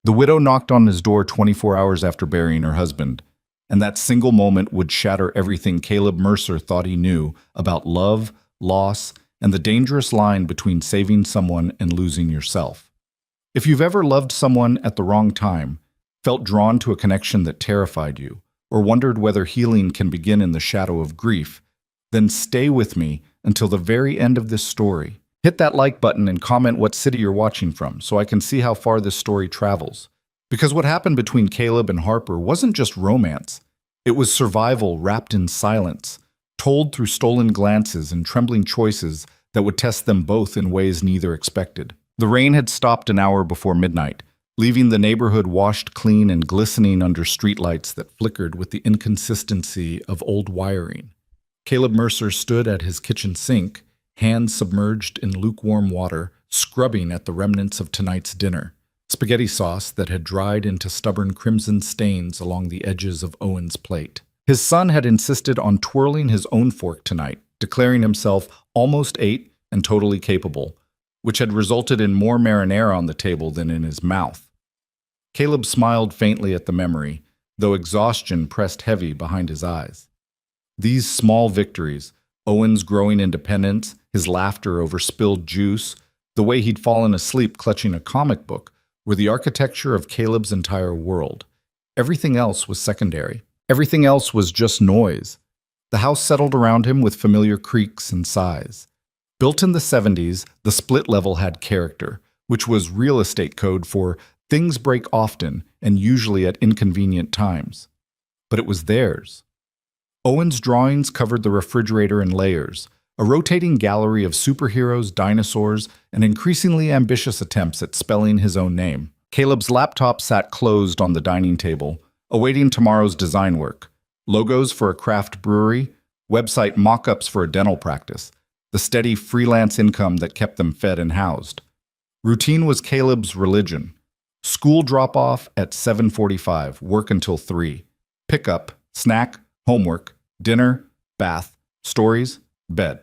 The widow knocked on his door 24 hours after burying her husband, and that single moment would shatter everything Caleb Mercer thought he knew about love, loss, and the dangerous line between saving someone and losing yourself. If you've ever loved someone at the wrong time, felt drawn to a connection that terrified you, or wondered whether healing can begin in the shadow of grief, then stay with me until the very end of this story. Hit that like button and comment what city you're watching from so I can see how far this story travels. Because what happened between Caleb and Harper wasn't just romance. It was survival wrapped in silence, told through stolen glances and trembling choices that would test them both in ways neither expected. The rain had stopped an hour before midnight, leaving the neighborhood washed clean and glistening under streetlights that flickered with the inconsistency of old wiring. Caleb Mercer stood at his kitchen sink, hands submerged in lukewarm water, scrubbing at the remnants of tonight's dinner, spaghetti sauce that had dried into stubborn crimson stains along the edges of Owen's plate. His son had insisted on twirling his own fork tonight, declaring himself almost 8 and totally capable, which had resulted in more marinara on the table than in his mouth. Caleb smiled faintly at the memory, though exhaustion pressed heavy behind his eyes. These small victories, Owen's growing independence, his laughter over spilled juice, the way he'd fallen asleep clutching a comic book, were the architecture of Caleb's entire world. Everything else was secondary. Everything else was just noise. The house settled around him with familiar creaks and sighs. Built in the 70s, the split level had character, which was real estate code for things break often and usually at inconvenient times. But it was theirs. Owen's drawings covered the refrigerator in layers, a rotating gallery of superheroes, dinosaurs, and increasingly ambitious attempts at spelling his own name. Caleb's laptop sat closed on the dining table, awaiting tomorrow's design work. Logos for a craft brewery, website mock-ups for a dental practice, the steady freelance income that kept them fed and housed. Routine was Caleb's religion. School drop-off at 7:45, work until 3. Pickup, snack, homework, dinner, bath, stories, bed.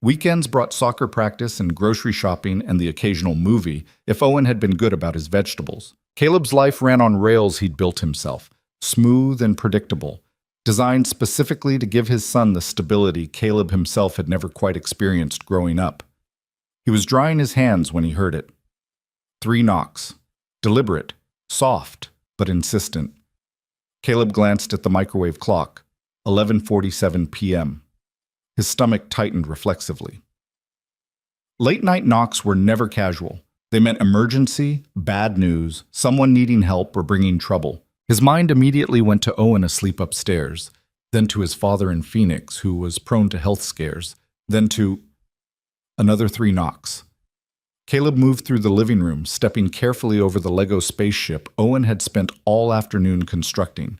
Weekends brought soccer practice and grocery shopping and the occasional movie if Owen had been good about his vegetables. Caleb's life ran on rails he'd built himself, smooth and predictable, designed specifically to give his son the stability Caleb himself had never quite experienced growing up. He was drying his hands when he heard it. 3 knocks. Deliberate, soft, but insistent. Caleb glanced at the microwave clock, 11:47 p.m. His stomach tightened reflexively. Late-night knocks were never casual. They meant emergency, bad news, someone needing help or bringing trouble. His mind immediately went to Owen asleep upstairs, then to his father in Phoenix, who was prone to health scares, then to another 3 knocks. Caleb moved through the living room, stepping carefully over the Lego spaceship Owen had spent all afternoon constructing.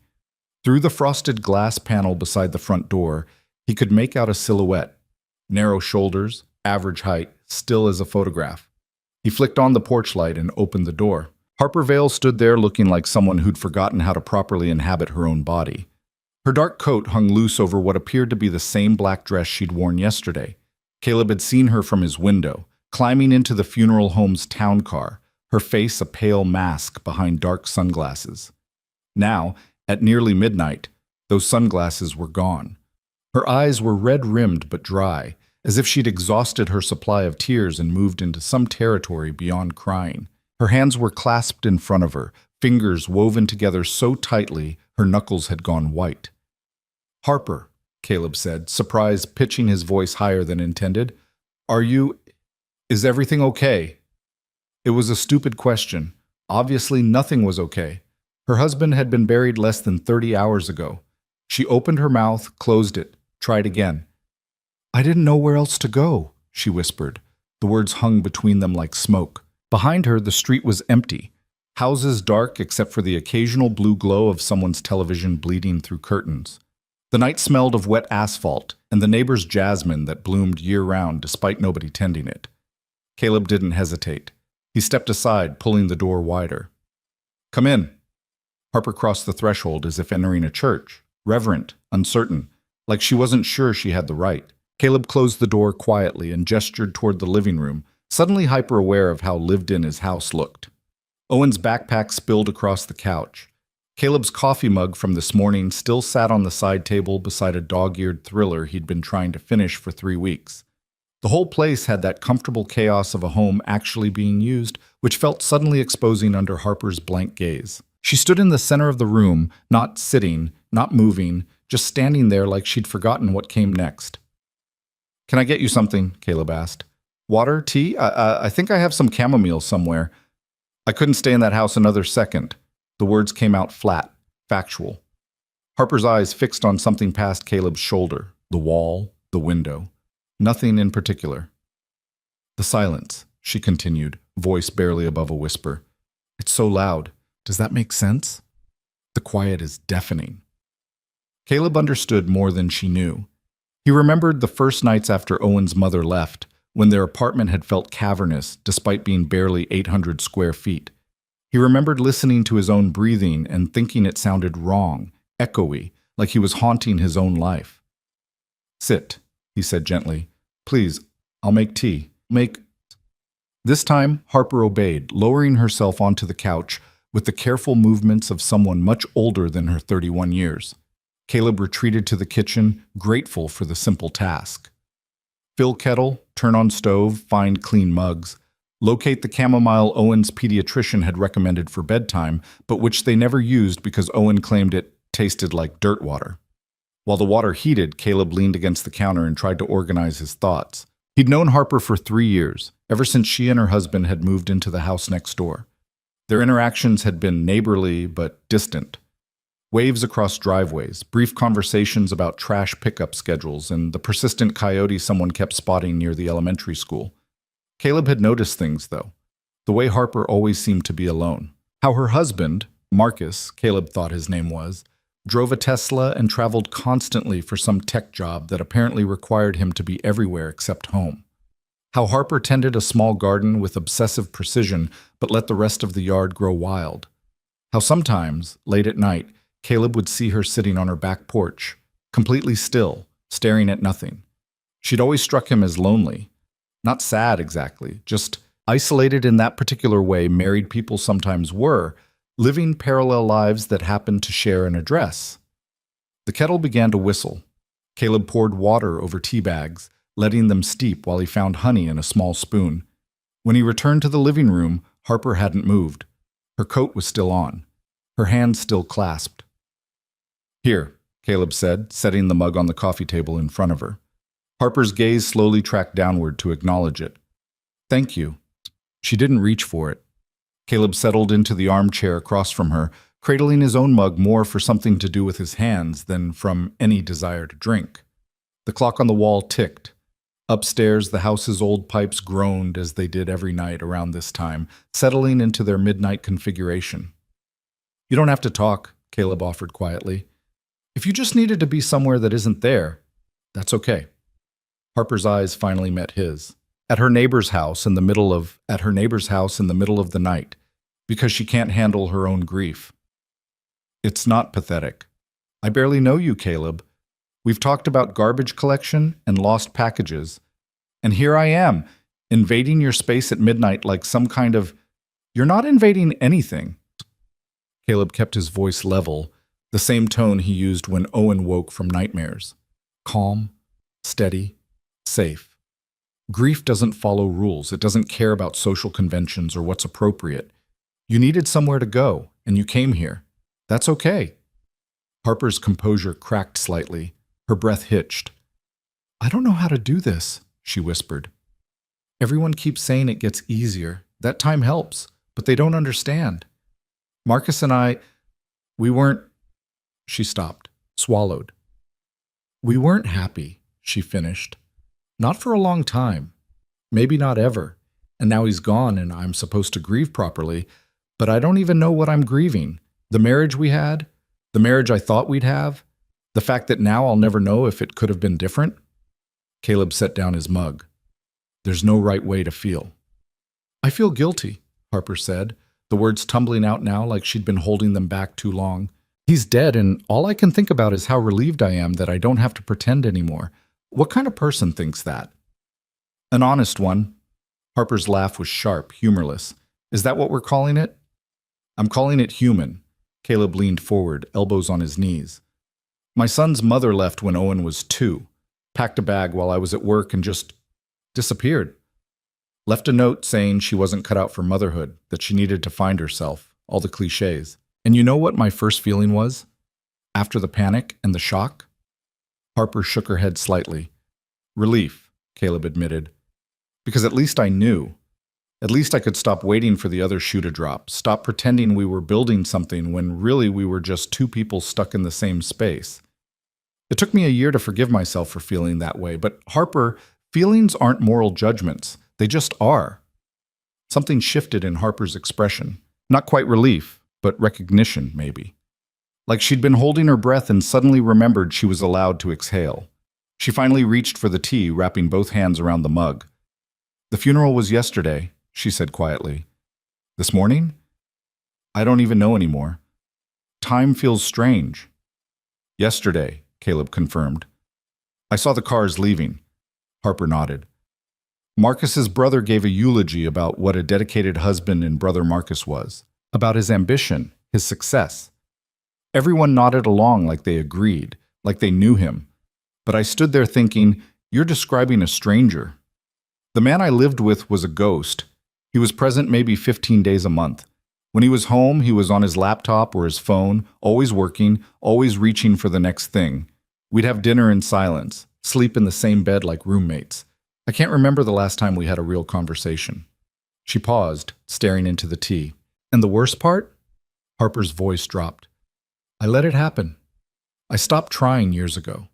Through the frosted glass panel beside the front door, he could make out a silhouette. Narrow shoulders, average height, still as a photograph. He flicked on the porch light and opened the door. Harper Vale stood there looking like someone who'd forgotten how to properly inhabit her own body. Her dark coat hung loose over what appeared to be the same black dress she'd worn yesterday. Caleb had seen her from his window, climbing into the funeral home's town car, her face a pale mask behind dark sunglasses. Now, at nearly midnight, those sunglasses were gone. Her eyes were red-rimmed but dry, as if she'd exhausted her supply of tears and moved into some territory beyond crying. Her hands were clasped in front of her, fingers woven together so tightly her knuckles had gone white. "Harper," Caleb said, surprise pitching his voice higher than intended. Is everything okay?" It was a stupid question. Obviously, nothing was okay. Her husband had been buried less than 30 hours ago. She opened her mouth, closed it, tried again. "I didn't know where else to go," she whispered. The words hung between them like smoke. Behind her, the street was empty. Houses dark except for the occasional blue glow of someone's television bleeding through curtains. The night smelled of wet asphalt and the neighbor's jasmine that bloomed year-round despite nobody tending it. Caleb didn't hesitate. He stepped aside, pulling the door wider. "Come in." Harper crossed the threshold as if entering a church, reverent, uncertain, like she wasn't sure she had the right. Caleb closed the door quietly and gestured toward the living room, suddenly hyper-aware of how lived-in his house looked. Owen's backpack spilled across the couch. Caleb's coffee mug from this morning still sat on the side table beside a dog-eared thriller he'd been trying to finish for 3 weeks. The whole place had that comfortable chaos of a home actually being used, which felt suddenly exposing under Harper's blank gaze. She stood in the center of the room, not sitting, not moving, just standing there like she'd forgotten what came next. "Can I get you something?" Caleb asked. "Water? Tea? I think I have some chamomile somewhere. I couldn't stay in that house another second." The words came out flat, factual. Harper's eyes fixed on something past Caleb's shoulder, the wall, the window. Nothing in particular. "The silence," she continued, voice barely above a whisper. "It's so loud. Does that make sense? The quiet is deafening." Caleb understood more than she knew. He remembered the first nights after Owen's mother left, when their apartment had felt cavernous despite being barely 800 square feet. He remembered listening to his own breathing and thinking it sounded wrong, echoey, like he was haunting his own life. "Sit," he said gently. "Please, I'll make tea. This time, Harper obeyed, lowering herself onto the couch with the careful movements of someone much older than her 31 years. Caleb retreated to the kitchen, grateful for the simple task. Fill kettle, turn on stove, find clean mugs. Locate the chamomile Owen's pediatrician had recommended for bedtime, but which they never used because Owen claimed it tasted like dirt water. While the water heated, Caleb leaned against the counter and tried to organize his thoughts. He'd known Harper for 3 years, ever since she and her husband had moved into the house next door. Their interactions had been neighborly but distant. Waves across driveways, brief conversations about trash pickup schedules, and the persistent coyote someone kept spotting near the elementary school. Caleb had noticed things, though. The way Harper always seemed to be alone. How her husband, Marcus, Caleb thought his name was, drove a Tesla and traveled constantly for some tech job that apparently required him to be everywhere except home. How Harper tended a small garden with obsessive precision but let the rest of the yard grow wild. How sometimes, late at night, Caleb would see her sitting on her back porch, completely still, staring at nothing. She'd always struck him as lonely. Not sad exactly, just isolated in that particular way married people sometimes were, living parallel lives that happened to share an address. The kettle began to whistle. Caleb poured water over tea bags, letting them steep while he found honey in a small spoon. When he returned to the living room, Harper hadn't moved. Her coat was still on, her hands still clasped. "Here," Caleb said, setting the mug on the coffee table in front of her. Harper's gaze slowly tracked downward to acknowledge it. "Thank you." She didn't reach for it. Caleb settled into the armchair across from her, cradling his own mug more for something to do with his hands than from any desire to drink. The clock on the wall ticked. Upstairs, the house's old pipes groaned as they did every night around this time, settling into their midnight configuration. "You don't have to talk," Caleb offered quietly. "If you just needed to be somewhere that isn't there, that's okay." Harper's eyes finally met his. At her neighbor's house in the middle of the night, because she can't handle her own grief. "It's not pathetic. I barely know you, Caleb. We've talked about garbage collection and lost packages. And here I am, invading your space at midnight like some kind of... You're not invading anything." Caleb kept his voice level, the same tone he used when Owen woke from nightmares. Calm, steady, safe. Grief doesn't follow rules. It doesn't care about social conventions or what's appropriate. You needed somewhere to go, and you came here. That's okay. Harper's composure cracked slightly. Her breath hitched. "I don't know how to do this," she whispered. "Everyone keeps saying it gets easier. That time helps, but they don't understand. Marcus and I, we weren't..." She stopped, swallowed. "We weren't happy," she finished. "Not for a long time. Maybe not ever. And now he's gone and I'm supposed to grieve properly, but I don't even know what I'm grieving. The marriage we had, the marriage I thought we'd have, the fact that now I'll never know if it could have been different." Caleb set down his mug. "There's no right way to feel." "I feel guilty," Harper said, the words tumbling out now like she'd been holding them back too long. "He's dead, and all I can think about is how relieved I am that I don't have to pretend anymore. What kind of person thinks that?" "An honest one." Harper's laugh was sharp, humorless. "Is that what we're calling it? I'm calling it human. Caleb leaned forward, elbows on his knees. My son's mother left when Owen was 2, packed a bag while I was at work and just disappeared. Left a note saying she wasn't cut out for motherhood, that she needed to find herself, all the cliches. And you know what my first feeling was? After the panic and the shock? Harper shook her head slightly. Relief, Caleb admitted. Because at least I knew. At least I could stop waiting for the other shoe to drop, stop pretending we were building something when really we were just 2 people stuck in the same space. It took me a year to forgive myself for feeling that way, but Harper, feelings aren't moral judgments. They just are. Something shifted in Harper's expression. Not quite relief, but recognition, maybe. Like she'd been holding her breath and suddenly remembered she was allowed to exhale. She finally reached for the tea, wrapping both hands around the mug. The funeral was yesterday, she said quietly. This morning? I don't even know anymore. Time feels strange. Yesterday, Caleb confirmed. I saw the cars leaving. Harper nodded. Marcus's brother gave a eulogy about what a dedicated husband and brother Marcus was, about his ambition, his success. Everyone nodded along like they agreed, like they knew him. But I stood there thinking, you're describing a stranger. The man I lived with was a ghost. He was present maybe 15 days a month. When he was home, he was on his laptop or his phone, always working, always reaching for the next thing. We'd have dinner in silence, sleep in the same bed like roommates. I can't remember the last time we had a real conversation. She paused, staring into the tea. And the worst part? Harper's voice dropped. I let it happen. I stopped trying years ago.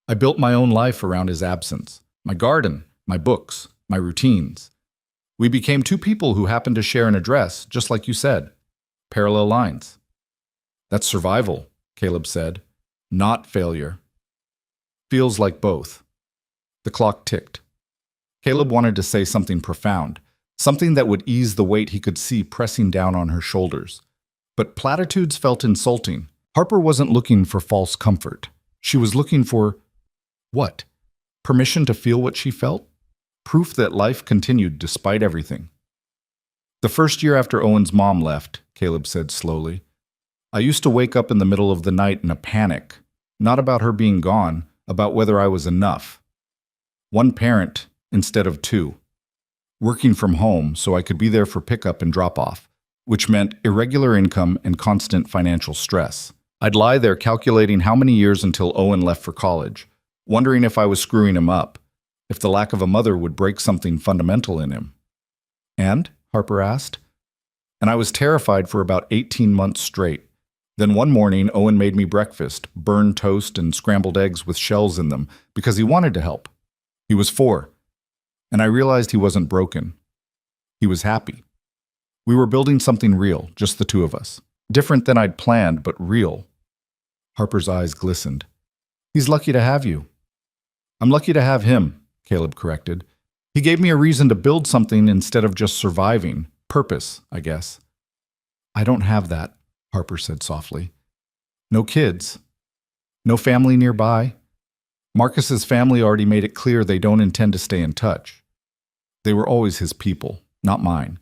I built my own life around his absence. My garden, my books, my routines. We became 2 people who happened to share an address, just like you said. Parallel lines. That's survival, Caleb said. Not failure. Feels like both. The clock ticked. Caleb wanted to say something profound, something that would ease the weight he could see pressing down on her shoulders. But platitudes felt insulting. Harper wasn't looking for false comfort. She was looking for what? Permission to feel what she felt? Proof that life continued despite everything. The first year after Owen's mom left, Caleb said slowly, I used to wake up in the middle of the night in a panic, not about her being gone, about whether I was enough. 1 parent instead of 2. Working from home so I could be there for pickup and drop-off, which meant irregular income and constant financial stress. I'd lie there calculating how many years until Owen left for college, wondering if I was screwing him up, if the lack of a mother would break something fundamental in him. And? Harper asked. And I was terrified for about 18 months straight. Then one morning, Owen made me breakfast, burned toast and scrambled eggs with shells in them, because he wanted to help. He was 4. And I realized he wasn't broken. He was happy. We were building something real, just the 2 of us. Different than I'd planned, but real. Harper's eyes glistened. He's lucky to have you. I'm lucky to have him, Caleb corrected. He gave me a reason to build something instead of just surviving. Purpose, I guess. I don't have that, Harper said softly. No kids. No family nearby. Marcus's family already made it clear they don't intend to stay in touch. They were always his people, not mine.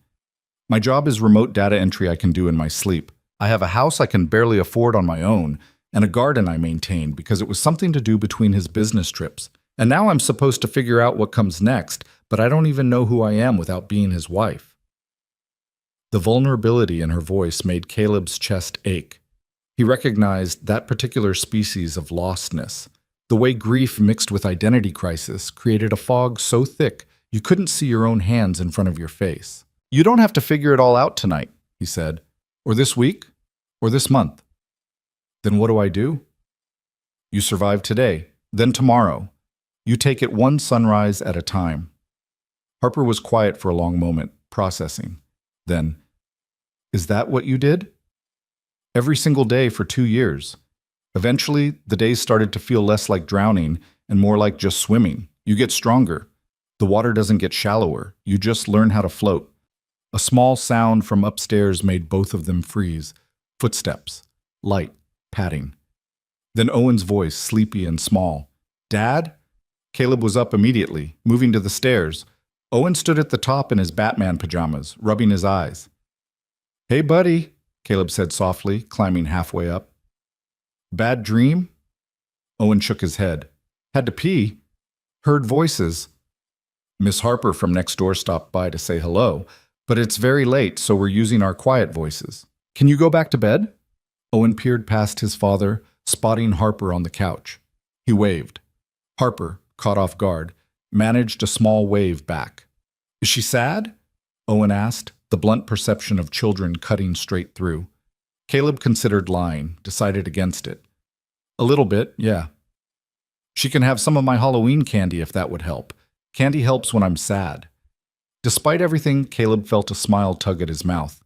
My job is remote data entry I can do in my sleep. I have a house I can barely afford on my own, and a garden I maintain because it was something to do between his business trips. And now I'm supposed to figure out what comes next, but I don't even know who I am without being his wife. The vulnerability in her voice made Caleb's chest ache. He recognized that particular species of lostness. The way grief mixed with identity crisis created a fog so thick you couldn't see your own hands in front of your face. You don't have to figure it all out tonight, he said. Or this week, or this month. Then what do I do? You survive today, then tomorrow. You take it one sunrise at a time. Harper was quiet for a long moment, processing. Then, is that what you did? Every single day for 2 years. Eventually, the days started to feel less like drowning and more like just swimming. You get stronger. The water doesn't get shallower. You just learn how to float. A small sound from upstairs made both of them freeze. Footsteps. Light. Padding. Then Owen's voice, sleepy and small. Dad? Caleb was up immediately, moving to the stairs. Owen stood at the top in his Batman pajamas, rubbing his eyes. Hey, buddy, Caleb said softly, climbing halfway up. Bad dream? Owen shook his head. Had to pee. Heard voices. Miss Harper from next door stopped by to say hello, but it's very late, so we're using our quiet voices. Can you go back to bed? Owen peered past his father, spotting Harper on the couch. He waved. Harper, caught off guard, managed a small wave back. Is she sad? Owen asked, the blunt perception of children cutting straight through. Caleb considered lying, decided against it. A little bit, yeah. She can have some of my Halloween candy if that would help. Candy helps when I'm sad. Despite everything, Caleb felt a smile tug at his mouth.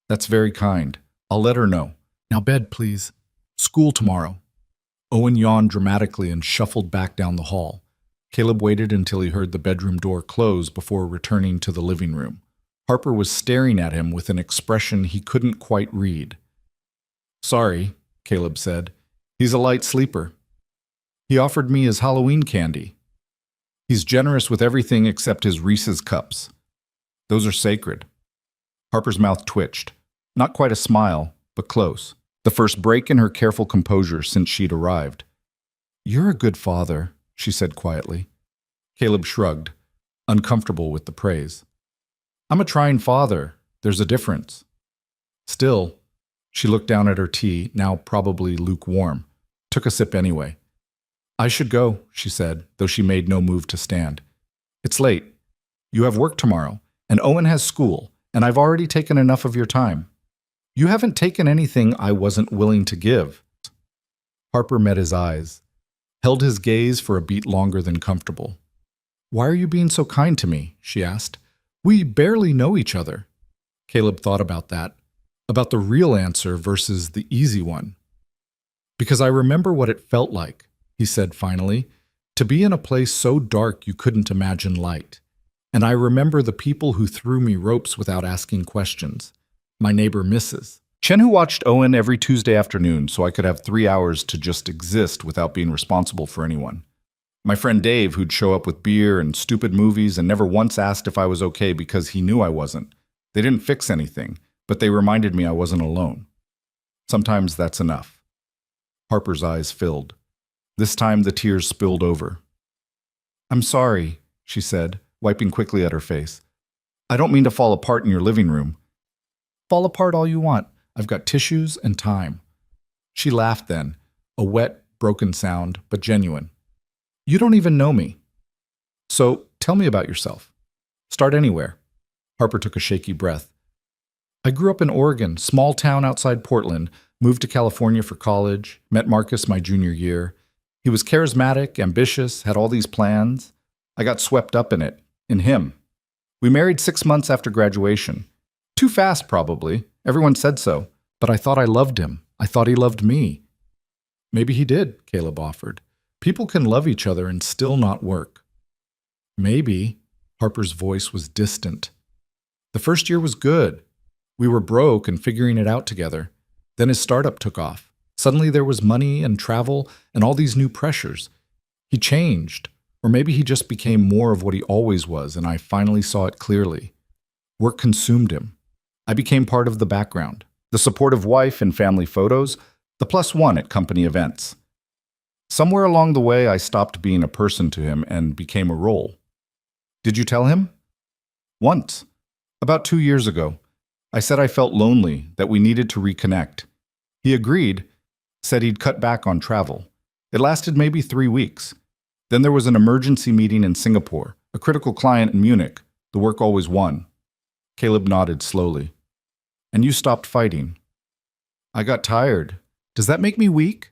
That's very kind. I'll let her know. Now bed, please. School tomorrow. Owen yawned dramatically and shuffled back down the hall. Caleb waited until he heard the bedroom door close before returning to the living room. Harper was staring at him with an expression he couldn't quite read. Sorry, Caleb said. He's a light sleeper. He offered me his Halloween candy. He's generous with everything except his Reese's cups. Those are sacred. Harper's mouth twitched. Not quite a smile, but close. The first break in her careful composure since she'd arrived. You're a good father, she said quietly. Caleb shrugged, uncomfortable with the praise. I'm a trying father. There's a difference. Still, she looked down at her tea, now probably lukewarm. Took a sip anyway. I should go, she said, though she made no move to stand. It's late. You have work tomorrow, and Owen has school, and I've already taken enough of your time. You haven't taken anything I wasn't willing to give. Harper met his eyes, held his gaze for a beat longer than comfortable. Why are you being so kind to me? She asked. We barely know each other. Caleb thought about that, about the real answer versus the easy one. Because I remember what it felt like, he said finally, to be in a place so dark you couldn't imagine light. And I remember the people who threw me ropes without asking questions. My neighbor Mrs. Chen, who watched Owen every Tuesday afternoon so I could have 3 hours to just exist without being responsible for anyone. My friend Dave, who'd show up with beer and stupid movies and never once asked if I was okay because he knew I wasn't. They didn't fix anything, but they reminded me I wasn't alone. Sometimes that's enough. Harper's eyes filled. This time the tears spilled over. I'm sorry, she said, wiping quickly at her face. I don't mean to fall apart in your living room. Fall apart all you want. I've got tissues and time. She laughed then, a wet, broken sound, but genuine. You don't even know me. So tell me about yourself. Start anywhere. Harper took a shaky breath. I grew up in Oregon, small town outside Portland, moved to California for college, met Marcus my junior year. He was charismatic, ambitious, had all these plans. I got swept up in it, in him. We married 6 months after graduation. Too fast, probably. Everyone said so. But I thought I loved him. I thought he loved me. Maybe he did, Caleb offered. People can love each other and still not work. Maybe. Harper's voice was distant. The first year was good. We were broke and figuring it out together. Then his startup took off. Suddenly there was money and travel and all these new pressures. He changed, or maybe he just became more of what he always was, and I finally saw it clearly. Work consumed him. I became part of the background, the supportive wife in family photos, the +1 at company events. Somewhere along the way, I stopped being a person to him and became a role. Did you tell him? Once. About 2 years ago. I said I felt lonely, that we needed to reconnect. He agreed, said he'd cut back on travel. It lasted maybe 3 weeks. Then there was an emergency meeting in Singapore, a critical client in Munich. The work always won. Caleb nodded slowly. And you stopped fighting. I got tired. Does that make me weak?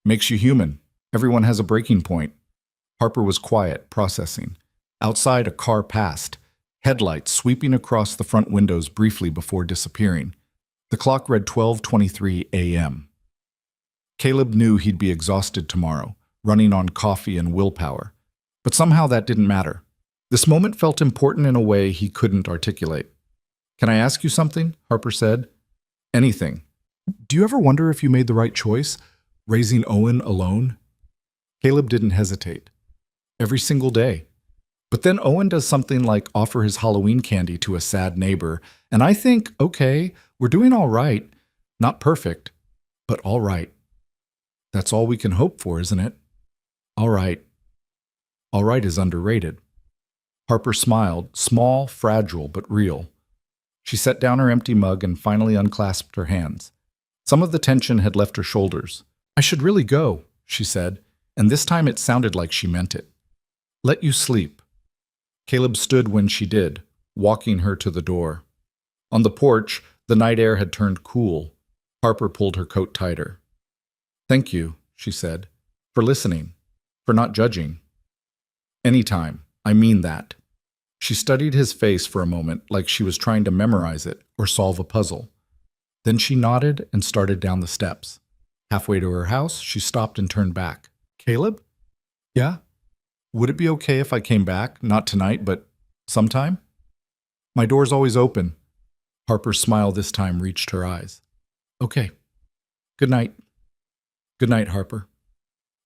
Makes you human. Everyone has a breaking point. Harper was quiet, processing. Outside, a car passed, headlights sweeping across the front windows briefly before disappearing. The clock read 12:23 a.m. Caleb knew he'd be exhausted tomorrow, running on coffee and willpower. But somehow that didn't matter. This moment felt important in a way he couldn't articulate. Can I ask you something? Harper said. Anything. Do you ever wonder if you made the right choice, raising Owen alone? Caleb didn't hesitate. Every single day. But then Owen does something like offer his Halloween candy to a sad neighbor, and I think, okay, We're doing all right. Not perfect, but all right. That's all we can hope for, isn't it? All right. All right is underrated. Harper smiled, small, fragile, but real. She set down her empty mug and finally unclasped her hands. Some of the tension had left her shoulders. I should really go, she said, and this time it sounded like she meant it. Let you sleep. Caleb stood when she did, walking her to the door. On the porch, the night air had turned cool. Harper pulled her coat tighter. Thank you, she said, for listening, for not judging. Anytime, I mean that. She studied his face for a moment like she was trying to memorize it or solve a puzzle. Then she nodded and started down the steps. Halfway to her house, she stopped and turned back. Caleb? Yeah? Would it be okay if I came back, not tonight, but sometime? My door's always open. Harper's smile this time reached her eyes. Okay. Good night. Good night, Harper.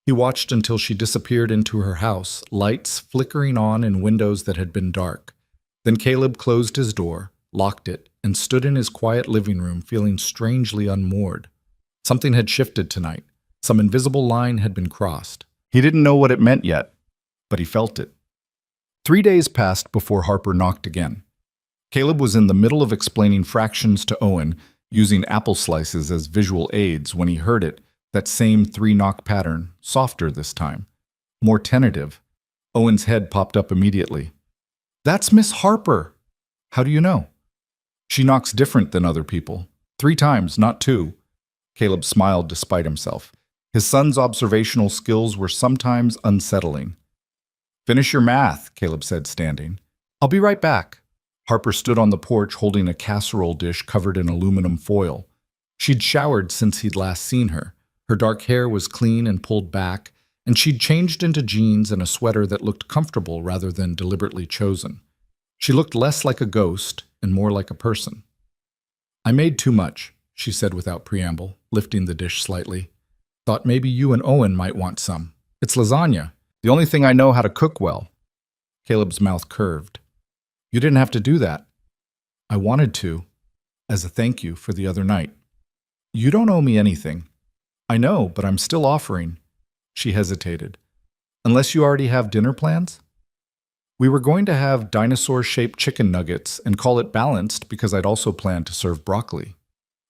He watched until she disappeared into her house, lights flickering on in windows that had been dark. Then Caleb closed his door, locked it, and stood in his quiet living room feeling strangely unmoored. Something had shifted tonight. Some invisible line had been crossed. He didn't know what it meant yet, but he felt it. 3 days passed before Harper knocked again. Caleb was in the middle of explaining fractions to Owen, using apple slices as visual aids when he heard it, that same 3-knock pattern, softer this time, more tentative. Owen's head popped up immediately. That's Miss Harper. How do you know? She knocks different than other people. 3 times, not 2. Caleb smiled despite himself. His son's observational skills were sometimes unsettling. Finish your math, Caleb said, standing. I'll be right back. Harper stood on the porch holding a casserole dish covered in aluminum foil. She'd showered since he'd last seen her. Her dark hair was clean and pulled back, and she'd changed into jeans and a sweater that looked comfortable rather than deliberately chosen. She looked less like a ghost and more like a person. I made too much, she said without preamble, lifting the dish slightly. Thought maybe you and Owen might want some. It's lasagna, the only thing I know how to cook well. Caleb's mouth curved. You didn't have to do that. I wanted to, as a thank you for the other night. You don't owe me anything. I know, but I'm still offering. She hesitated. Unless you already have dinner plans? We were going to have dinosaur-shaped chicken nuggets and call it balanced because I'd also planned to serve broccoli.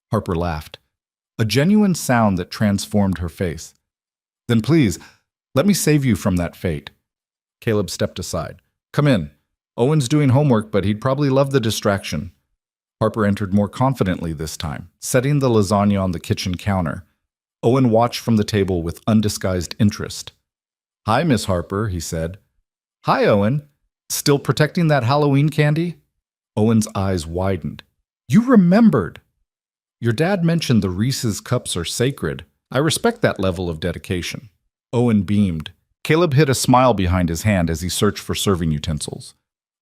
Harper laughed, a genuine sound that transformed her face. Then please, let me save you from that fate. Caleb stepped aside. Come in. Owen's doing homework, but he'd probably love the distraction. Harper entered more confidently this time, setting the lasagna on the kitchen counter. Owen watched from the table with undisguised interest. Hi, Miss Harper, he said. Hi, Owen. Still protecting that Halloween candy? Owen's eyes widened. You remembered. Your dad mentioned the Reese's cups are sacred. I respect that level of dedication. Owen beamed. Caleb hid a smile behind his hand as he searched for serving utensils.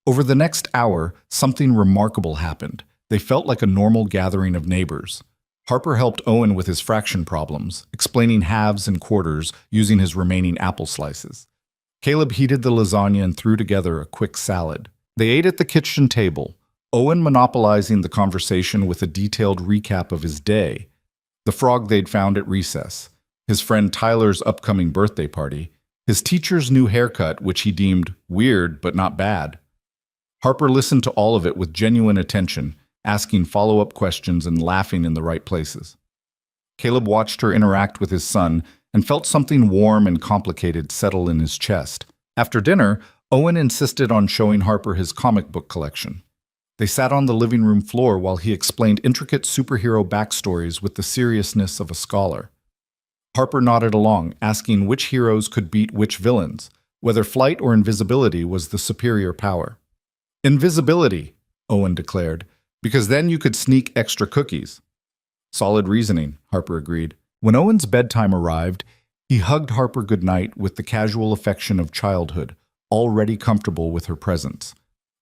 Over the next hour, something remarkable happened. They felt like a normal gathering of neighbors. Harper helped Owen with his fraction problems, explaining halves and quarters using his remaining apple slices. Caleb heated the lasagna and threw together a quick salad. They ate at the kitchen table, Owen monopolizing the conversation with a detailed recap of his day, the frog they'd found at recess, his friend Tyler's upcoming birthday party, his teacher's new haircut, which he deemed weird but not bad. Harper listened to all of it with genuine attention, asking follow-up questions and laughing in the right places. Caleb watched her interact with his son and felt something warm and complicated settle in his chest. After dinner, Owen insisted on showing Harper his comic book collection. They sat on the living room floor while he explained intricate superhero backstories with the seriousness of a scholar. Harper nodded along, asking which heroes could beat which villains, whether flight or invisibility was the superior power. Invisibility, Owen declared, because then you could sneak extra cookies. Solid reasoning, Harper agreed. When Owen's bedtime arrived, he hugged Harper goodnight with the casual affection of childhood, already comfortable with her presence.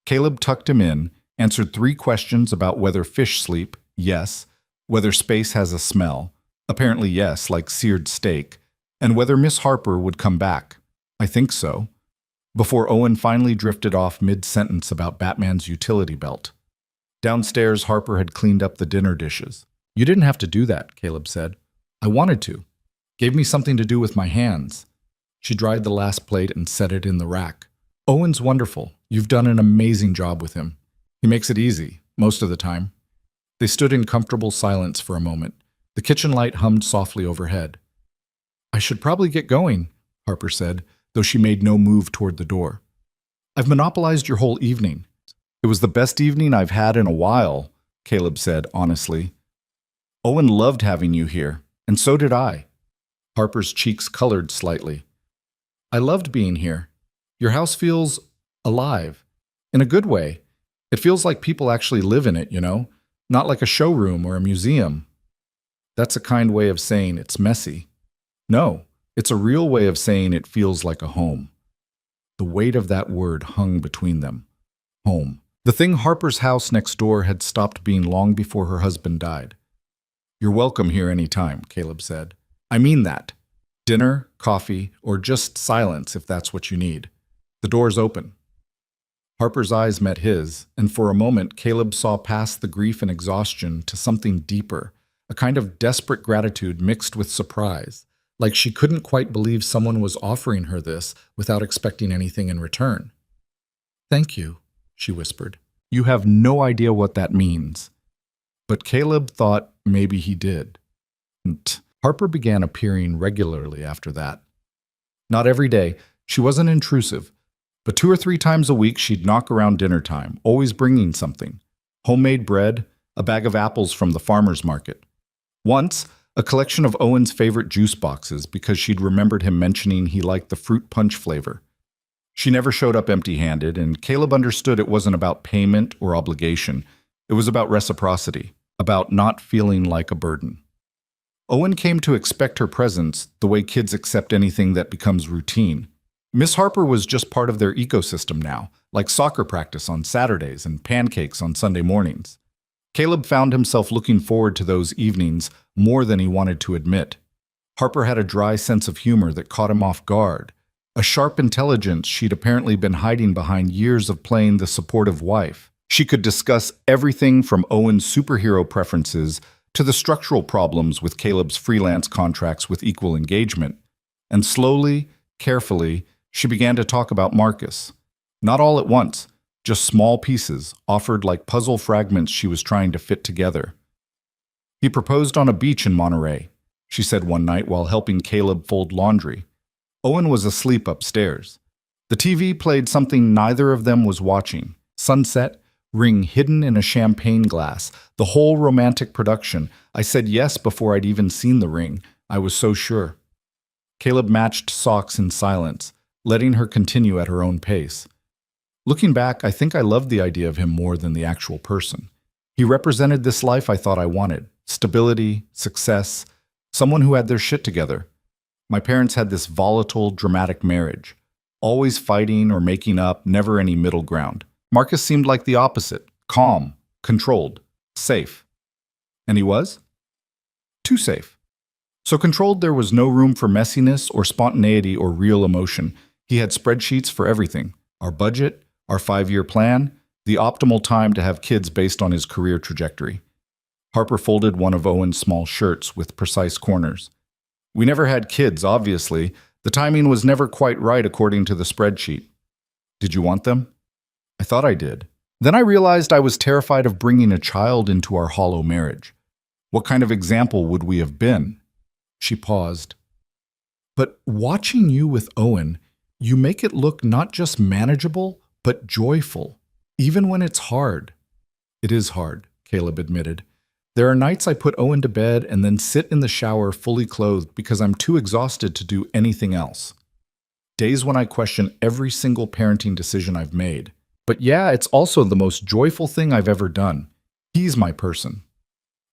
Caleb tucked him in, answered 3 questions about whether fish sleep, yes, whether space has a smell, apparently yes, like seared steak, and whether Miss Harper would come back. I think so. Before Owen finally drifted off mid-sentence about Batman's utility belt. Downstairs, Harper had cleaned up the dinner dishes. You didn't have to do that, Caleb said. I wanted to. Gave me something to do with my hands. She dried the last plate and set it in the rack. Owen's wonderful. You've done an amazing job with him. He makes it easy, most of the time. They stood in comfortable silence for a moment. The kitchen light hummed softly overhead. I should probably get going, Harper said, though she made no move toward the door. I've monopolized your whole evening. It was the best evening I've had in a while, Caleb said honestly. Owen loved having you here, and so did I. Harper's cheeks colored slightly. I loved being here. Your house feels alive. In a good way. It feels like people actually live in it, you know? Not like a showroom or a museum. That's a kind way of saying it's messy. No, it's a real way of saying it feels like a home. The weight of that word hung between them. Home. The thing Harper's house next door had stopped being long before her husband died. You're welcome here any time, Caleb said. I mean that. Dinner, coffee, or just silence if that's what you need. The door's open. Harper's eyes met his, and for a moment Caleb saw past the grief and exhaustion to something deeper, a kind of desperate gratitude mixed with surprise, like she couldn't quite believe someone was offering her this without expecting anything in return. Thank you, she whispered. You have no idea what that means. But Caleb thought maybe he did. And Harper began appearing regularly after that. Not every day. She wasn't intrusive. But 2 or 3 times a week she'd knock around dinner time, always bringing something. Homemade bread, a bag of apples from the farmer's market. Once, a collection of Owen's favorite juice boxes because she'd remembered him mentioning he liked the fruit punch flavor. She never showed up empty-handed, and Caleb understood it wasn't about payment or obligation. It was about reciprocity, about not feeling like a burden. Owen came to expect her presence the way kids accept anything that becomes routine. Miss Harper was just part of their ecosystem now, like soccer practice on Saturdays and pancakes on Sunday mornings. Caleb found himself looking forward to those evenings more than he wanted to admit. Harper had a dry sense of humor that caught him off guard, a sharp intelligence she'd apparently been hiding behind years of playing the supportive wife. She could discuss everything from Owen's superhero preferences to the structural problems with Caleb's freelance contracts with equal engagement. And slowly, carefully, she began to talk about Marcus. Not all at once, just small pieces, offered like puzzle fragments she was trying to fit together. He proposed on a beach in Monterey, she said one night while helping Caleb fold laundry. Owen was asleep upstairs. The TV played something neither of them was watching. Sunset, ring hidden in a champagne glass, the whole romantic production. I said yes before I'd even seen the ring. I was so sure. Caleb matched socks in silence, letting her continue at her own pace. Looking back, I think I loved the idea of him more than the actual person. He represented this life I thought I wanted. Stability, success, someone who had their shit together. My parents had this volatile, dramatic marriage. Always fighting or making up, never any middle ground. Marcus seemed like the opposite. Calm, controlled, safe. And he was? Too safe. So controlled there was no room for messiness or spontaneity or real emotion. He had spreadsheets for everything. Our budget, our 5-year plan, the optimal time to have kids based on his career trajectory. Harper folded one of Owen's small shirts with precise corners. We never had kids, obviously. The timing was never quite right according to the spreadsheet. Did you want them? I thought I did. Then I realized I was terrified of bringing a child into our hollow marriage. What kind of example would we have been? She paused. But watching you with Owen, you make it look not just manageable, but joyful, even when it's hard. It is hard, Caleb admitted. There are nights I put Owen to bed and then sit in the shower fully clothed because I'm too exhausted to do anything else. Days when I question every single parenting decision I've made. But yeah, it's also the most joyful thing I've ever done. He's my person.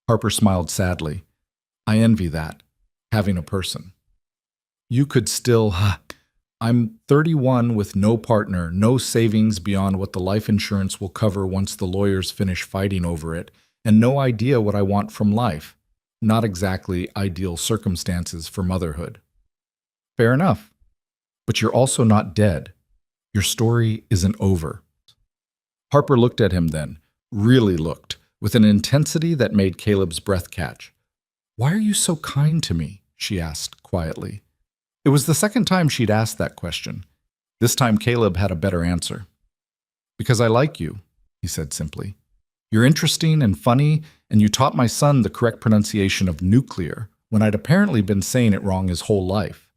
Harper smiled sadly. I envy that, having a person. You could still... I'm 31 with no partner, no savings beyond what the life insurance will cover once the lawyers finish fighting over it, and no idea what I want from life. Not exactly ideal circumstances for motherhood. Fair enough. But you're also not dead. Your story isn't over. Harper looked at him then, really looked, with an intensity that made Caleb's breath catch. "Why are you so kind to me?" she asked quietly. It was the second time she'd asked that question. This time Caleb had a better answer. "Because I like you," he said simply. "You're interesting and funny, and you taught my son the correct pronunciation of nuclear when I'd apparently been saying it wrong his whole life.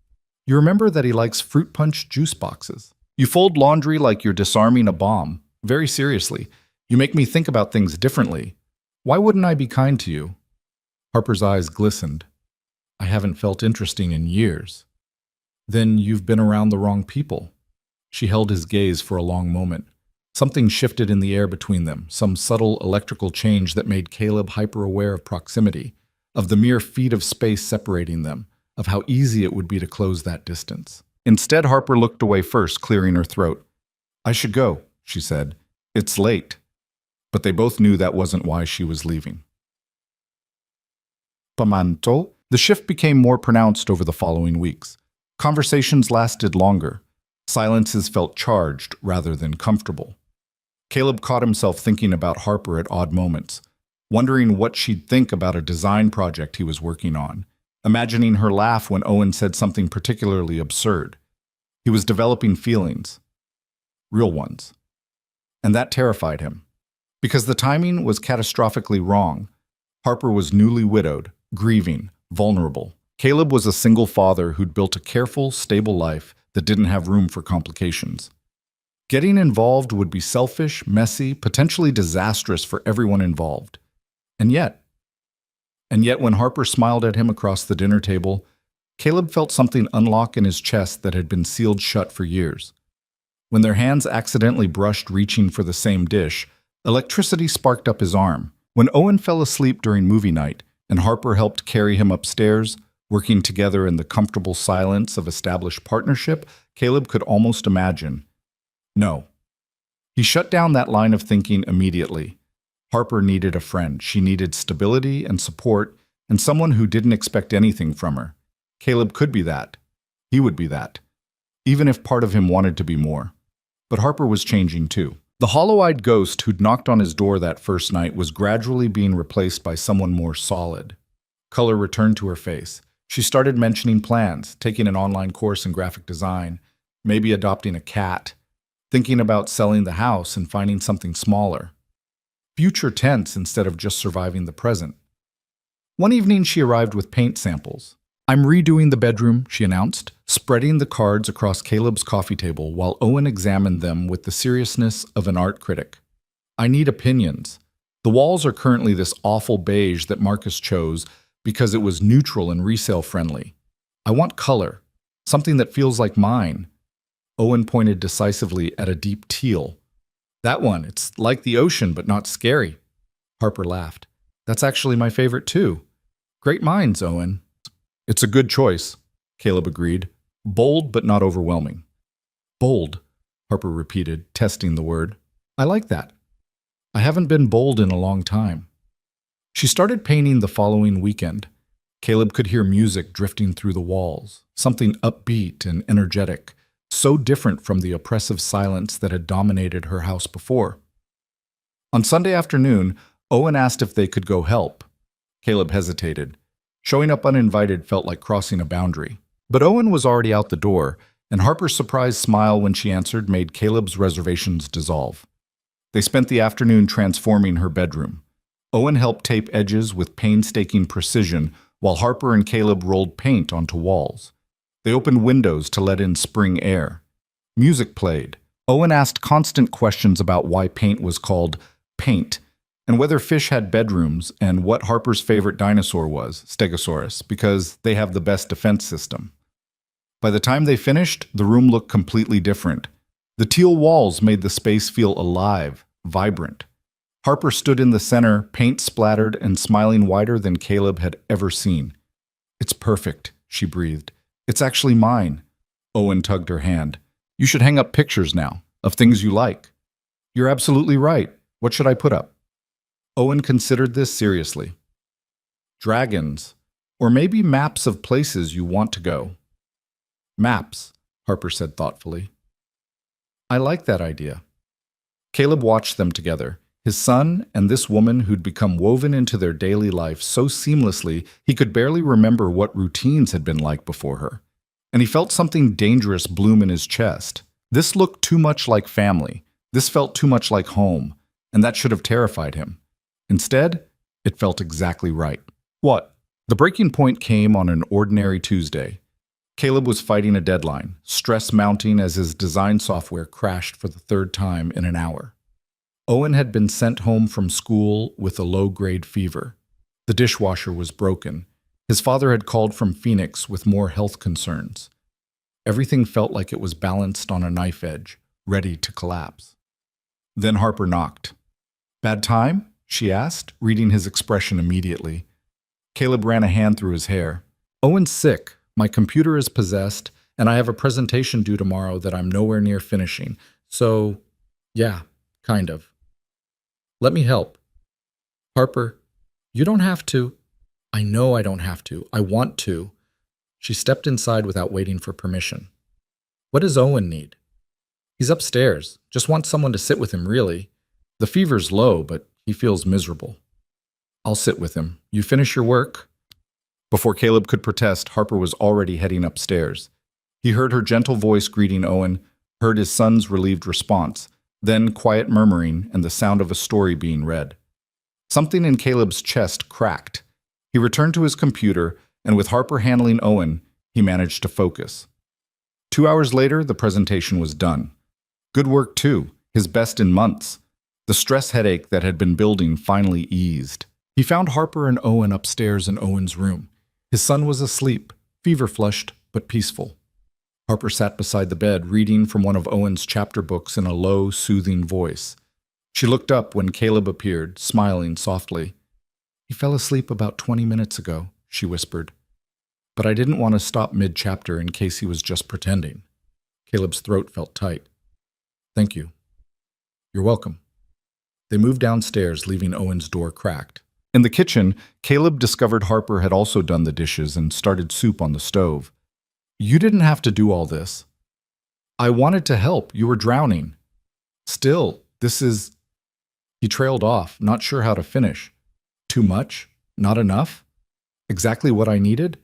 You remember that he likes fruit punch juice boxes. You fold laundry like you're disarming a bomb. Very seriously. You make me think about things differently. Why wouldn't I be kind to you?" Harper's eyes glistened. "I haven't felt interesting in years." "Then you've been around the wrong people." She held his gaze for a long moment. Something shifted in the air between them, some subtle electrical change that made Caleb hyper-aware of proximity, of the mere feet of space separating them, of how easy it would be to close that distance. Instead, Harper looked away first, clearing her throat. "I should go," she said. "It's late." But they both knew that wasn't why she was leaving. Pamanto. The shift became more pronounced over the following weeks. Conversations lasted longer. Silences felt charged rather than comfortable. Caleb caught himself thinking about Harper at odd moments, wondering what she'd think about a design project he was working on, imagining her laugh when Owen said something particularly absurd. He was developing feelings. Real ones. And that terrified him. Because the timing was catastrophically wrong. Harper was newly widowed, grieving, vulnerable. Caleb was a single father who'd built a careful, stable life that didn't have room for complications. Getting involved would be selfish, messy, potentially disastrous for everyone involved. And yet when Harper smiled at him across the dinner table, Caleb felt something unlock in his chest that had been sealed shut for years. When their hands accidentally brushed reaching for the same dish, electricity sparked up his arm. When Owen fell asleep during movie night and Harper helped carry him upstairs, working together in the comfortable silence of established partnership, Caleb could almost imagine. No. He shut down that line of thinking immediately. Harper needed a friend. She needed stability and support, and someone who didn't expect anything from her. Caleb could be that. He would be that. Even if part of him wanted to be more. But Harper was changing too. The hollow-eyed ghost who'd knocked on his door that first night was gradually being replaced by someone more solid. Color returned to her face. She started mentioning plans, taking an online course in graphic design, maybe adopting a cat, thinking about selling the house and finding something smaller. Future tense instead of just surviving the present. One evening she arrived with paint samples. "I'm redoing the bedroom," she announced, spreading the cards across Caleb's coffee table while Owen examined them with the seriousness of an art critic. "I need opinions. The walls are currently this awful beige that Marcus chose because it was neutral and resale friendly. I want color, something that feels like mine." Owen pointed decisively at a deep teal. "That one, it's like the ocean but not scary." Harper laughed. "That's actually my favorite too. Great minds, Owen." "It's a good choice," Caleb agreed. "Bold but not overwhelming." "Bold," Harper repeated, testing the word. "I like that. I haven't been bold in a long time." She started painting the following weekend. Caleb could hear music drifting through the walls, something upbeat and energetic, so different from the oppressive silence that had dominated her house before. On Sunday afternoon, Owen asked if they could go help. Caleb hesitated. Showing up uninvited felt like crossing a boundary. But Owen was already out the door, and Harper's surprised smile when she answered made Caleb's reservations dissolve. They spent the afternoon transforming her bedroom. Owen helped tape edges with painstaking precision, while Harper and Caleb rolled paint onto walls. They opened windows to let in spring air. Music played. Owen asked constant questions about why paint was called paint, and whether fish had bedrooms, and what Harper's favorite dinosaur was, Stegosaurus, because they have the best defense system. By the time they finished, the room looked completely different. The teal walls made the space feel alive, vibrant. Harper stood in the center, paint splattered and smiling wider than Caleb had ever seen. "It's perfect," she breathed. "It's actually mine." Owen tugged her hand. "You should hang up pictures now, of things you like." "You're absolutely right. What should I put up?" Owen considered this seriously. "Dragons, or maybe maps of places you want to go." "Maps," Harper said thoughtfully. "I like that idea." Caleb watched them together, His son and this woman who'd become woven into their daily life so seamlessly he could barely remember what routines had been like before her. And he felt something dangerous bloom in his chest. This looked too much like family. This felt too much like home, and that should have terrified him. Instead, it felt exactly right. What? The breaking point came on an ordinary Tuesday. Caleb was fighting a deadline, stress mounting as his design software crashed for the third time in an hour. Owen had been sent home from school with a low-grade fever. The dishwasher was broken. His father had called from Phoenix with more health concerns. Everything felt like it was balanced on a knife edge, ready to collapse. Then Harper knocked. "Bad time?" she asked, reading his expression immediately. Caleb ran a hand through his hair. "Owen's sick. My computer is possessed, and I have a presentation due tomorrow that I'm nowhere near finishing. So, yeah, kind of. Let me help." "Harper, you don't have to." "I know I don't have to. I want to." She stepped inside without waiting for permission. "What does Owen need?" "He's upstairs. Just wants someone to sit with him, really. The fever's low, but he feels miserable." "I'll sit with him. You finish your work." Before Caleb could protest, Harper was already heading upstairs. He heard her gentle voice greeting Owen, heard his son's relieved response, then quiet murmuring and the sound of a story being read. Something in Caleb's chest cracked. He returned to his computer, and with Harper handling Owen, he managed to focus. 2 hours later, the presentation was done. Good work, too, his best in months. The stress headache that had been building finally eased. He found Harper and Owen upstairs in Owen's room. His son was asleep, fever-flushed, but peaceful. Harper sat beside the bed, reading from one of Owen's chapter books in a low, soothing voice. She looked up when Caleb appeared, smiling softly. "He fell asleep about 20 minutes ago," she whispered. "But I didn't want to stop mid-chapter in case he was just pretending." Caleb's throat felt tight. "Thank you." "You're welcome." They moved downstairs, leaving Owen's door cracked. In the kitchen, Caleb discovered Harper had also done the dishes and started soup on the stove. "You didn't have to do all this." "I wanted to help. You were drowning." "Still, this is—" He trailed off, not sure how to finish. "Too much? Not enough? Exactly what I needed?"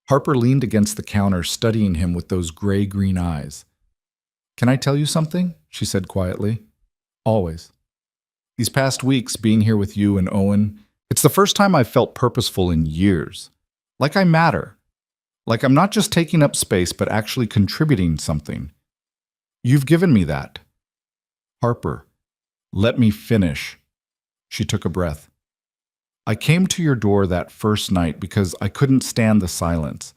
Harper leaned against the counter, studying him with those gray-green eyes. "Can I tell you something?" she said quietly. "Always. These past weeks, being here with you and Owen, it's the first time I've felt purposeful in years. Like I matter. Like I'm not just taking up space, but actually contributing something. You've given me that." "Harper, let me finish." She took a breath. "I came to your door that first night because I couldn't stand the silence.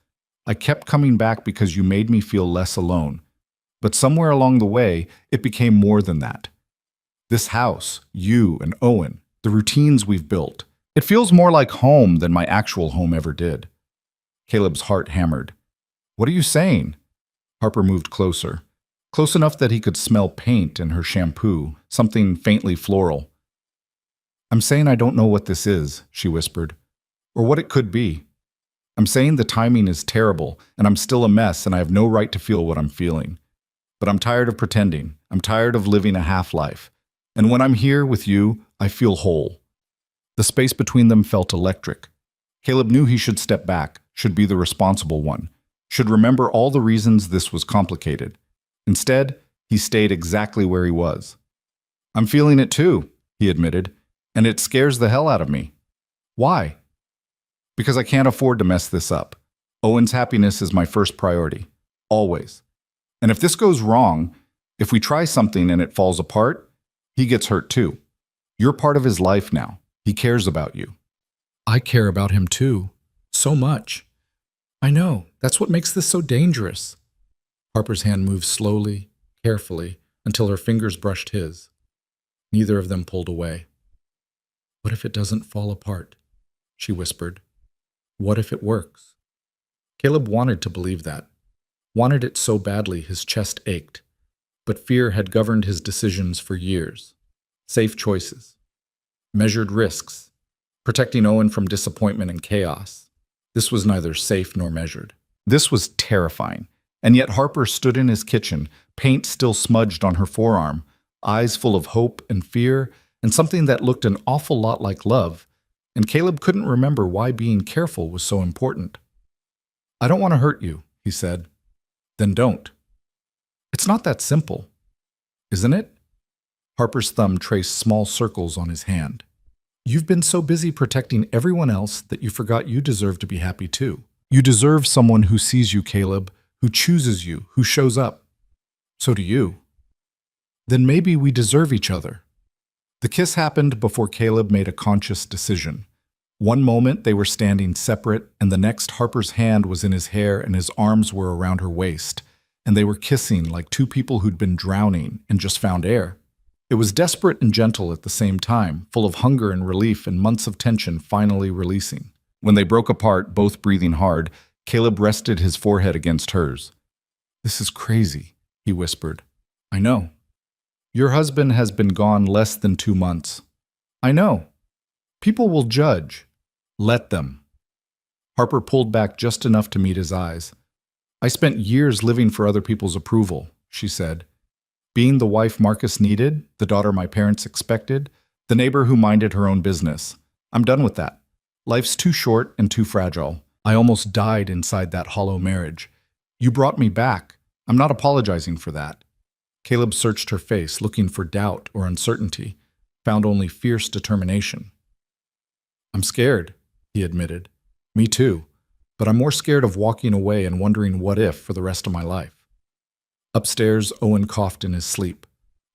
I kept coming back because you made me feel less alone. But somewhere along the way, it became more than that. This house, you and Owen, the routines we've built. It feels more like home than my actual home ever did." Caleb's heart hammered. "What are you saying?" Harper moved closer. Close enough that he could smell paint in her shampoo, something faintly floral. "I'm saying I don't know what this is," she whispered, "or what it could be. I'm saying the timing is terrible, and I'm still a mess, and I have no right to feel what I'm feeling. But I'm tired of pretending. I'm tired of living a half-life. And when I'm here with you, I feel whole." The space between them felt electric. Caleb knew he should step back, should be the responsible one, should remember all the reasons this was complicated. Instead, he stayed exactly where he was. "I'm feeling it too," he admitted, "and it scares the hell out of me." "Why?" "Because I can't afford to mess this up. Owen's happiness is my first priority. Always. And if this goes wrong, if we try something and it falls apart, he gets hurt too. You're part of his life now. He cares about you." "I care about him too. So much." "I know. That's what makes this so dangerous." Harper's hand moved slowly, carefully, until her fingers brushed his. Neither of them pulled away. "What if it doesn't fall apart?" she whispered. "What if it works?" Caleb wanted to believe that. Wanted it so badly his chest ached. But fear had governed his decisions for years. Safe choices. Measured risks. Protecting Owen from disappointment and chaos. This was neither safe nor measured. This was terrifying. And yet Harper stood in his kitchen, paint still smudged on her forearm, eyes full of hope and fear, and something that looked an awful lot like love, and Caleb couldn't remember why being careful was so important. "I don't want to hurt you," he said. "Then don't." "It's not that simple, isn't it?" Harper's thumb traced small circles on his hand. "You've been so busy protecting everyone else that you forgot you deserve to be happy too. You deserve someone who sees you, Caleb, who chooses you, who shows up. So do you. Then maybe we deserve each other." The kiss happened before Caleb made a conscious decision. One moment they were standing separate, and the next Harper's hand was in his hair and his arms were around her waist, and they were kissing like two people who'd been drowning and just found air. It was desperate and gentle at the same time, full of hunger and relief and months of tension finally releasing. When they broke apart, both breathing hard, Caleb rested his forehead against hers. "This is crazy," he whispered. "I know. Your husband has been gone less than 2 months. I know. People will judge. Let them." Harper pulled back just enough to meet his eyes. "I spent years living for other people's approval," she said. "Being the wife Marcus needed, the daughter my parents expected, the neighbor who minded her own business. I'm done with that. Life's too short and too fragile. I almost died inside that hollow marriage. You brought me back. I'm not apologizing for that." Caleb searched her face, looking for doubt or uncertainty, found only fierce determination. "I'm scared," he admitted. "Me too. But I'm more scared of walking away and wondering what if for the rest of my life." Upstairs, Owen coughed in his sleep.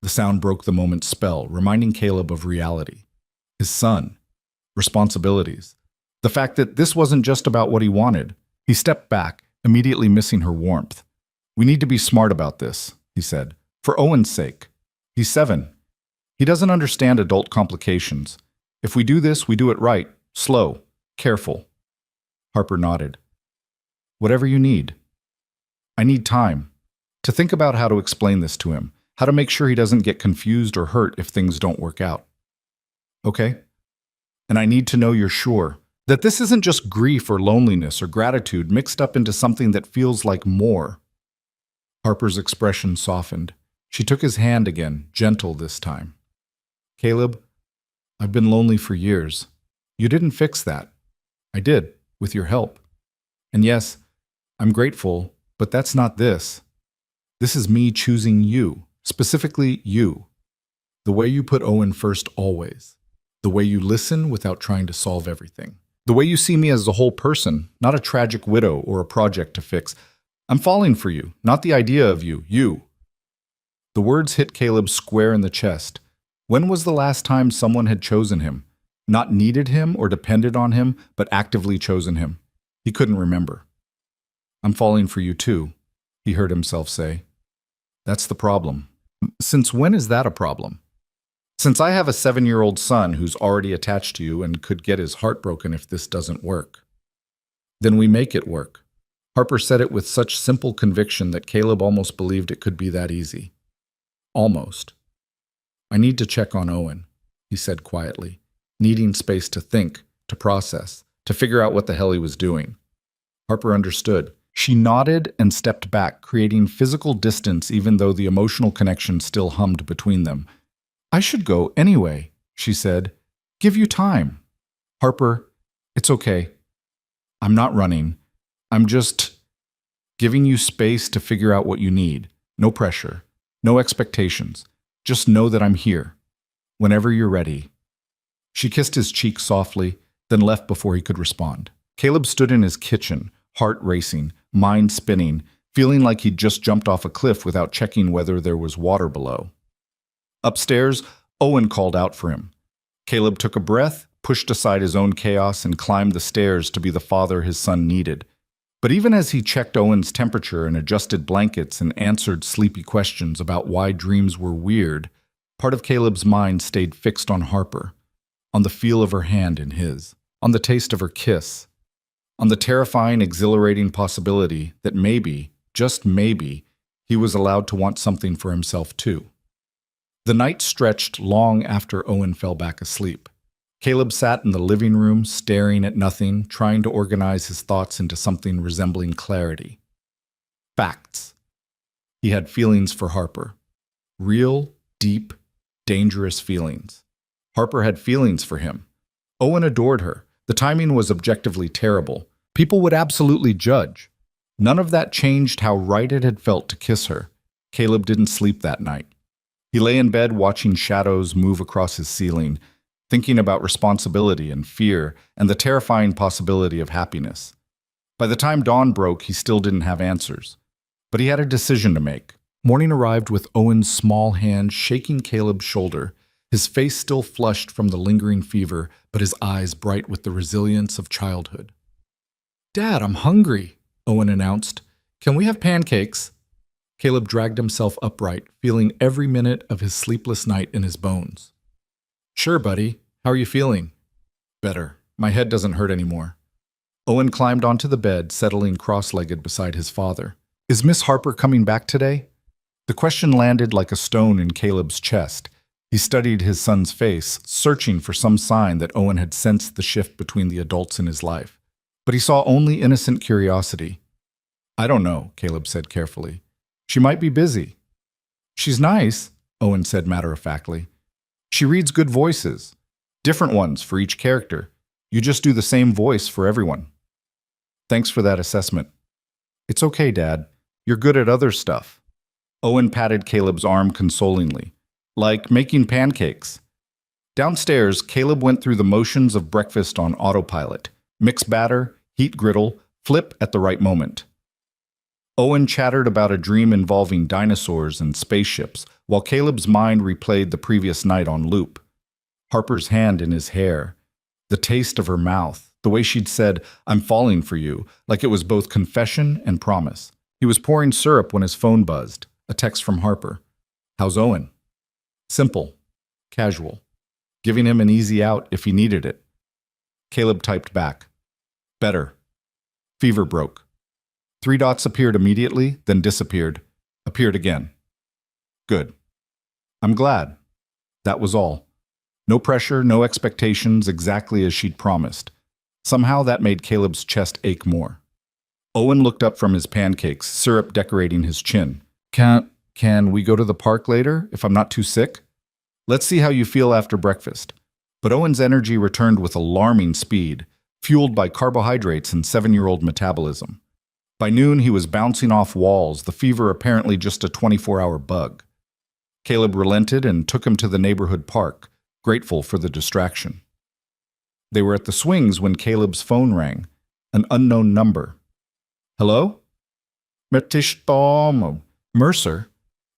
The sound broke the moment's spell, reminding Caleb of reality. His son. Responsibilities. The fact that this wasn't just about what he wanted. He stepped back, immediately missing her warmth. "We need to be smart about this," he said. "For Owen's sake. He's 7. He doesn't understand adult complications. If we do this, we do it right. Slow. Careful." Harper nodded. "Whatever you need. I need time. To think about how to explain this to him, how to make sure he doesn't get confused or hurt if things don't work out." "Okay? And I need to know you're sure that this isn't just grief or loneliness or gratitude mixed up into something that feels like more." Harper's expression softened. She took his hand again, gentle this time. "Caleb, I've been lonely for years. You didn't fix that. I did, with your help. And yes, I'm grateful, but that's not this. This is me choosing you, specifically you. The way you put Owen first always. The way you listen without trying to solve everything. The way you see me as a whole person, not a tragic widow or a project to fix. I'm falling for you, not the idea of you, you." The words hit Caleb square in the chest. When was the last time someone had chosen him? Not needed him or depended on him, but actively chosen him. He couldn't remember. "I'm falling for you too," he heard himself say. "That's the problem." "Since when is that a problem?" "Since I have a 7-year-old son who's already attached to you and could get his heart broken if this doesn't work." "Then we make it work." Harper said it with such simple conviction that Caleb almost believed it could be that easy. Almost. "I need to check on Owen," he said quietly, needing space to think, to process, to figure out what the hell he was doing. Harper understood. She nodded and stepped back, creating physical distance even though the emotional connection still hummed between them. "I should go anyway," she said. "Give you time." "Harper, it's okay. I'm not running. I'm just giving you space to figure out what you need. No pressure. No expectations. Just know that I'm here. Whenever you're ready." She kissed his cheek softly, then left before he could respond. Caleb stood in his kitchen, heart racing, mind spinning, feeling like he'd just jumped off a cliff without checking whether there was water below. Upstairs, Owen called out for him. Caleb took a breath, pushed aside his own chaos, and climbed the stairs to be the father his son needed. But even as he checked Owen's temperature and adjusted blankets and answered sleepy questions about why dreams were weird, part of Caleb's mind stayed fixed on Harper, on the feel of her hand in his, on the taste of her kiss, on the terrifying, exhilarating possibility that maybe, just maybe, he was allowed to want something for himself too. The night stretched long after Owen fell back asleep. Caleb sat in the living room, staring at nothing, trying to organize his thoughts into something resembling clarity. Facts. He had feelings for Harper. Real, deep, dangerous feelings. Harper had feelings for him. Owen adored her. The timing was objectively terrible. People would absolutely judge. None of that changed how right it had felt to kiss her. Caleb didn't sleep that night. He lay in bed watching shadows move across his ceiling, thinking about responsibility and fear and the terrifying possibility of happiness. By the time dawn broke, he still didn't have answers. But he had a decision to make. Morning arrived with Owen's small hand shaking Caleb's shoulder, his face still flushed from the lingering fever, but his eyes bright with the resilience of childhood. "Dad, I'm hungry," Owen announced. "Can we have pancakes?" Caleb dragged himself upright, feeling every minute of his sleepless night in his bones. "Sure, buddy. How are you feeling?" "Better. My head doesn't hurt anymore." Owen climbed onto the bed, settling cross-legged beside his father. "Is Miss Harper coming back today?" The question landed like a stone in Caleb's chest. He studied his son's face, searching for some sign that Owen had sensed the shift between the adults in his life. But he saw only innocent curiosity. "I don't know," Caleb said carefully. "She might be busy." "She's nice," Owen said matter-of-factly. "She reads good voices. Different ones for each character. You just do the same voice for everyone." "Thanks for that assessment." "It's okay, Dad. You're good at other stuff." Owen patted Caleb's arm consolingly. "Like making pancakes." Downstairs, Caleb went through the motions of breakfast on autopilot. Mix batter, heat griddle, flip at the right moment. Owen chattered about a dream involving dinosaurs and spaceships, while Caleb's mind replayed the previous night on loop. Harper's hand in his hair, the taste of her mouth, the way she'd said, "I'm falling for you," like it was both confession and promise. He was pouring syrup when his phone buzzed, a text from Harper. "How's Owen?" Simple, casual, giving him an easy out if he needed it. Caleb typed back, "Better. Fever broke." 3 dots appeared immediately, then disappeared, appeared again. "Good. I'm glad." That was all. No pressure, no expectations, exactly as she'd promised. Somehow that made Caleb's chest ache more. Owen looked up from his pancakes, syrup decorating his chin. Can we go to the park later, if I'm not too sick? Let's see how you feel after breakfast." But Owen's energy returned with alarming speed, fueled by carbohydrates and 7-year-old metabolism. By noon, he was bouncing off walls, the fever apparently just a 24-hour bug. Caleb relented and took him to the neighborhood park, grateful for the distraction. They were at the swings when Caleb's phone rang, an unknown number. "Hello?" "Mercer.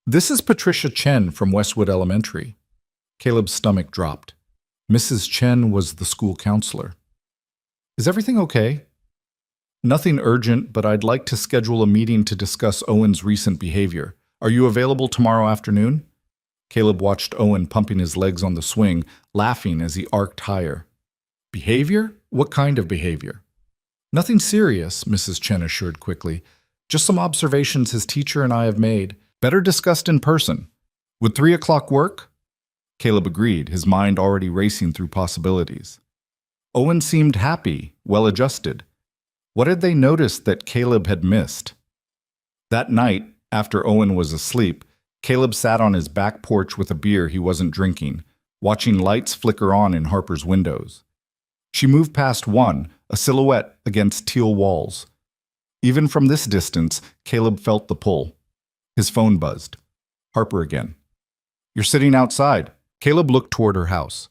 This is Patricia Chen from Westwood Elementary." Caleb's stomach dropped. Mrs. Chen was the school counselor. "Is everything okay?" "Nothing urgent, but I'd like to schedule a meeting to discuss Owen's recent behavior. Are you available tomorrow afternoon?" Caleb watched Owen pumping his legs on the swing, laughing as he arced higher. "Behavior? What kind of behavior?" "Nothing serious," Mrs. Chen assured quickly. "Just some observations his teacher and I have made. Better discussed in person. Would 3 o'clock work?" Caleb agreed, his mind already racing through possibilities. Owen seemed happy, well-adjusted. What had they noticed that Caleb had missed? That night, after Owen was asleep, Caleb sat on his back porch with a beer he wasn't drinking, watching lights flicker on in Harper's windows. She moved past one, a silhouette against teal walls. Even from this distance, Caleb felt the pull. His phone buzzed. Harper again. "You're sitting outside." Caleb looked toward her house.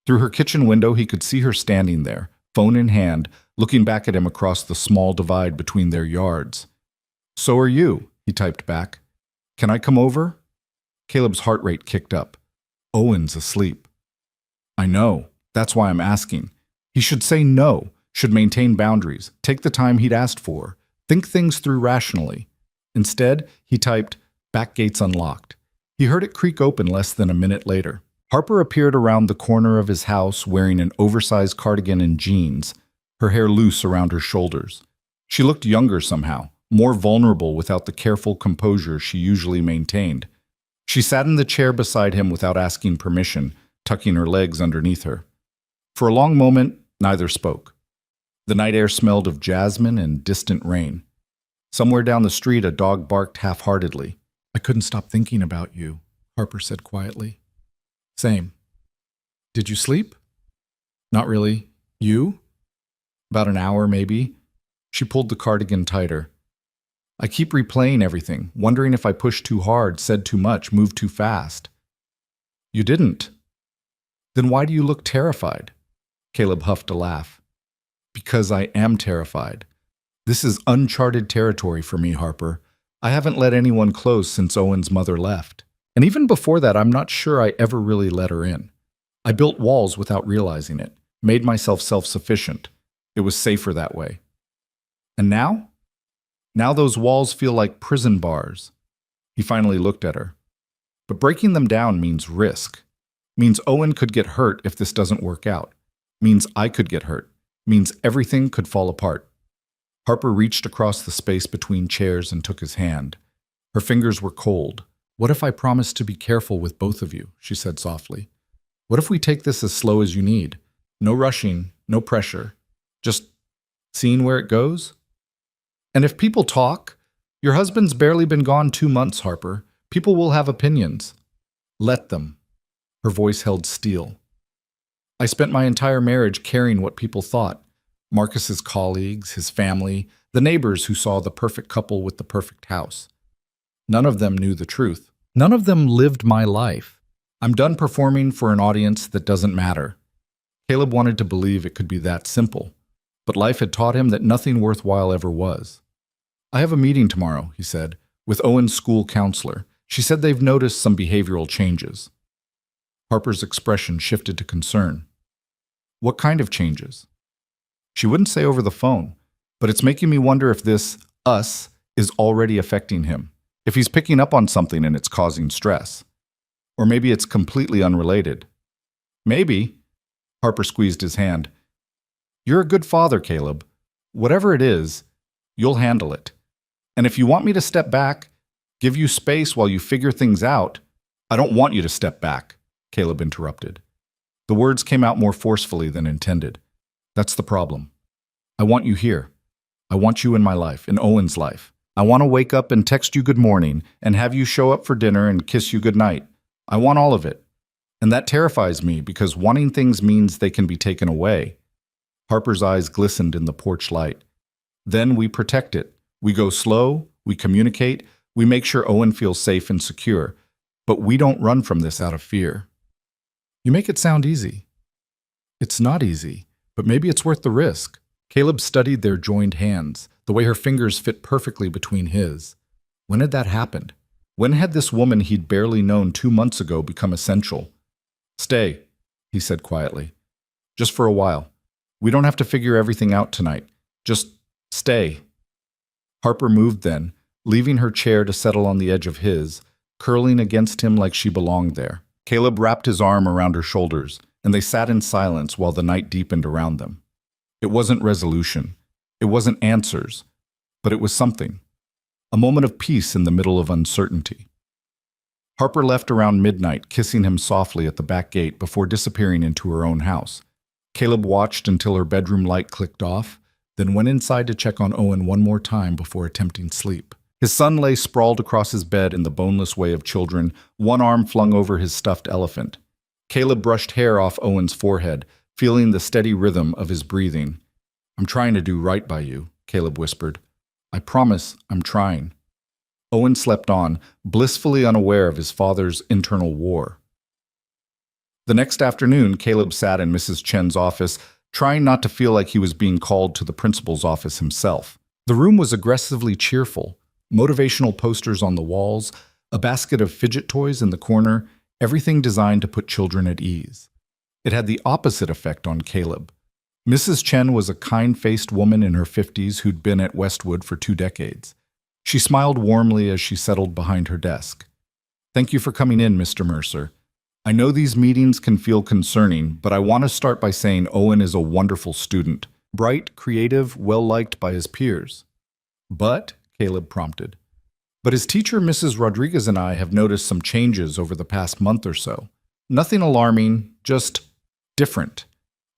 Through her kitchen window, he could see her standing there, phone in hand, looking back at him across the small divide between their yards. "So are you," he typed back. "Can I come over?" Caleb's heart rate kicked up. Owen's asleep. "I know. That's why I'm asking." He should say no, should maintain boundaries, take the time he'd asked for, think things through rationally. Instead, he typed, "Back gates unlocked." He heard it creak open less than a minute later. Harper appeared around the corner of his house wearing an oversized cardigan and jeans, her hair loose around her shoulders. She looked younger somehow, more vulnerable without the careful composure she usually maintained. She sat in the chair beside him without asking permission, tucking her legs underneath her. For a long moment, neither spoke. The night air smelled of jasmine and distant rain. Somewhere down the street, a dog barked half-heartedly. "I couldn't stop thinking about you," Harper said quietly. "Same." Did you sleep? Not really. You? About an hour, maybe. She pulled the cardigan tighter. I keep replaying everything, wondering if I pushed too hard, said too much, moved too fast. You didn't. Then why do you look terrified? Caleb huffed a laugh. Because I am terrified. This is uncharted territory for me, Harper. I haven't let anyone close since Owen's mother left. And even before that, I'm not sure I ever really let her in. I built walls without realizing it, made myself self-sufficient. It was safer that way. And now? Now those walls feel like prison bars. He finally looked at her. But breaking them down means risk. Means Owen could get hurt if this doesn't work out. Means I could get hurt. Means everything could fall apart. Harper reached across the space between chairs and took his hand. Her fingers were cold. What if I promise to be careful with both of you? She said softly. What if we take this as slow as you need? No rushing, no pressure. Just seeing where it goes? And if people talk, your husband's barely been gone 2 months, Harper. People will have opinions. Let them. Her voice held steel. I spent my entire marriage caring what people thought. Marcus's colleagues, his family, the neighbors who saw the perfect couple with the perfect house. None of them knew the truth. None of them lived my life. I'm done performing for an audience that doesn't matter. Caleb wanted to believe it could be that simple, but life had taught him that nothing worthwhile ever was. I have a meeting tomorrow, he said, with Owen's school counselor. She said they've noticed some behavioral changes. Harper's expression shifted to concern. What kind of changes? She wouldn't say over the phone, but it's making me wonder if this us is already affecting him. If he's picking up on something and it's causing stress. Or maybe it's completely unrelated. Maybe. Harper squeezed his hand. You're a good father, Caleb. Whatever it is, you'll handle it. And if you want me to step back, give you space while you figure things out, I don't want you to step back, Caleb interrupted. The words came out more forcefully than intended. That's the problem. I want you here. I want you in my life, in Owen's life. I want to wake up and text you good morning and have you show up for dinner and kiss you good night. I want all of it. And that terrifies me because wanting things means they can be taken away. Harper's eyes glistened in the porch light. Then we protect it. We go slow, we communicate, we make sure Owen feels safe and secure. But we don't run from this out of fear. You make it sound easy. It's not easy, but maybe it's worth the risk. Caleb studied their joined hands, the way her fingers fit perfectly between his. When had that happened? When had this woman he'd barely known 2 months ago become essential? Stay, he said quietly. Just for a while. We don't have to figure everything out tonight. Just stay. Harper moved then, leaving her chair to settle on the edge of his, curling against him like she belonged there. Caleb wrapped his arm around her shoulders, and they sat in silence while the night deepened around them. It wasn't resolution. It wasn't answers. But it was something. A moment of peace in the middle of uncertainty. Harper left around midnight, kissing him softly at the back gate before disappearing into her own house. Caleb watched until her bedroom light clicked off, then went inside to check on Owen one more time before attempting sleep. His son lay sprawled across his bed in the boneless way of children, one arm flung over his stuffed elephant. Caleb brushed hair off Owen's forehead, feeling the steady rhythm of his breathing. I'm trying to do right by you, Caleb whispered. I promise I'm trying. Owen slept on, blissfully unaware of his father's internal war. The next afternoon, Caleb sat in Mrs. Chen's office, trying not to feel like he was being called to the principal's office himself. The room was aggressively cheerful, motivational posters on the walls, a basket of fidget toys in the corner, everything designed to put children at ease. It had the opposite effect on Caleb. Mrs. Chen was a kind-faced woman in her 50s who'd been at Westwood for 2 decades. She smiled warmly as she settled behind her desk. Thank you for coming in, Mr. Mercer. I know these meetings can feel concerning, but I want to start by saying Owen is a wonderful student. Bright, creative, well-liked by his peers. But, Caleb prompted. But his teacher, Mrs. Rodriguez, and I have noticed some changes over the past month or so. Nothing alarming, just different.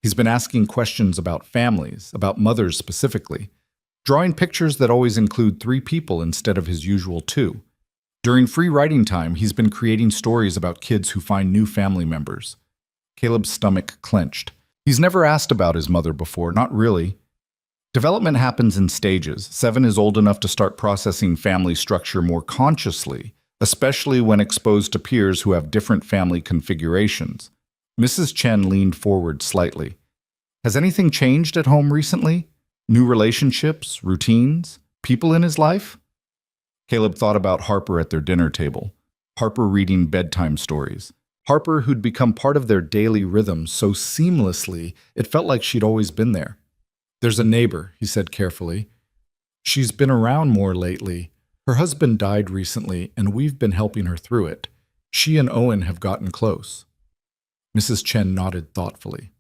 He's been asking questions about families, about mothers specifically, drawing pictures that always include 3 people instead of his usual 2. During free writing time, he's been creating stories about kids who find new family members. Caleb's stomach clenched. He's never asked about his mother before, not really. Development happens in stages. 7 is old enough to start processing family structure more consciously, especially when exposed to peers who have different family configurations. Mrs. Chen leaned forward slightly. Has anything changed at home recently? New relationships, routines, people in his life? Caleb thought about Harper at their dinner table. Harper reading bedtime stories. Harper who'd become part of their daily rhythm so seamlessly it felt like she'd always been there. There's a neighbor, he said carefully. She's been around more lately. Her husband died recently, and we've been helping her through it. She and Owen have gotten close. Mrs. Chen nodded thoughtfully.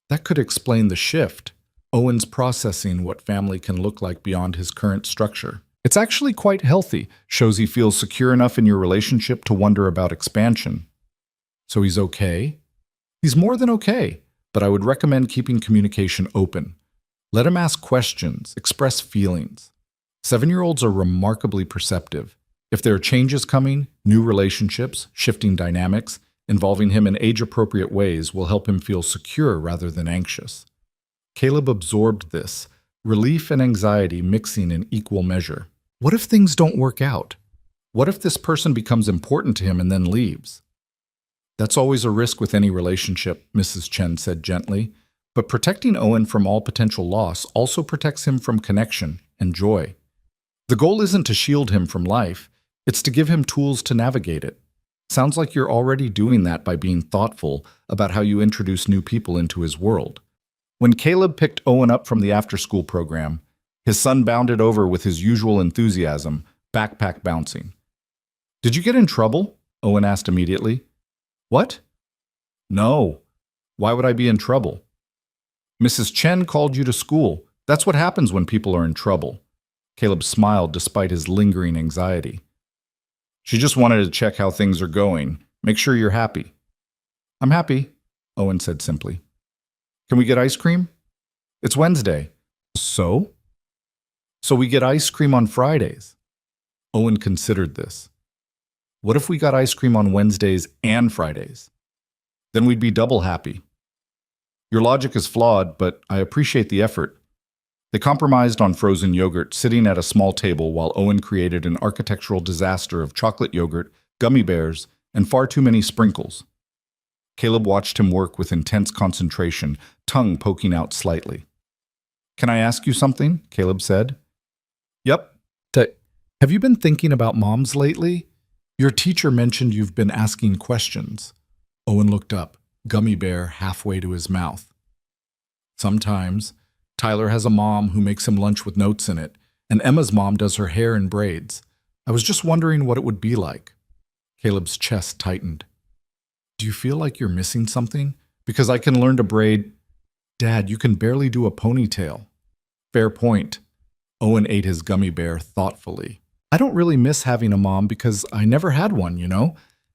That could explain the shift. Owen's processing what family can look like beyond his current structure. It's actually quite healthy, shows he feels secure enough in your relationship to wonder about expansion. So he's okay? He's more than okay, but I would recommend keeping communication open. Let him ask questions, express feelings. 7-year-olds are remarkably perceptive. If there are changes coming, new relationships, shifting dynamics, involving him in age-appropriate ways will help him feel secure rather than anxious. Caleb absorbed this, relief and anxiety mixing in equal measure. What if things don't work out? What if this person becomes important to him and then leaves? That's always a risk with any relationship, Mrs. Chen said gently. But protecting Owen from all potential loss also protects him from connection and joy. The goal isn't to shield him from life, it's to give him tools to navigate it. Sounds like you're already doing that by being thoughtful about how you introduce new people into his world. When Caleb picked Owen up from the after-school program, his son bounded over with his usual enthusiasm, backpack bouncing. Did you get in trouble? Owen asked immediately. What? No. Why would I be in trouble? Mrs. Chen called you to school. That's what happens when people are in trouble. Caleb smiled despite his lingering anxiety. She just wanted to check how things are going. Make sure you're happy. I'm happy, Owen said simply. Can we get ice cream? It's Wednesday. So? So we get ice cream on Fridays. Owen considered this. What if we got ice cream on Wednesdays and Fridays? Then we'd be double happy. Your logic is flawed, but I appreciate the effort. They compromised on frozen yogurt, sitting at a small table while Owen created an architectural disaster of chocolate yogurt, gummy bears, and far too many sprinkles. Caleb watched him work with intense concentration, tongue poking out slightly. Can I ask you something? Caleb said. Yep. Have you been thinking about moms lately? Your teacher mentioned you've been asking questions. Owen looked up, gummy bear halfway to his mouth. Sometimes. Tyler has a mom who makes him lunch with notes in it, and Emma's mom does her hair in braids. I was just wondering what it would be like. Caleb's chest tightened. Do you feel like you're missing something? Because I can learn to braid. Dad, you can barely do a ponytail. Fair point. Owen ate his gummy bear thoughtfully. I don't really miss having a mom because I never had one, you know?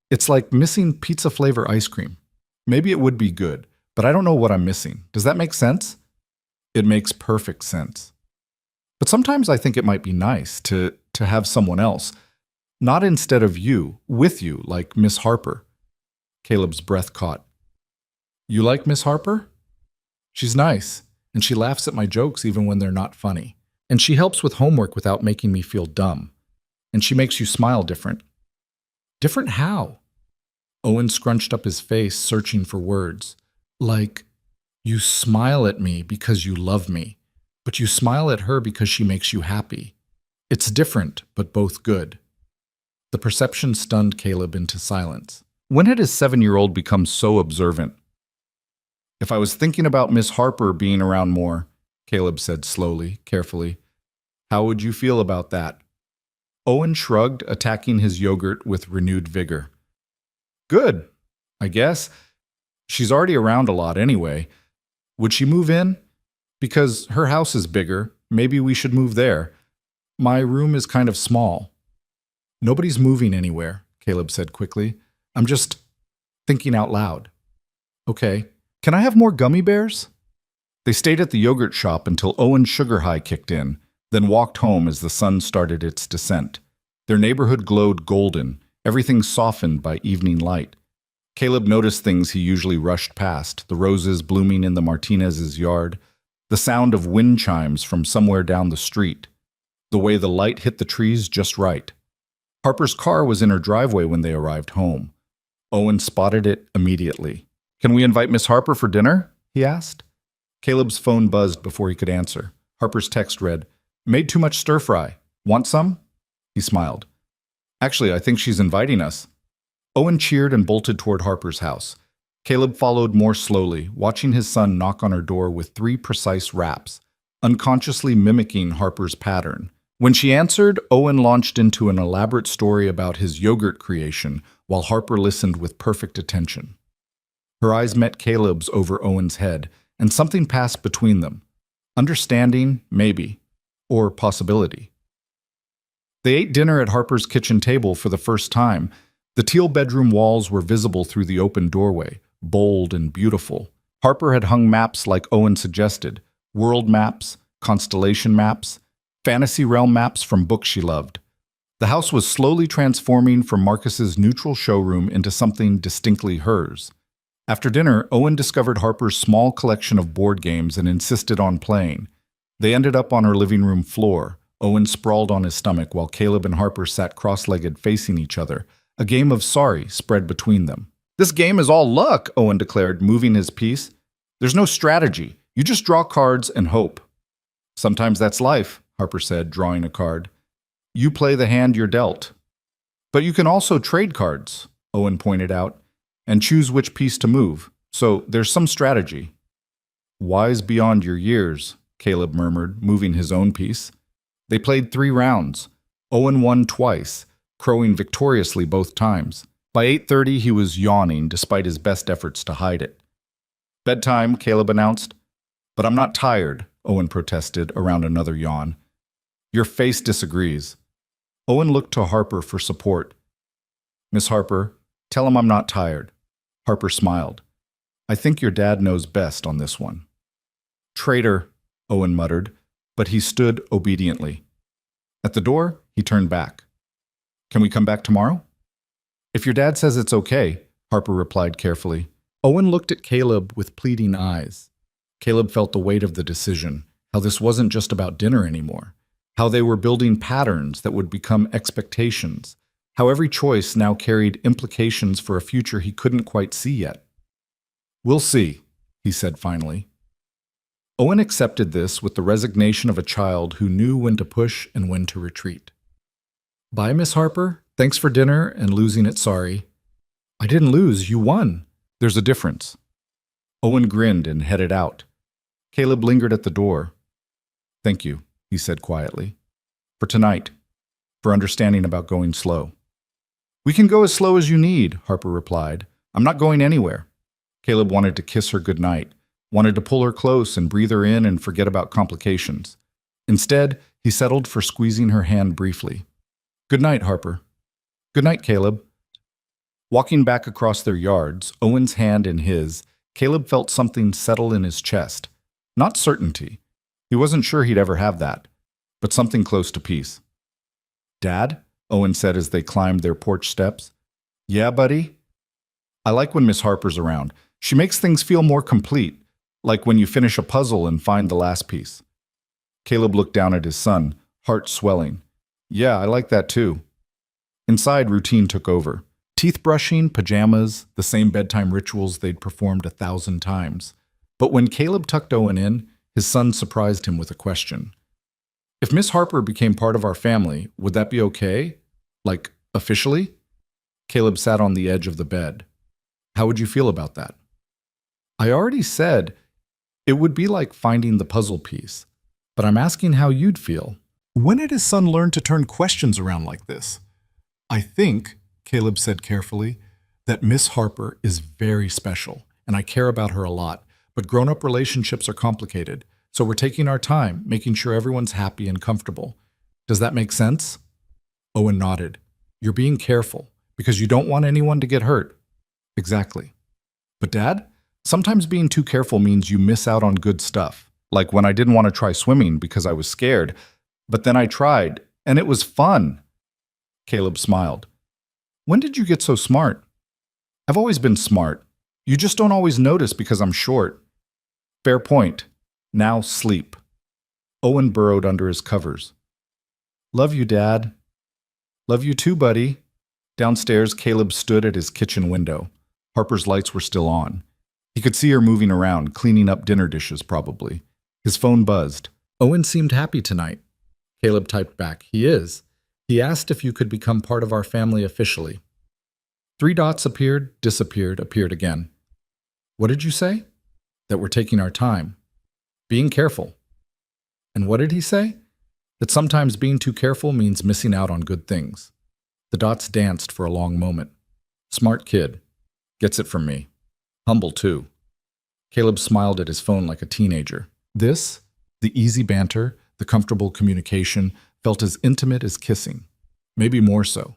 It's like missing pizza flavor ice cream. Maybe it would be good, but I don't know what I'm missing. Does that make sense? It makes perfect sense. But sometimes I think it might be nice to have someone else, not instead of you, with you, like Miss Harper. Caleb's breath caught. You like Miss Harper? She's nice, and she laughs at my jokes even when they're not funny. And she helps with homework without making me feel dumb. And she makes you smile different. Different how? Owen scrunched up his face, searching for words. Like, you smile at me because you love me, but you smile at her because she makes you happy. It's different, but both good. The perception stunned Caleb into silence. When had his 7-year-old become so observant? If I was thinking about Miss Harper being around more, Caleb said slowly, carefully, how would you feel about that? Owen shrugged, attacking his yogurt with renewed vigor. Good, I guess. She's already around a lot anyway. Would she move in? Because her house is bigger, maybe we should move there. My room is kind of small. Nobody's moving anywhere, Caleb said quickly. I'm just thinking out loud. Okay, can I have more gummy bears? They stayed at the yogurt shop until Owen's sugar high kicked in, then walked home as the sun started its descent. Their neighborhood glowed golden, everything softened by evening light. Caleb noticed things he usually rushed past, the roses blooming in the Martinez's yard, the sound of wind chimes from somewhere down the street, the way the light hit the trees just right. Harper's car was in her driveway when they arrived home. Owen spotted it immediately. "Can we invite Miss Harper for dinner?" he asked. Caleb's phone buzzed before he could answer. Harper's text read, "Made too much stir-fry. Want some?" He smiled. "Actually, I think she's inviting us." Owen cheered and bolted toward Harper's house. Caleb followed more slowly, watching his son knock on her door with 3 precise raps, unconsciously mimicking Harper's pattern. When she answered, Owen launched into an elaborate story about his yogurt creation, while Harper listened with perfect attention. Her eyes met Caleb's over Owen's head, and something passed between them. Understanding, maybe, or possibility. They ate dinner at Harper's kitchen table for the first time. The teal bedroom walls were visible through the open doorway, bold and beautiful. Harper had hung maps like Owen suggested, world maps, constellation maps, fantasy realm maps from books she loved. The house was slowly transforming from Marcus's neutral showroom into something distinctly hers. After dinner, Owen discovered Harper's small collection of board games and insisted on playing. They ended up on her living room floor. Owen sprawled on his stomach while Caleb and Harper sat cross-legged facing each other. A game of sorry spread between them. "This game is all luck," Owen declared, moving his piece. "There's no strategy. You just draw cards and hope." "Sometimes that's life," Harper said, drawing a card. "You play the hand you're dealt." "But you can also trade cards," Owen pointed out, "and choose which piece to move. So there's some strategy." "Wise beyond your years," Caleb murmured, moving his own piece. They played 3 rounds. Owen won twice, crowing victoriously both times. By 8:30, he was yawning despite his best efforts to hide it. "Bedtime," Caleb announced. "But I'm not tired," Owen protested around another yawn. "Your face disagrees." Owen looked to Harper for support. "Miss Harper, tell him I'm not tired." Harper smiled. "I think your dad knows best on this one." "Traitor," Owen muttered, but he stood obediently. At the door, he turned back. "Can we come back tomorrow?" "If your dad says it's okay," Harper replied carefully. Owen looked at Caleb with pleading eyes. Caleb felt the weight of the decision, how this wasn't just about dinner anymore, how they were building patterns that would become expectations, how every choice now carried implications for a future he couldn't quite see yet. "We'll see," he said finally. Owen accepted this with the resignation of a child who knew when to push and when to retreat. "Bye, Miss Harper. Thanks for dinner and losing it sorry." "I didn't lose, you won." "There's a difference." Owen grinned and headed out. Caleb lingered at the door. "Thank you," he said quietly. "For tonight. For understanding about going slow." "We can go as slow as you need," Harper replied. "I'm not going anywhere." Caleb wanted to kiss her goodnight, wanted to pull her close and breathe her in and forget about complications. Instead, he settled for squeezing her hand briefly. "Good night, Harper." "Good night, Caleb." Walking back across their yards, Owen's hand in his, Caleb felt something settle in his chest. Not certainty. He wasn't sure he'd ever have that, but something close to peace. "Dad?" Owen said as they climbed their porch steps. "Yeah, buddy?" "I like when Miss Harper's around. She makes things feel more complete, like when you finish a puzzle and find the last piece." Caleb looked down at his son, heart swelling. "Yeah, I like that too." Inside, routine took over. Teeth brushing, pajamas, the same bedtime rituals they'd performed 1,000 times. But when Caleb tucked Owen in, his son surprised him with a question. "If Miss Harper became part of our family, would that be okay? Like, officially?" Caleb sat on the edge of the bed. "How would you feel about that?" "I already said it would be like finding the puzzle piece, but I'm asking how you'd feel." When did his son learn to turn questions around like this? "I think," Caleb said carefully, "that Miss Harper is very special, and I care about her a lot, but grown-up relationships are complicated, so we're taking our time, making sure everyone's happy and comfortable. Does that make sense?" Owen nodded. "You're being careful, because you don't want anyone to get hurt." "Exactly." "But Dad, sometimes being too careful means you miss out on good stuff. Like when I didn't want to try swimming because I was scared, but then I tried, and it was fun." Caleb smiled. "When did you get so smart?" I've always been smart. You just don't always notice because I'm short. Fair point. Now sleep. Owen burrowed under his covers. Love you, Dad. Love you too, buddy. Downstairs, Caleb stood at his kitchen window. Harper's lights were still on. He could see her moving around, cleaning up dinner dishes probably. His phone buzzed. Owen seemed happy tonight. Caleb typed back, He is. He asked if you could become part of our family officially. 3 dots appeared, disappeared, appeared again. What did you say? That we're taking our time. Being careful. And what did he say? That sometimes being too careful means missing out on good things. The dots danced for a long moment. Smart kid. Gets it from me. Humble too. Caleb smiled at his phone like a teenager. This, the easy banter, the comfortable communication, felt as intimate as kissing. Maybe more so.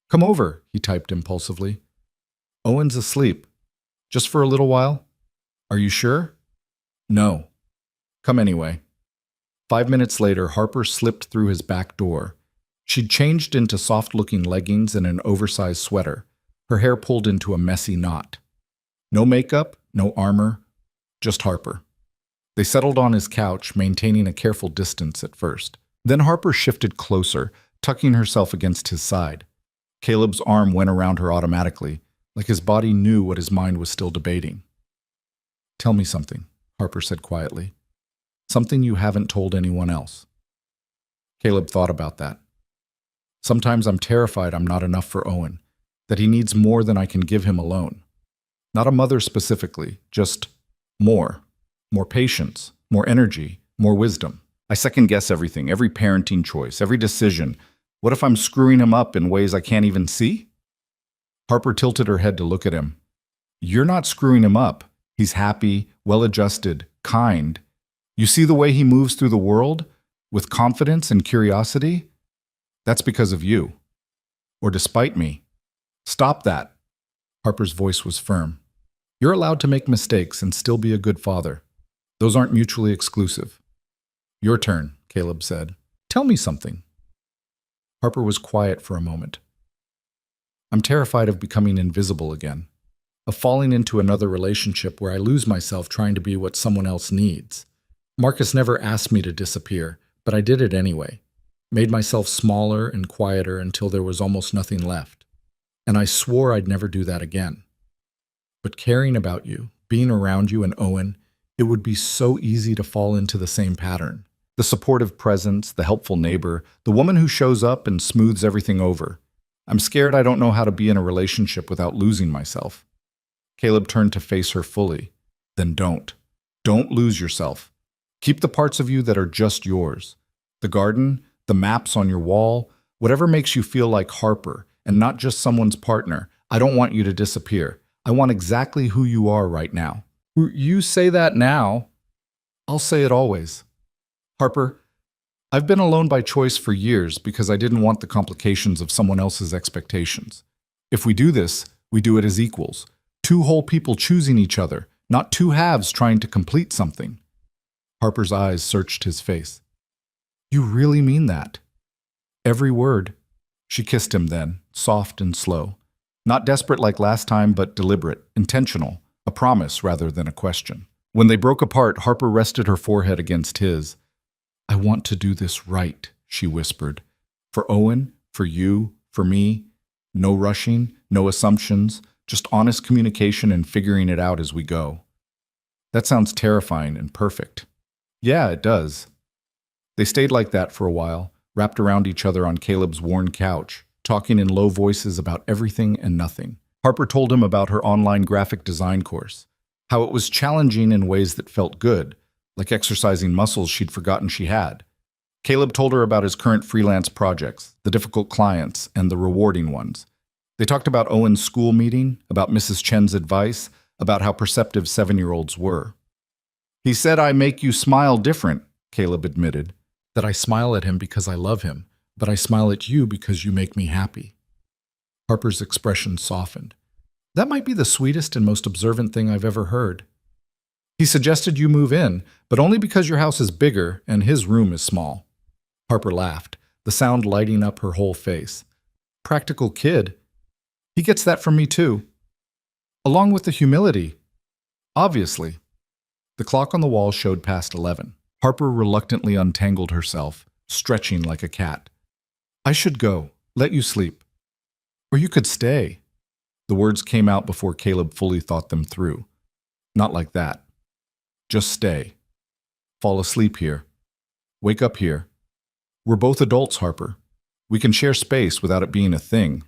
Come over, he typed impulsively. Owen's asleep. Just for a little while? Are you sure? No. Come anyway. 5 minutes later, Harper slipped through his back door. She'd changed into soft-looking leggings and an oversized sweater, her hair pulled into a messy knot. No makeup, no armor, just Harper. They settled on his couch, maintaining a careful distance at first. Then Harper shifted closer, tucking herself against his side. Caleb's arm went around her automatically, like his body knew what his mind was still debating. Tell me something, Harper said quietly. Something you haven't told anyone else. Caleb thought about that. Sometimes I'm terrified I'm not enough for Owen, that he needs more than I can give him alone. Not a mother specifically, just more. More patience, more energy, more wisdom. I second-guess everything, every parenting choice, every decision. What if I'm screwing him up in ways I can't even see? Harper tilted her head to look at him. You're not screwing him up. He's happy, well-adjusted, kind. You see the way he moves through the world, with confidence and curiosity? That's because of you. Or despite me. Stop that. Harper's voice was firm. You're allowed to make mistakes and still be a good father. Those aren't mutually exclusive. Your turn, Caleb said. Tell me something. Harper was quiet for a moment. I'm terrified of becoming invisible again, of falling into another relationship where I lose myself trying to be what someone else needs. Marcus never asked me to disappear, but I did it anyway. Made myself smaller and quieter until there was almost nothing left. And I swore I'd never do that again. But caring about you, being around you and Owen, it would be so easy to fall into the same pattern. The supportive presence, the helpful neighbor, the woman who shows up and smooths everything over. I'm scared I don't know how to be in a relationship without losing myself. Caleb turned to face her fully. Then don't. Don't lose yourself. Keep the parts of you that are just yours. The garden, the maps on your wall, whatever makes you feel like Harper and not just someone's partner. I don't want you to disappear. I want exactly who you are right now. You say that now. I'll say it always. Harper, I've been alone by choice for years because I didn't want the complications of someone else's expectations. If we do this, we do it as equals. 2 whole people choosing each other, not 2 halves trying to complete something. Harper's eyes searched his face. You really mean that? Every word. She kissed him then, soft and slow. Not desperate like last time, but deliberate, intentional, a promise rather than a question. When they broke apart, Harper rested her forehead against his. I want to do this right, she whispered. For Owen, for you, for me. No rushing, no assumptions, just honest communication and figuring it out as we go. That sounds terrifying and perfect. Yeah, it does. They stayed like that for a while, wrapped around each other on Caleb's worn couch, talking in low voices about everything and nothing. Harper told him about her online graphic design course, how it was challenging in ways that felt good, like exercising muscles she'd forgotten she had. Caleb told her about his current freelance projects, the difficult clients and the rewarding ones. They talked about Owen's school meeting, about Mrs. Chen's advice, about how perceptive 7-year-olds were. He said, I make you smile different, Caleb admitted. That I smile at him because I love him, but I smile at you because you make me happy. Harper's expression softened. That might be the sweetest and most observant thing I've ever heard. He suggested you move in, but only because your house is bigger and his room is small. Harper laughed, the sound lighting up her whole face. Practical kid. He gets that from me too. along with the humility. Obviously. The clock on the wall showed past 11. Harper reluctantly untangled herself, stretching like a cat. I should go. Let you sleep. Or you could stay. The words came out before Caleb fully thought them through. Not like that. Just stay. Fall asleep here. Wake up here. We're both adults, Harper. We can share space without it being a thing.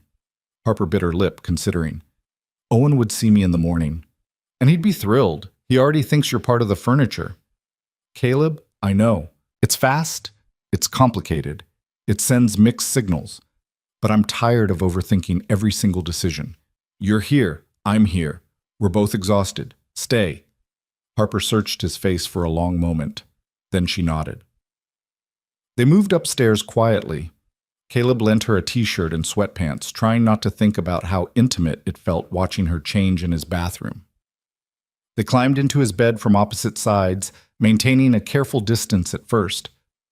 Harper bit her lip, considering. Owen would see me in the morning. And he'd be thrilled. He already thinks you're part of the furniture. Caleb, I know. It's fast. It's complicated. It sends mixed signals. But I'm tired of overthinking every single decision. You're here. I'm here. We're both exhausted. Stay. Harper searched his face for a long moment. Then she nodded. They moved upstairs quietly. Caleb lent her a t-shirt and sweatpants, trying not to think about how intimate it felt watching her change in his bathroom. They climbed into his bed from opposite sides, maintaining a careful distance at first,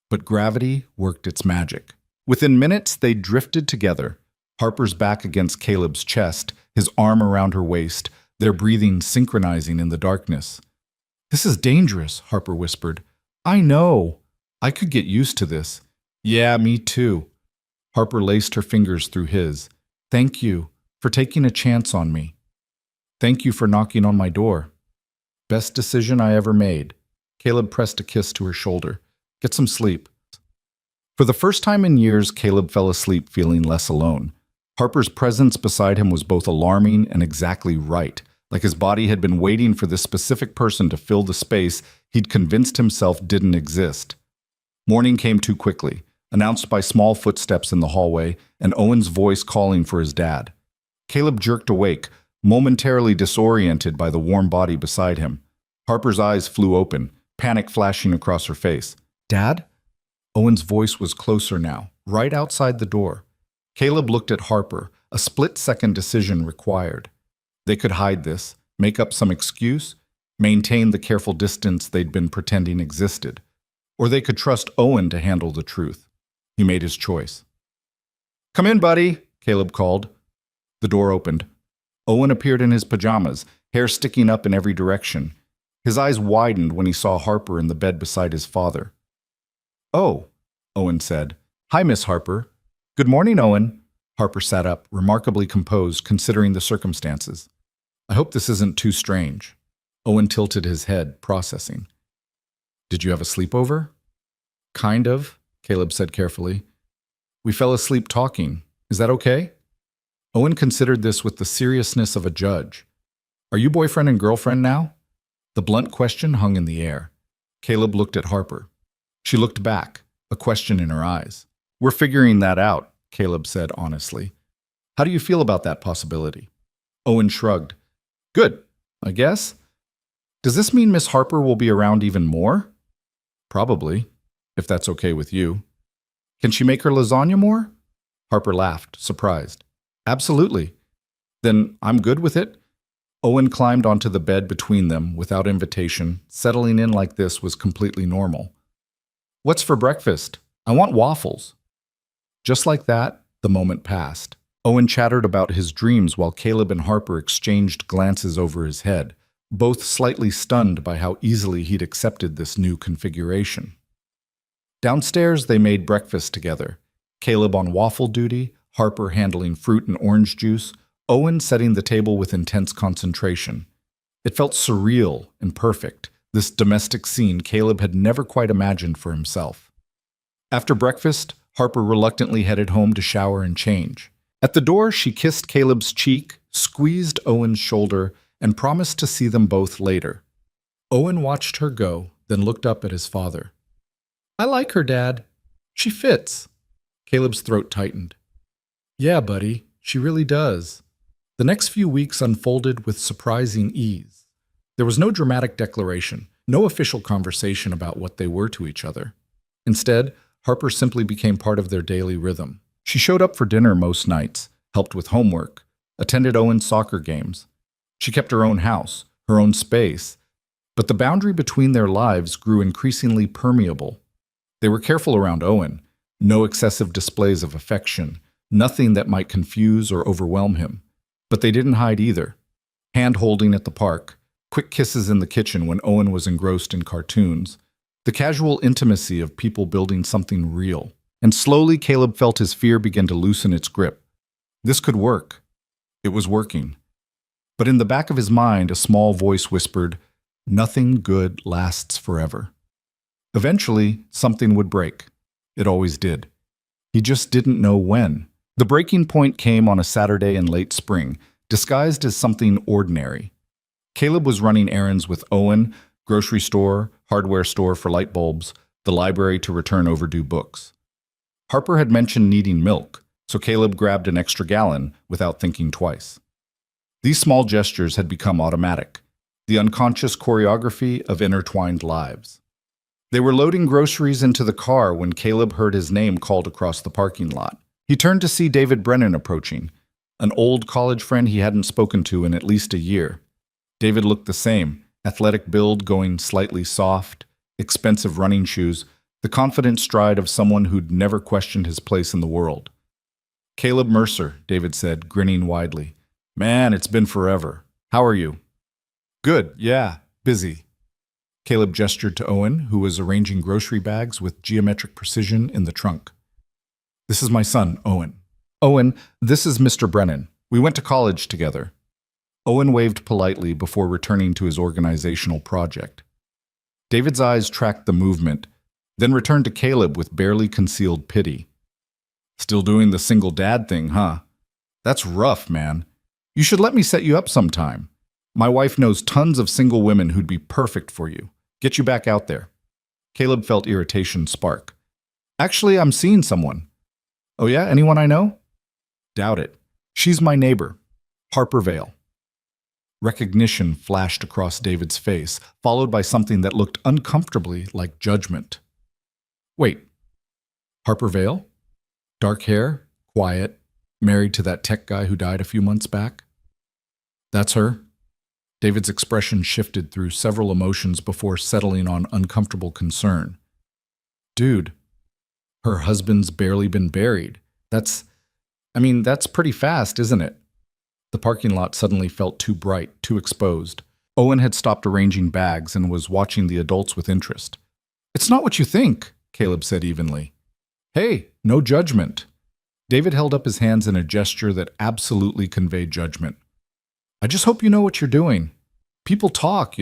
but gravity worked its magic. Within minutes, they drifted together, Harper's back against Caleb's chest, his arm around her waist, their breathing synchronizing in the darkness. This is dangerous, Harper whispered. I know. I could get used to this. Yeah, me too. Harper laced her fingers through his. Thank you for taking a chance on me. Thank you for knocking on my door. Best decision I ever made. Caleb pressed a kiss to her shoulder. Get some sleep. For the first time in years, Caleb fell asleep feeling less alone. Harper's presence beside him was both alarming and exactly right, like his body had been waiting for this specific person to fill the space he'd convinced himself didn't exist. Morning came too quickly, announced by small footsteps in the hallway and Owen's voice calling for his dad. Caleb jerked awake, momentarily disoriented by the warm body beside him. Harper's eyes flew open, panic flashing across her face. Dad? Owen's voice was closer now, right outside the door. Caleb looked at Harper, a split-second decision required. They could hide this, make up some excuse, maintain the careful distance they'd been pretending existed. Or they could trust Owen to handle the truth. He made his choice. Come in, buddy, Caleb called. The door opened. Owen appeared in his pajamas, hair sticking up in every direction. His eyes widened when he saw Harper in the bed beside his father. Oh, Owen said. Hi, Miss Harper. Good morning, Owen. Harper sat up, remarkably composed considering the circumstances. I hope this isn't too strange. Owen tilted his head, processing. Did you have a sleepover? Kind of, Caleb said carefully. We fell asleep talking. Is that okay? Owen considered this with the seriousness of a judge. Are you boyfriend and girlfriend now? The blunt question hung in the air. Caleb looked at Harper. She looked back, a question in her eyes. We're figuring that out, Caleb said honestly. How do you feel about that possibility? Owen shrugged. Good, I guess. Does this mean Miss Harper will be around even more? Probably, if that's okay with you. Can she make her lasagna more? Harper laughed, surprised. Absolutely. Then I'm good with it. Owen climbed onto the bed between them without invitation. Settling in like this was completely normal. What's for breakfast? I want waffles. Just like that, the moment passed. Owen chattered about his dreams while Caleb and Harper exchanged glances over his head, both slightly stunned by how easily he'd accepted this new configuration. Downstairs, they made breakfast together. Caleb on waffle duty, Harper handling fruit and orange juice, Owen setting the table with intense concentration. It felt surreal and perfect, this domestic scene Caleb had never quite imagined for himself. After breakfast, Harper reluctantly headed home to shower and change. At the door, she kissed Caleb's cheek, squeezed Owen's shoulder, and promised to see them both later. Owen watched her go, then looked up at his father. I like her, Dad. She fits. Caleb's throat tightened. Yeah, buddy, she really does. The next few weeks unfolded with surprising ease. There was no dramatic declaration, no official conversation about what they were to each other. Instead, Harper simply became part of their daily rhythm. She showed up for dinner most nights, helped with homework, attended Owen's soccer games. She kept her own house, her own space, but the boundary between their lives grew increasingly permeable. They were careful around Owen, no excessive displays of affection, nothing that might confuse or overwhelm him. But they didn't hide either. hand-holding at the park, quick kisses in the kitchen when Owen was engrossed in cartoons, the casual intimacy of people building something real. And slowly Caleb felt his fear begin to loosen its grip. This could work. It was working. But in the back of his mind, a small voice whispered, "Nothing good lasts forever." Eventually, something would break. It always did. He just didn't know when. The breaking point came on a Saturday in late spring, disguised as something ordinary. Caleb was running errands with Owen, grocery store, hardware store for light bulbs, the library to return overdue books. Harper had mentioned needing milk, so Caleb grabbed an extra gallon without thinking twice. These small gestures had become automatic, the unconscious choreography of intertwined lives. They were loading groceries into the car when Caleb heard his name called across the parking lot. He turned to see David Brennan approaching, an old college friend he hadn't spoken to in at least a year. David looked the same, athletic build going slightly soft, expensive running shoes, the confident stride of someone who'd never questioned his place in the world. "Caleb Mercer," David said, grinning widely. "Man, it's been forever. How are you?" "Good, yeah, busy." Caleb gestured to Owen, who was arranging grocery bags with geometric precision in the trunk. "This is my son, Owen." "Owen, this is Mr. Brennan. We went to college together." Owen waved politely before returning to his organizational project. David's eyes tracked the movement, then returned to Caleb with barely concealed pity. "Still doing the single dad thing, huh? That's rough, man. You should let me set you up sometime. My wife knows tons of single women who'd be perfect for you. Get you back out there." Caleb felt irritation spark. "Actually, I'm seeing someone." "Oh yeah? Anyone I know?" "Doubt it. She's my neighbor, Harper Vale." Recognition flashed across David's face, followed by something that looked uncomfortably like judgment. "Wait, Harper Vale? Dark hair, quiet, married to that tech guy who died a few months back?" "That's her." David's expression shifted through several emotions before settling on uncomfortable concern. "Dude, her husband's barely been buried. That's pretty fast, isn't it?" The parking lot suddenly felt too bright, too exposed. Owen had stopped arranging bags and was watching the adults with interest. "It's not what you think," Caleb said evenly. "Hey, no judgment." David held up his hands in a gesture that absolutely conveyed judgment. "I just hope you know what you're doing. People talk,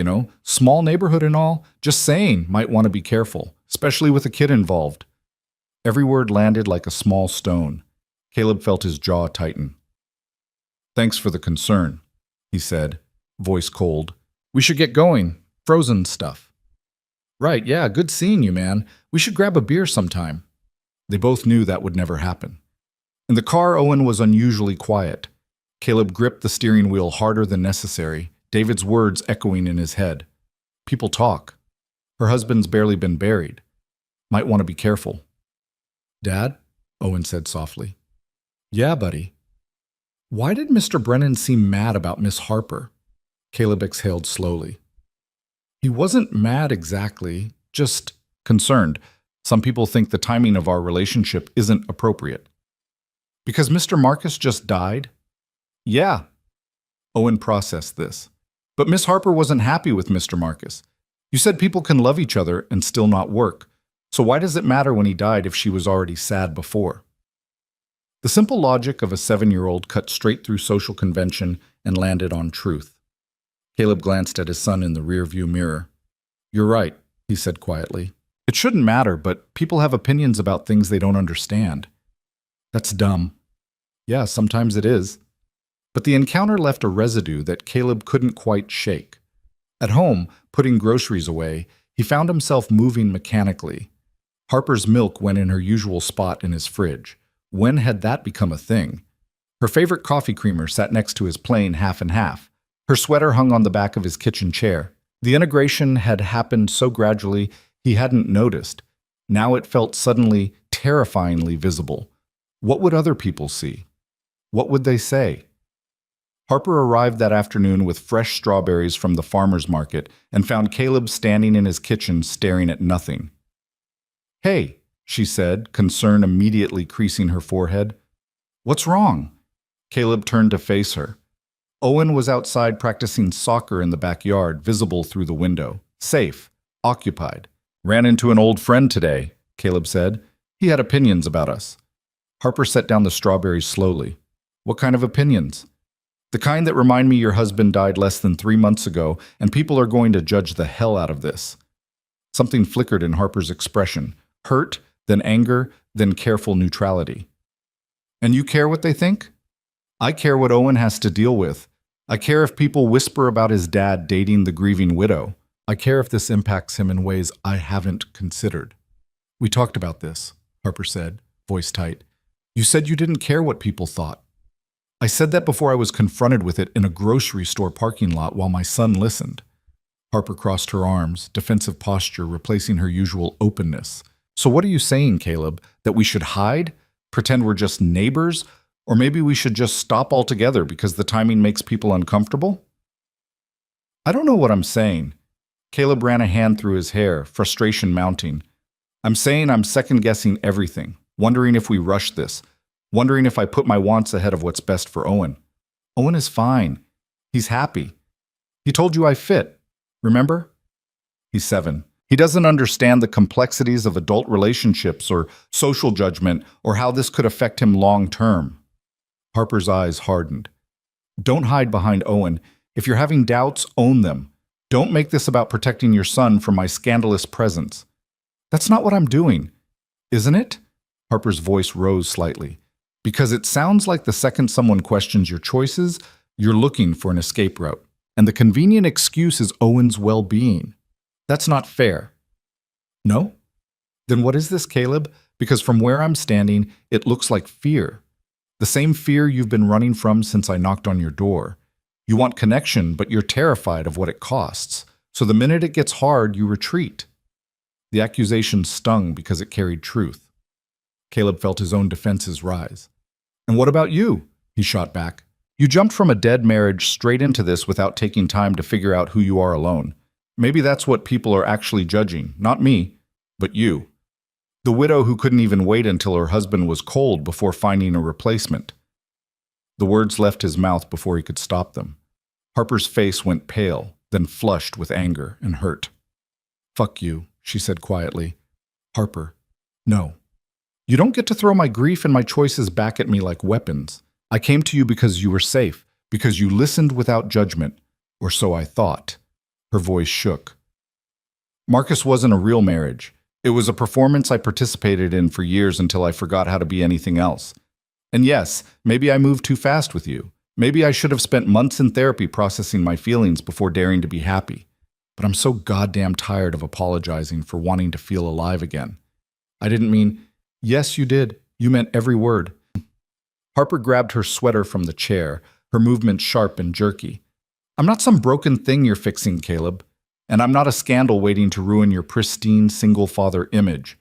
small neighborhood and all. Just saying, might want to be careful, especially with a kid involved." Every word landed like a small stone. Caleb felt his jaw tighten. "Thanks for the concern," he said, voice cold. "We should get going. Frozen stuff." "Right, yeah, good seeing you, man. We should grab a beer sometime." They both knew that would never happen. In the car, Owen was unusually quiet. Caleb gripped the steering wheel harder than necessary, David's words echoing in his head. "People talk. Her husband's barely been buried. Might want to be careful." "Dad?" Owen said softly. "Yeah, buddy." "Why did Mr. Brennan seem mad about Miss Harper?" Caleb exhaled slowly. "He wasn't mad exactly, just concerned. Some people think the timing of our relationship isn't appropriate." "Because Mr. Marcus just died?" "Yeah." Owen processed this. "But Miss Harper wasn't happy with Mr. Marcus. You said people can love each other and still not work. So why does it matter when he died if she was already sad before?" The simple logic of a 7-year-old cut straight through social convention and landed on truth. Caleb glanced at his son in the rearview mirror. "You're right," he said quietly. "It shouldn't matter, but people have opinions about things they don't understand." "That's dumb." "Yeah, sometimes it is." But the encounter left a residue that Caleb couldn't quite shake. At home, putting groceries away, he found himself moving mechanically. Harper's milk went in her usual spot in his fridge. When had that become a thing? Her favorite coffee creamer sat next to his plain half and half. Her sweater hung on the back of his kitchen chair. The integration had happened so gradually he hadn't noticed. Now it felt suddenly, terrifyingly visible. What would other people see? What would they say? Harper arrived that afternoon with fresh strawberries from the farmer's market and found Caleb standing in his kitchen staring at nothing. "Hey," she said, concern immediately creasing her forehead. "What's wrong?" Caleb turned to face her. Owen was outside practicing soccer in the backyard, visible through the window. Safe. Occupied. Ran into an old friend today, Caleb said. He had opinions about us. Harper set down the strawberries slowly. What kind of opinions? The kind that remind me your husband died less than 3 months ago, and people are going to judge the hell out of this. Something flickered in Harper's expression. Hurt, then anger, then careful neutrality. And you care what they think? I care what Owen has to deal with. I care if people whisper about his dad dating the grieving widow. I care if this impacts him in ways I haven't considered. We talked about this, Harper said, voice tight. You said you didn't care what people thought. I said that before I was confronted with it in a grocery store parking lot while my son listened. Harper crossed her arms, defensive posture replacing her usual openness. So what are you saying, Caleb? That we should hide? Pretend we're just neighbors? Or maybe we should just stop altogether because the timing makes people uncomfortable? I don't know what I'm saying. Caleb ran a hand through his hair, frustration mounting. I'm saying I'm second-guessing everything, wondering if we rush this, wondering if I put my wants ahead of what's best for Owen. Owen is fine. He's happy. He told you I fit. Remember? He's 7. He doesn't understand the complexities of adult relationships or social judgment or how this could affect him long-term. Harper's eyes hardened. Don't hide behind Owen. If you're having doubts, own them. Don't make this about protecting your son from my scandalous presence. That's not what I'm doing, isn't it? Harper's voice rose slightly. Because it sounds like the second someone questions your choices, you're looking for an escape route. And the convenient excuse is Owen's well-being. That's not fair. No? Then what is this, Caleb? Because from where I'm standing, it looks like fear. The same fear you've been running from since I knocked on your door. You want connection, but you're terrified of what it costs. So the minute it gets hard, you retreat. The accusation stung because it carried truth. Caleb felt his own defenses rise. And what about you? He shot back. You jumped from a dead marriage straight into this without taking time to figure out who you are alone. Maybe that's what people are actually judging, not me, but you. The widow who couldn't even wait until her husband was cold before finding a replacement. The words left his mouth before he could stop them. Harper's face went pale, then flushed with anger and hurt. Fuck you, she said quietly. Harper, no. You don't get to throw my grief and my choices back at me like weapons. I came to you because you were safe, because you listened without judgment, or so I thought. Her voice shook. Marcus wasn't a real marriage. It was a performance I participated in for years until I forgot how to be anything else. And yes, maybe I moved too fast with you. Maybe I should have spent months in therapy processing my feelings before daring to be happy. But I'm so goddamn tired of apologizing for wanting to feel alive again. I didn't mean, yes, you did. You meant every word. Harper grabbed her sweater from the chair, her movements sharp and jerky. I'm not some broken thing you're fixing, Caleb. And I'm not a scandal waiting to ruin your pristine single-father image.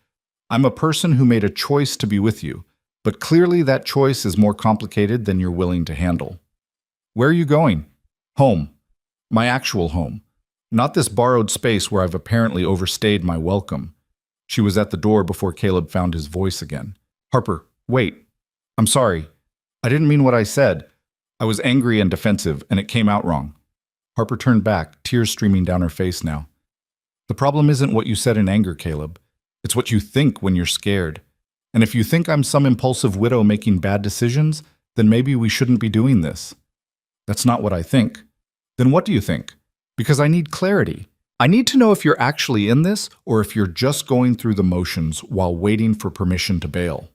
I'm a person who made a choice to be with you, but clearly that choice is more complicated than you're willing to handle. Where are you going? Home. My actual home. Not this borrowed space where I've apparently overstayed my welcome. She was at the door before Caleb found his voice again. Harper, wait. I'm sorry. I didn't mean what I said. I was angry and defensive, and it came out wrong. Harper turned back, tears streaming down her face now. The problem isn't what you said in anger, Caleb. It's what you think when you're scared. And if you think I'm some impulsive widow making bad decisions, then maybe we shouldn't be doing this. That's not what I think. Then what do you think? Because I need clarity. I need to know if you're actually in this or if you're just going through the motions while waiting for permission to bail.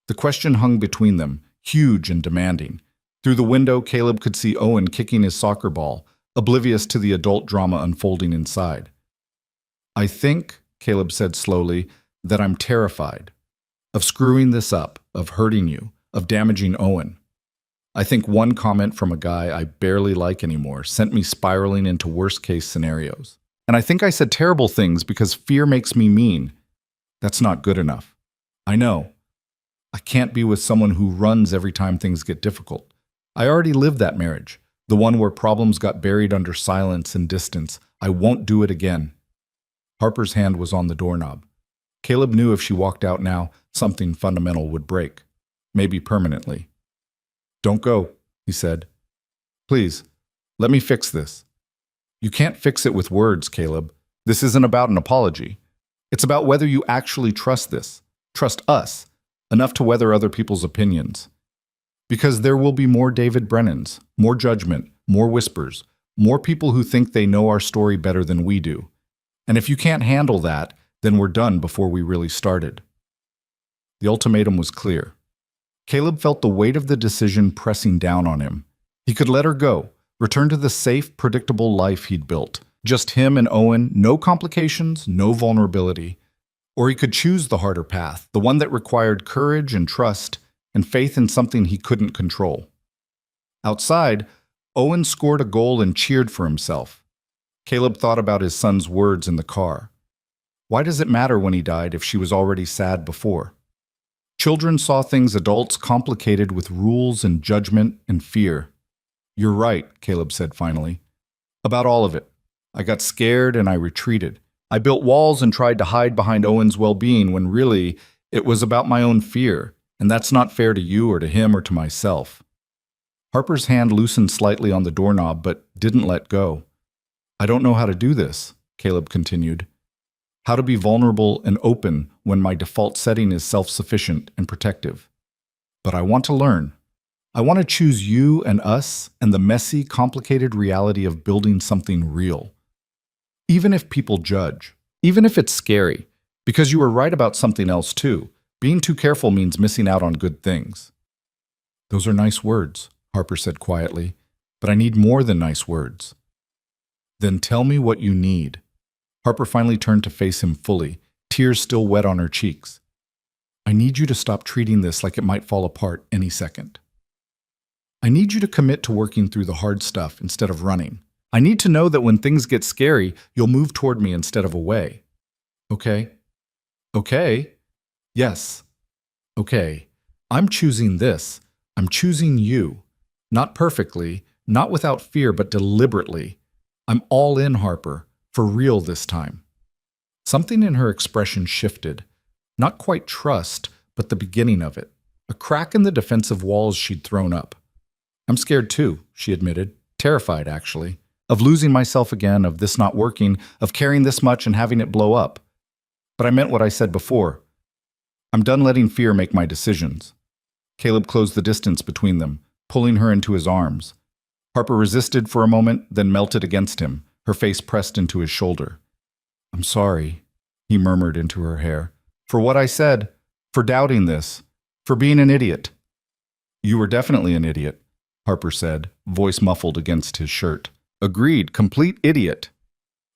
The question hung between them, huge and demanding. Through the window, Caleb could see Owen kicking his soccer ball, oblivious to the adult drama unfolding inside. I think, Caleb said slowly, that I'm terrified. Of screwing this up, of hurting you, of damaging Owen. I think one comment from a guy I barely like anymore sent me spiraling into worst-case scenarios. And I think I said terrible things because fear makes me mean. That's not good enough. I know. I can't be with someone who runs every time things get difficult. I already lived that marriage, the one where problems got buried under silence and distance. I won't do it again. Harper's hand was on the doorknob. Caleb knew if she walked out now, something fundamental would break. Maybe permanently. Don't go, he said. Please, let me fix this. You can't fix it with words, Caleb. This isn't about an apology. It's about whether you actually trust this, trust us, enough to weather other people's opinions. Because there will be more David Brennans, more judgment, more whispers, more people who think they know our story better than we do. And if you can't handle that, then we're done before we really started. The ultimatum was clear. Caleb felt the weight of the decision pressing down on him. He could let her go, return to the safe, predictable life he'd built. Just him and Owen, no complications, no vulnerability. Or he could choose the harder path, the one that required courage and trust and faith in something he couldn't control. Outside, Owen scored a goal and cheered for himself. Caleb thought about his son's words in the car. Why does it matter when he died if she was already sad before? Children saw things adults complicated with rules and judgment and fear. You're right, Caleb said finally. About all of it. I got scared and I retreated. I built walls and tried to hide behind Owen's well-being when really it was about my own fear, and that's not fair to you or to him or to myself. Harper's hand loosened slightly on the doorknob but didn't let go. I don't know how to do this, Caleb continued. How to be vulnerable and open when my default setting is self-sufficient and protective. But I want to learn. I want to choose you and us and the messy, complicated reality of building something real. Even if people judge, even if it's scary, because you were right about something else too. Being too careful means missing out on good things. Those are nice words, Harper said quietly, but I need more than nice words. Then tell me what you need. Harper finally turned to face him fully, tears still wet on her cheeks. I need you to stop treating this like it might fall apart any second. I need you to commit to working through the hard stuff instead of running. I need to know that when things get scary, you'll move toward me instead of away. Okay? Okay? Yes. Okay. I'm choosing this. I'm choosing you. Not perfectly, not without fear, but deliberately. I'm all in, Harper, for real this time. Something in her expression shifted. Not quite trust, but the beginning of it. A crack in the defensive walls she'd thrown up. I'm scared too, she admitted. Terrified, actually. Of losing myself again, of this not working, of caring this much and having it blow up. But I meant what I said before. I'm done letting fear make my decisions. Caleb closed the distance between them, pulling her into his arms. Harper resisted for a moment, then melted against him, her face pressed into his shoulder. I'm sorry, he murmured into her hair. For what I said, for doubting this, for being an idiot. You were definitely an idiot, Harper said, voice muffled against his shirt. Agreed, complete idiot.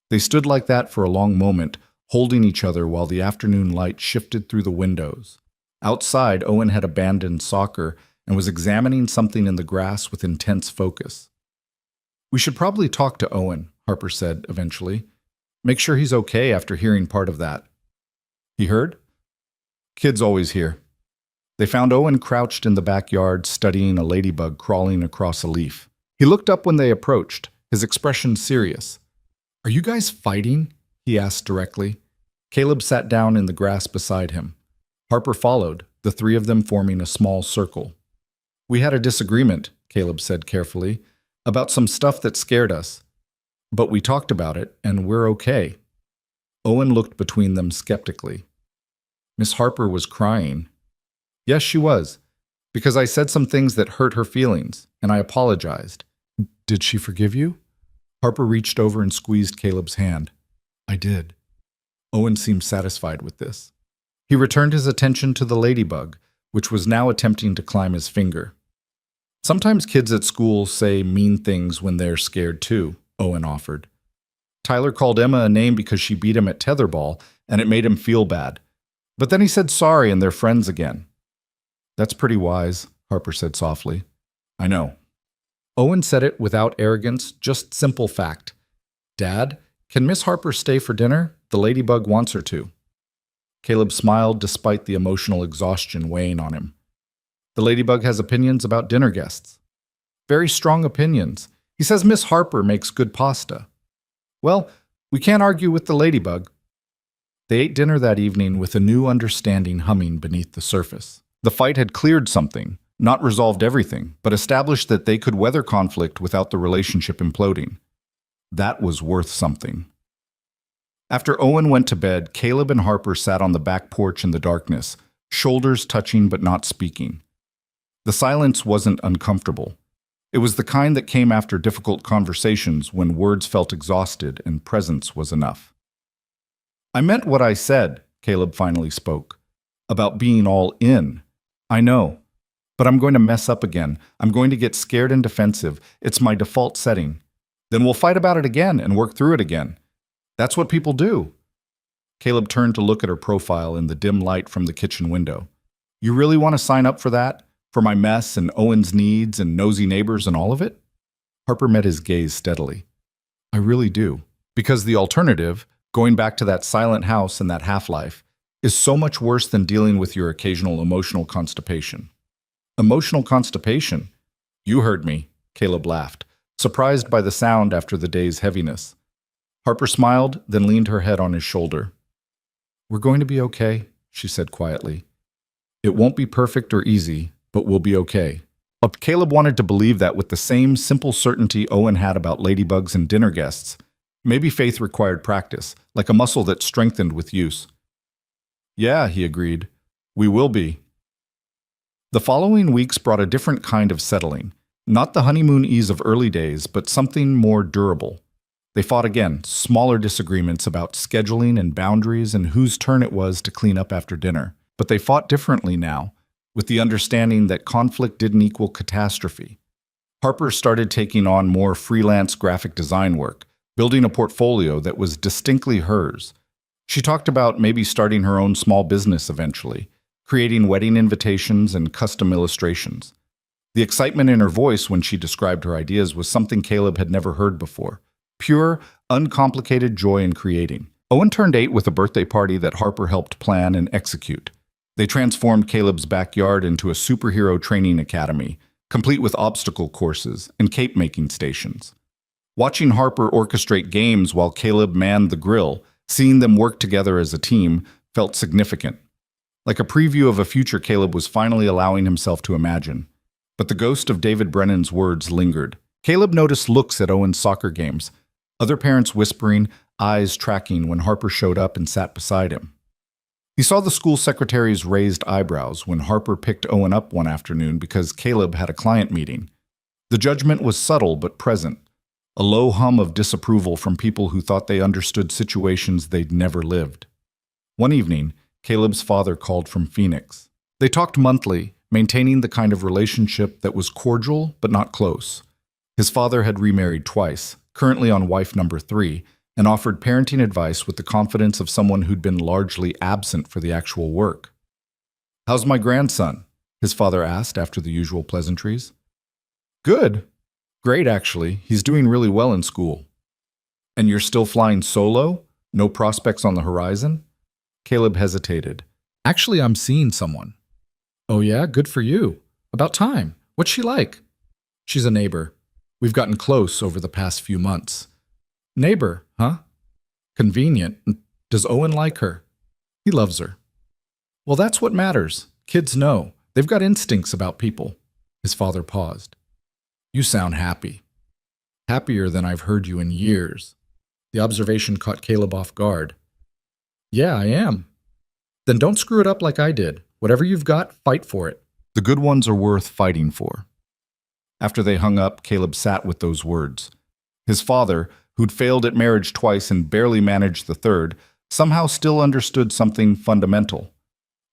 They stood like that for a long moment, holding each other while the afternoon light shifted through the windows. Outside, Owen had abandoned soccer and was examining something in the grass with intense focus. We should probably talk to Owen, Harper said eventually. Make sure he's okay after hearing part of that. He heard? Kids always hear. They found Owen crouched in the backyard studying a ladybug crawling across a leaf. He looked up when they approached, his expression serious. Are you guys fighting? He asked directly. Caleb sat down in the grass beside him. Harper followed, the three of them forming a small circle. We had a disagreement, Caleb said carefully, about some stuff that scared us. But we talked about it, and we're okay. Owen looked between them skeptically. Miss Harper was crying. Yes, she was, because I said some things that hurt her feelings, and I apologized. Did she forgive you? Harper reached over and squeezed Caleb's hand. I did. Owen seemed satisfied with this. He returned his attention to the ladybug, which was now attempting to climb his finger. Sometimes kids at school say mean things when they're scared too, Owen offered. Tyler called Emma a name because she beat him at tetherball, and it made him feel bad. But then he said sorry and they're friends again. That's pretty wise, Harper said softly. I know. Owen said it without arrogance, just simple fact. Dad, can Miss Harper stay for dinner? The ladybug wants her to. Caleb smiled despite the emotional exhaustion weighing on him. The ladybug has opinions about dinner guests. Very strong opinions. He says Miss Harper makes good pasta. Well, we can't argue with the ladybug. They ate dinner that evening with a new understanding humming beneath the surface. The fight had cleared something. Not resolved everything, but established that they could weather conflict without the relationship imploding. That was worth something. After Owen went to bed, Caleb and Harper sat on the back porch in the darkness, shoulders touching but not speaking. The silence wasn't uncomfortable. It was the kind that came after difficult conversations when words felt exhausted and presence was enough. "I meant what I said," Caleb finally spoke. "About being all in. I know. But I'm going to mess up again. I'm going to get scared and defensive. It's my default setting. Then we'll fight about it again and work through it again. That's what people do." Caleb turned to look at her profile in the dim light from the kitchen window. "You really want to sign up for that? For my mess and Owen's needs and nosy neighbors and all of it?" Harper met his gaze steadily. "I really do. Because the alternative, going back to that silent house and that half-life, is so much worse than dealing with your occasional emotional constipation." "Emotional constipation?" "You heard me," Caleb laughed, surprised by the sound after the day's heaviness. Harper smiled, then leaned her head on his shoulder. "We're going to be okay," she said quietly. "It won't be perfect or easy, but we'll be okay." Caleb wanted to believe that with the same simple certainty Owen had about ladybugs and dinner guests. Maybe faith required practice, like a muscle that strengthened with use. "Yeah," he agreed. "We will be." The following weeks brought a different kind of settling. Not the honeymoon ease of early days, but something more durable. They fought again, smaller disagreements about scheduling and boundaries and whose turn it was to clean up after dinner. But they fought differently now, with the understanding that conflict didn't equal catastrophe. Harper started taking on more freelance graphic design work, building a portfolio that was distinctly hers. She talked about maybe starting her own small business eventually, creating wedding invitations and custom illustrations. The excitement in her voice when she described her ideas was something Caleb had never heard before. Pure, uncomplicated joy in creating. Owen turned 8 with a birthday party that Harper helped plan and execute. They transformed Caleb's backyard into a superhero training academy, complete with obstacle courses and cape-making stations. Watching Harper orchestrate games while Caleb manned the grill, seeing them work together as a team, felt significant. Like a preview of a future Caleb was finally allowing himself to imagine. But the ghost of David Brennan's words lingered. Caleb noticed looks at Owen's soccer games, other parents whispering, eyes tracking when Harper showed up and sat beside him. He saw the school secretary's raised eyebrows when Harper picked Owen up one afternoon because Caleb had a client meeting. The judgment was subtle but present, a low hum of disapproval from people who thought they understood situations they'd never lived. One evening, Caleb's father called from Phoenix. They talked monthly, maintaining the kind of relationship that was cordial but not close. His father had remarried twice, currently on wife number 3, and offered parenting advice with the confidence of someone who'd been largely absent for the actual work. "How's my grandson?" his father asked after the usual pleasantries. "Good. Great, actually. He's doing really well in school." "And you're still flying solo? No prospects on the horizon?" Caleb hesitated. "Actually, I'm seeing someone." "Oh yeah? Good for you. About time. What's she like?" "She's a neighbor. We've gotten close over the past few months." "Neighbor, huh? Convenient. Does Owen like her?" "He loves her." "Well, that's what matters. Kids know. They've got instincts about people." His father paused. "You sound happy." "Happier than I've heard you in years." The observation caught Caleb off guard. "Yeah, I am." "Then don't screw it up like I did. Whatever you've got, fight for it." The good ones are worth fighting for. After they hung up, Caleb sat with those words. His father, who'd failed at marriage twice and barely managed the third, somehow still understood something fundamental.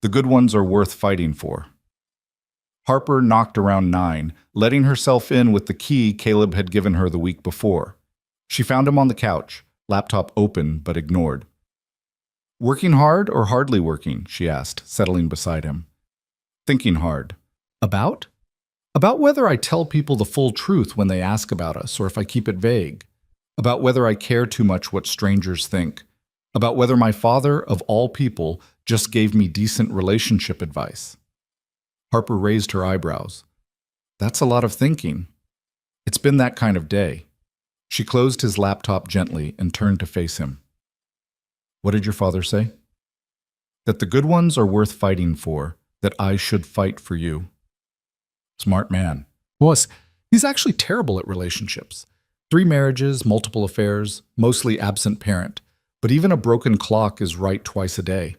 The good ones are worth fighting for. Harper knocked around 9, letting herself in with the key Caleb had given her the week before. She found him on the couch, laptop open but ignored. "Working hard or hardly working?" she asked, settling beside him. "Thinking hard." "About?" "About whether I tell people the full truth when they ask about us or if I keep it vague. About whether I care too much what strangers think. About whether my father, of all people, just gave me decent relationship advice." Harper raised her eyebrows. "That's a lot of thinking." "It's been that kind of day." She closed his laptop gently and turned to face him. "What did your father say?" "That the good ones are worth fighting for, that I should fight for you." Smart man. Was. He's actually terrible at relationships. 3 marriages, multiple affairs, mostly absent parent. But even a broken clock is right twice a day.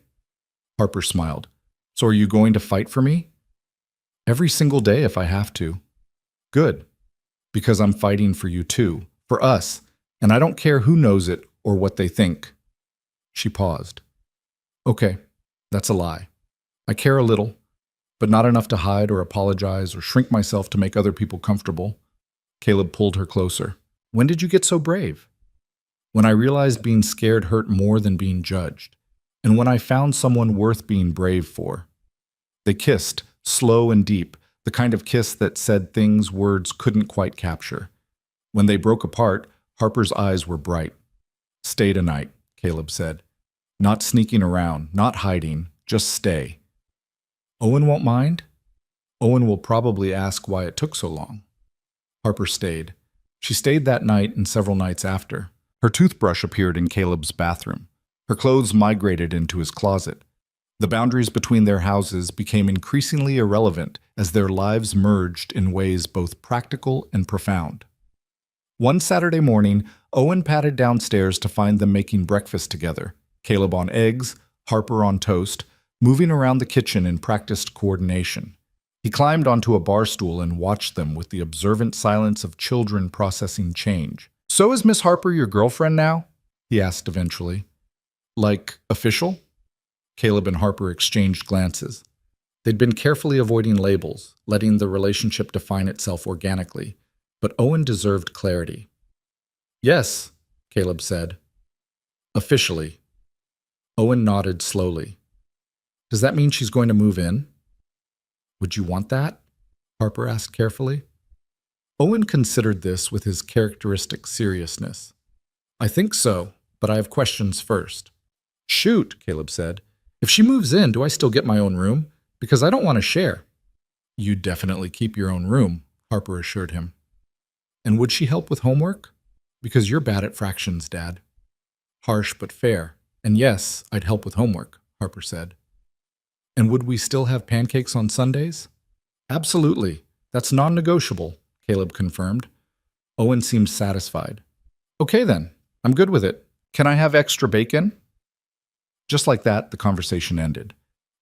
Harper smiled. So are you going to fight for me? Every single day if I have to. Good. Because I'm fighting for you too. For us. And I don't care who knows it or what they think. She paused. Okay, that's a lie. I care a little, but not enough to hide or apologize or shrink myself to make other people comfortable. Caleb pulled her closer. When did you get so brave? When I realized being scared hurt more than being judged, and when I found someone worth being brave for. They kissed, slow and deep, the kind of kiss that said things words couldn't quite capture. When they broke apart, Harper's eyes were bright. Stay tonight, Caleb said. Not sneaking around, not hiding, just stay. Owen won't mind? Owen will probably ask why it took so long. Harper stayed. She stayed that night and several nights after. Her toothbrush appeared in Caleb's bathroom. Her clothes migrated into his closet. The boundaries between their houses became increasingly irrelevant as their lives merged in ways both practical and profound. One Saturday morning, Owen padded downstairs to find them making breakfast together, Caleb on eggs, Harper on toast, moving around the kitchen in practiced coordination. He climbed onto a bar stool and watched them with the observant silence of children processing change. So is Miss Harper your girlfriend now? He asked eventually. Like, official? Caleb and Harper exchanged glances. They'd been carefully avoiding labels, letting the relationship define itself organically, but Owen deserved clarity. Yes, Caleb said. Officially. Owen nodded slowly. Does that mean she's going to move in? Would you want that? Harper asked carefully. Owen considered this with his characteristic seriousness. I think so, but I have questions first. Shoot, Caleb said. If she moves in, do I still get my own room? Because I don't want to share. You definitely keep your own room, Harper assured him. And would she help with homework? Because you're bad at fractions, Dad. Harsh but fair. And yes, I'd help with homework, Harper said. And would we still have pancakes on Sundays? Absolutely. That's non-negotiable, Caleb confirmed. Owen seemed satisfied. Okay then, I'm good with it. Can I have extra bacon? Just like that, the conversation ended.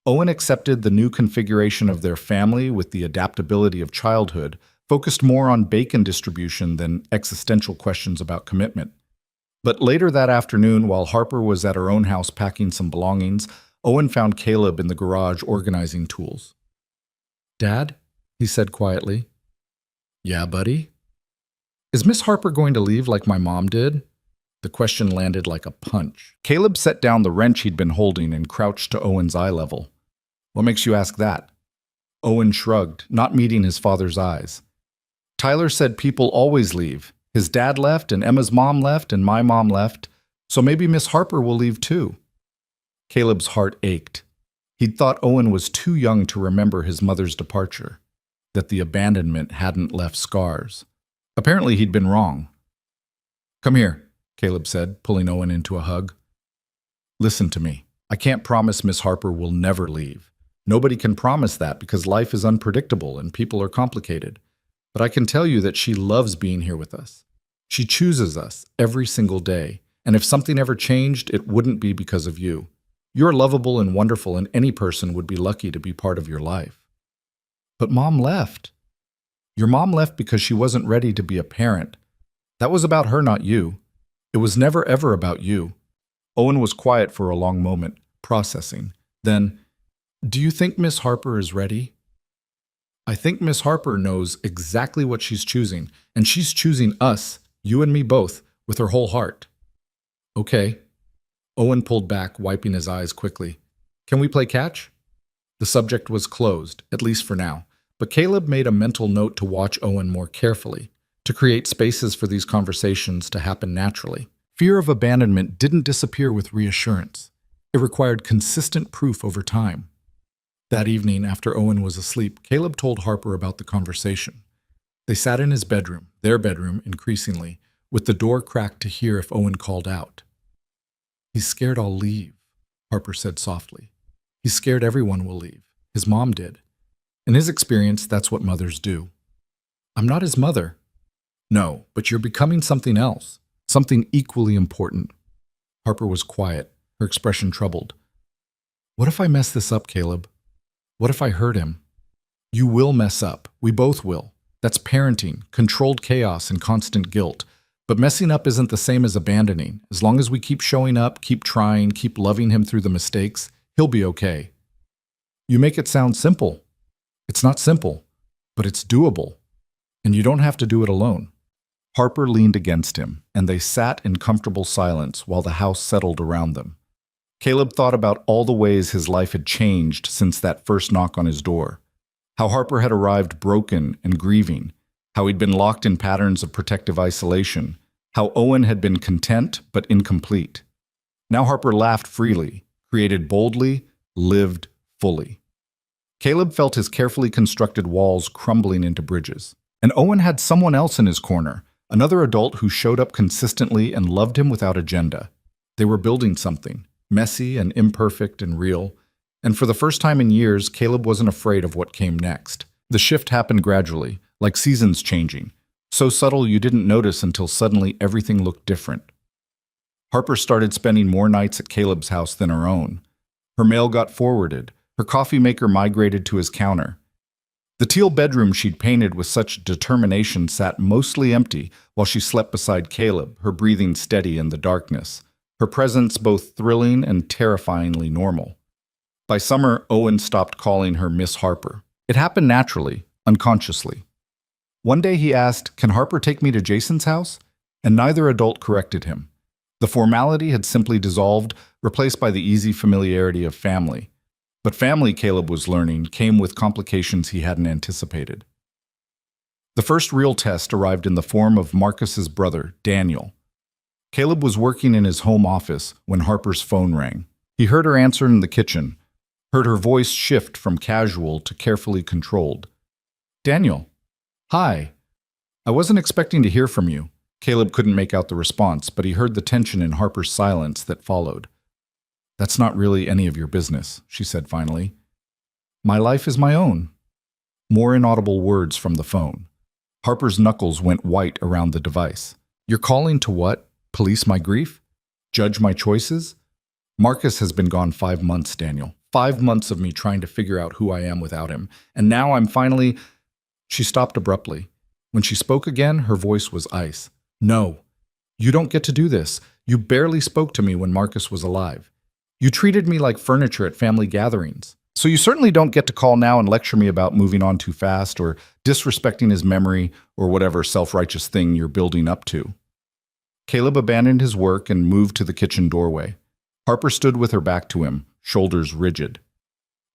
Owen accepted the new configuration of their family with the adaptability of childhood, focused more on bacon distribution than existential questions about commitment. But later that afternoon, while Harper was at her own house packing some belongings, Owen found Caleb in the garage organizing tools. Dad? He said quietly. Yeah, buddy? Is Miss Harper going to leave like my mom did? The question landed like a punch. Caleb set down the wrench he'd been holding and crouched to Owen's eye level. What makes you ask that? Owen shrugged, not meeting his father's eyes. Tyler said people always leave. His dad left, and Emma's mom left, and my mom left, so maybe Miss Harper will leave too. Caleb's heart ached. He'd thought Owen was too young to remember his mother's departure, that the abandonment hadn't left scars. Apparently he'd been wrong. Come here, Caleb said, pulling Owen into a hug. Listen to me. I can't promise Miss Harper will never leave. Nobody can promise that because life is unpredictable and people are complicated. But I can tell you that she loves being here with us. She chooses us every single day, and if something ever changed, it wouldn't be because of you. You're lovable and wonderful, and any person would be lucky to be part of your life. But Mom left. Your mom left because she wasn't ready to be a parent. That was about her, not you. It was never ever about you. Owen was quiet for a long moment, processing. Then, do you think Miss Harper is ready? I think Miss Harper knows exactly what she's choosing, and she's choosing us, you and me both, with her whole heart. Okay. Owen pulled back, wiping his eyes quickly. Can we play catch? The subject was closed, at least for now, but Caleb made a mental note to watch Owen more carefully, to create spaces for these conversations to happen naturally. Fear of abandonment didn't disappear with reassurance. It required consistent proof over time. That evening, after Owen was asleep, Caleb told Harper about the conversation. They sat in his bedroom, their bedroom increasingly, with the door cracked to hear if Owen called out. He's scared I'll leave, Harper said softly. He's scared everyone will leave. His mom did. In his experience, that's what mothers do. I'm not his mother. No, but you're becoming something else, something equally important. Harper was quiet, her expression troubled. What if I mess this up, Caleb? What if I hurt him? You will mess up. We both will. That's parenting, controlled chaos, and constant guilt. But messing up isn't the same as abandoning. As long as we keep showing up, keep trying, keep loving him through the mistakes, he'll be okay. You make it sound simple. It's not simple, but it's doable. And you don't have to do it alone. Harper leaned against him, and they sat in comfortable silence while the house settled around them. Caleb thought about all the ways his life had changed since that first knock on his door. How Harper had arrived broken and grieving, how he'd been locked in patterns of protective isolation, how Owen had been content but incomplete. Now Harper laughed freely, created boldly, lived fully. Caleb felt his carefully constructed walls crumbling into bridges. And Owen had someone else in his corner, another adult who showed up consistently and loved him without agenda. They were building something, messy and imperfect and real. And for the first time in years, Caleb wasn't afraid of what came next. The shift happened gradually, like seasons changing, so subtle you didn't notice until suddenly everything looked different. Harper started spending more nights at Caleb's house than her own. Her mail got forwarded, her coffee maker migrated to his counter. The teal bedroom she'd painted with such determination sat mostly empty while she slept beside Caleb, her breathing steady in the darkness, her presence both thrilling and terrifyingly normal. By summer, Owen stopped calling her Miss Harper. It happened naturally, unconsciously. One day he asked, "Can Harper take me to Jason's house?" And neither adult corrected him. The formality had simply dissolved, replaced by the easy familiarity of family. But family, Caleb was learning, came with complications he hadn't anticipated. The first real test arrived in the form of Marcus's brother, Daniel. Caleb was working in his home office when Harper's phone rang. He heard her answer in the kitchen, heard her voice shift from casual to carefully controlled. "Daniel, hi. I wasn't expecting to hear from you." Caleb couldn't make out the response, but he heard the tension in Harper's silence that followed. "That's not really any of your business," she said finally. "My life is my own." More inaudible words from the phone. Harper's knuckles went white around the device. "You're calling to what? Police my grief? Judge my choices? Marcus has been gone 5 months, Daniel. 5 months of me trying to figure out who I am without him. And now I'm finally—" She stopped abruptly. When she spoke again, her voice was ice. "No, you don't get to do this. You barely spoke to me when Marcus was alive. You treated me like furniture at family gatherings. So you certainly don't get to call now and lecture me about moving on too fast or disrespecting his memory or whatever self-righteous thing you're building up to." Caleb abandoned his work and moved to the kitchen doorway. Harper stood with her back to him, shoulders rigid.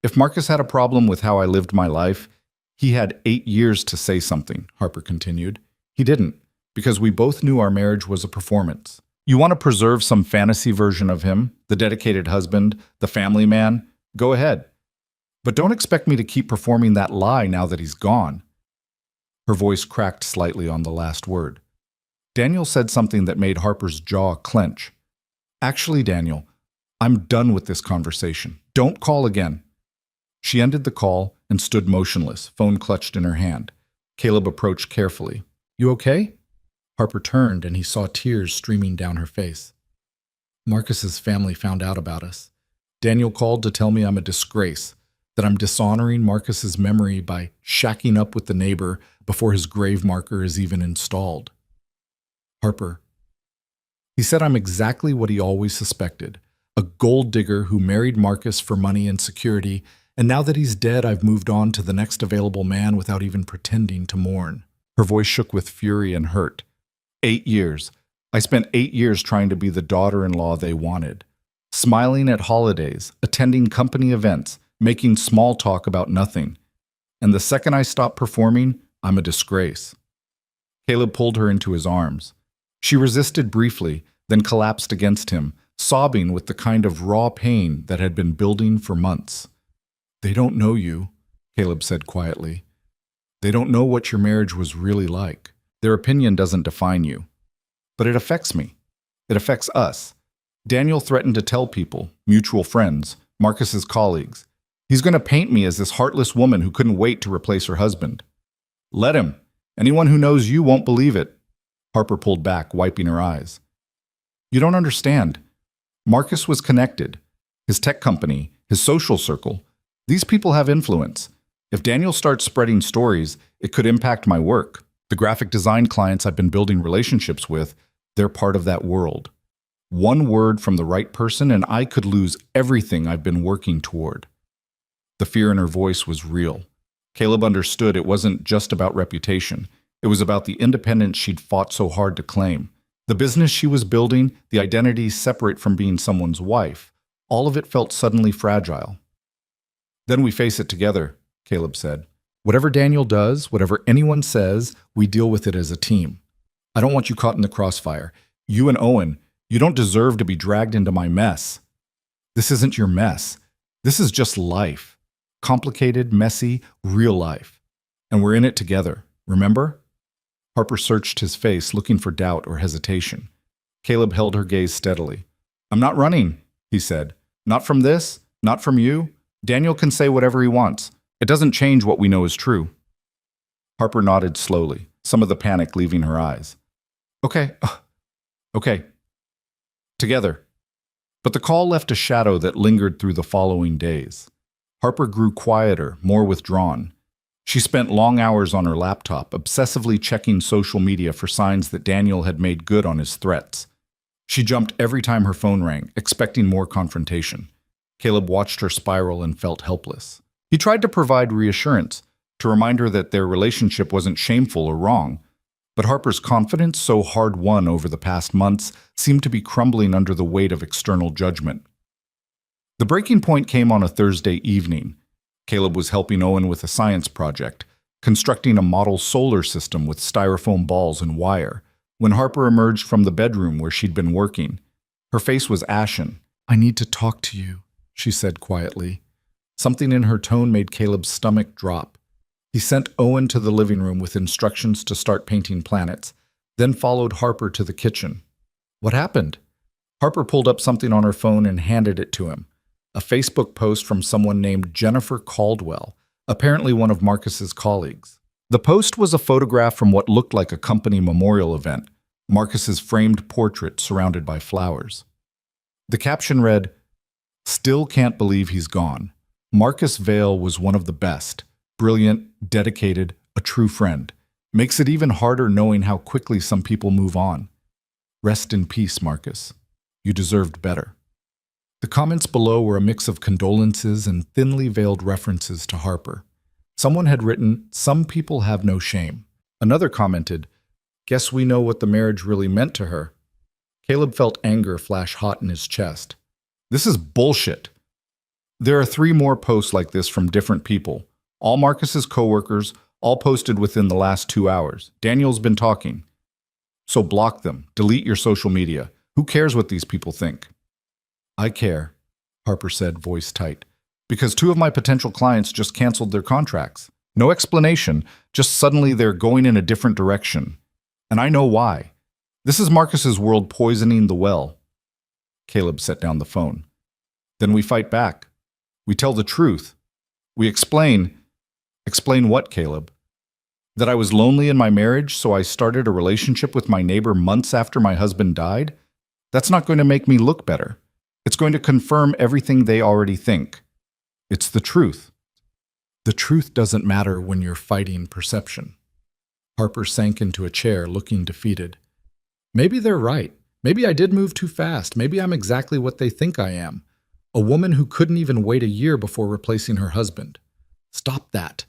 "If Marcus had a problem with how I lived my life, he had 8 years to say something," Harper continued. "He didn't, because we both knew our marriage was a performance. You want to preserve some fantasy version of him, the dedicated husband, the family man? Go ahead. But don't expect me to keep performing that lie now that he's gone." Her voice cracked slightly on the last word. Daniel said something that made Harper's jaw clench. "Actually, Daniel, I'm done with this conversation. Don't call again." She ended the call and stood motionless, phone clutched in her hand. Caleb approached carefully. "You okay?" Harper turned and he saw tears streaming down her face. "Marcus's family found out about us. Daniel called to tell me I'm a disgrace, that I'm dishonoring Marcus's memory by shacking up with the neighbor before his grave marker is even installed." "Harper, he said I'm exactly what he always suspected, a gold digger who married Marcus for money and security, and now that he's dead, I've moved on to the next available man without even pretending to mourn." Her voice shook with fury and hurt. 8 years. I spent 8 years trying to be the daughter-in-law they wanted. Smiling at holidays, attending company events, making small talk about nothing. And the second I stopped performing, I'm a disgrace. Caleb pulled her into his arms. She resisted briefly, then collapsed against him, sobbing with the kind of raw pain that had been building for months. "They don't know you," Caleb said quietly. "They don't know what your marriage was really like. Their opinion doesn't define you. But it affects me. It affects us." Daniel threatened to tell people, mutual friends, Marcus's colleagues. He's going to paint me as this heartless woman who couldn't wait to replace her husband. Let him. Anyone who knows you won't believe it. Harper pulled back, wiping her eyes. You don't understand. Marcus was connected. His tech company, his social circle. These people have influence. If Daniel starts spreading stories, it could impact my work. The graphic design clients I've been building relationships with, they're part of that world. One word from the right person and I could lose everything I've been working toward. The fear in her voice was real. Caleb understood it wasn't just about reputation. It was about the independence she'd fought so hard to claim. The business she was building, the identity separate from being someone's wife. All of it felt suddenly fragile. Then we face it together, Caleb said. Whatever Daniel does, whatever anyone says, we deal with it as a team. I don't want you caught in the crossfire. You and Owen, you don't deserve to be dragged into my mess. This isn't your mess. This is just life. Complicated, messy, real life. And we're in it together, remember? Harper searched his face, looking for doubt or hesitation. Caleb held her gaze steadily. I'm not running, he said. Not from this, not from you. Daniel can say whatever he wants. It doesn't change what we know is true. Harper nodded slowly, some of the panic leaving her eyes. Okay. Together. But the call left a shadow that lingered through the following days. Harper grew quieter, more withdrawn. She spent long hours on her laptop, obsessively checking social media for signs that Daniel had made good on his threats. She jumped every time her phone rang, expecting more confrontation. Caleb watched her spiral and felt helpless. He tried to provide reassurance, to remind her that their relationship wasn't shameful or wrong. But Harper's confidence, so hard-won over the past months, seemed to be crumbling under the weight of external judgment. The breaking point came on a Thursday evening. Caleb was helping Owen with a science project, constructing a model solar system with styrofoam balls and wire, when Harper emerged from the bedroom where she'd been working. Her face was ashen. I need to talk to you, she said quietly. Something in her tone made Caleb's stomach drop. He sent Owen to the living room with instructions to start painting planets, then followed Harper to the kitchen. What happened? Harper pulled up something on her phone and handed it to him. A Facebook post from someone named Jennifer Caldwell, apparently one of Marcus's colleagues. The post was a photograph from what looked like a company memorial event, Marcus's framed portrait surrounded by flowers. The caption read, "Still can't believe he's gone. Marcus Vale was one of the best. Brilliant, dedicated, a true friend. Makes it even harder knowing how quickly some people move on. Rest in peace, Marcus. You deserved better." The comments below were a mix of condolences and thinly veiled references to Harper. Someone had written, "Some people have no shame." Another commented, "Guess we know what the marriage really meant to her." Caleb felt anger flash hot in his chest. This is bullshit. There are 3 more posts like this from different people. All Marcus's coworkers, all posted within the last 2 hours. Daniel's been talking. So block them. Delete your social media. Who cares what these people think? I care, Harper said, voice tight, because 2 of my potential clients just canceled their contracts. No explanation, just suddenly they're going in a different direction. And I know why. This is Marcus's world poisoning the well. Caleb set down the phone. Then we fight back. We tell the truth. We explain. Explain what, Caleb? That I was lonely in my marriage, so I started a relationship with my neighbor months after my husband died? That's not going to make me look better. It's going to confirm everything they already think. It's the truth. The truth doesn't matter when you're fighting perception. Harper sank into a chair, looking defeated. Maybe they're right. Maybe I did move too fast. Maybe I'm exactly what they think I am. A woman who couldn't even wait a year before replacing her husband. Stop that.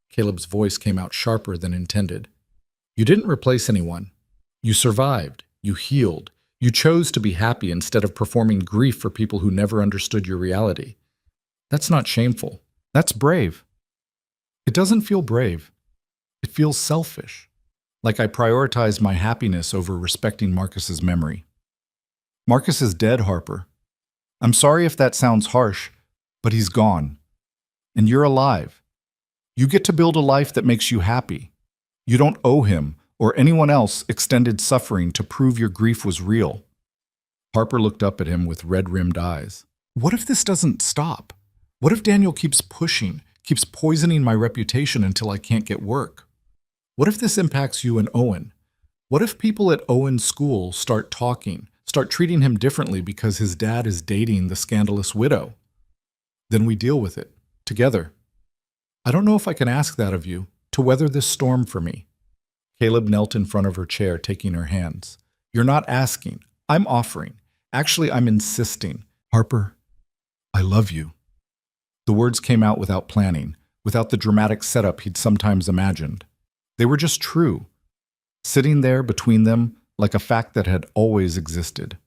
Caleb's voice came out sharper than intended. You didn't replace anyone. You survived. You healed. You chose to be happy instead of performing grief for people who never understood your reality. That's not shameful. That's brave. It doesn't feel brave. It feels selfish. Like I prioritized my happiness over respecting Marcus's memory. Marcus is dead, Harper. I'm sorry if that sounds harsh, but he's gone. And you're alive. You get to build a life that makes you happy. You don't owe him or anyone else extended suffering to prove your grief was real. Harper looked up at him with red-rimmed eyes. What if this doesn't stop? What if Daniel keeps pushing, keeps poisoning my reputation until I can't get work? What if this impacts you and Owen? What if people at Owen's school start talking, start treating him differently because his dad is dating the scandalous widow? Then we deal with it, together. I don't know if I can ask that of you, to weather this storm for me. Caleb knelt in front of her chair, taking her hands. You're not asking. I'm offering. Actually, I'm insisting. Harper, I love you. The words came out without planning, without the dramatic setup he'd sometimes imagined. They were just true, sitting there between them like a fact that had always existed.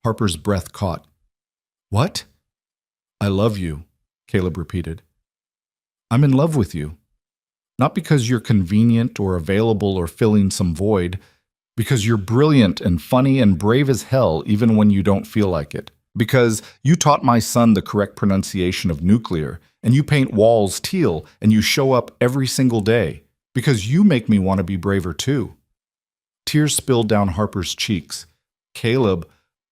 Harper's breath caught. What? I love you, Caleb repeated. I'm in love with you. Not because you're convenient or available or filling some void, because you're brilliant and funny and brave as hell even when you don't feel like it. Because you taught my son the correct pronunciation of nuclear, and you paint walls teal, and you show up every single day. Because you make me want to be braver too. Tears spilled down Harper's cheeks. Caleb,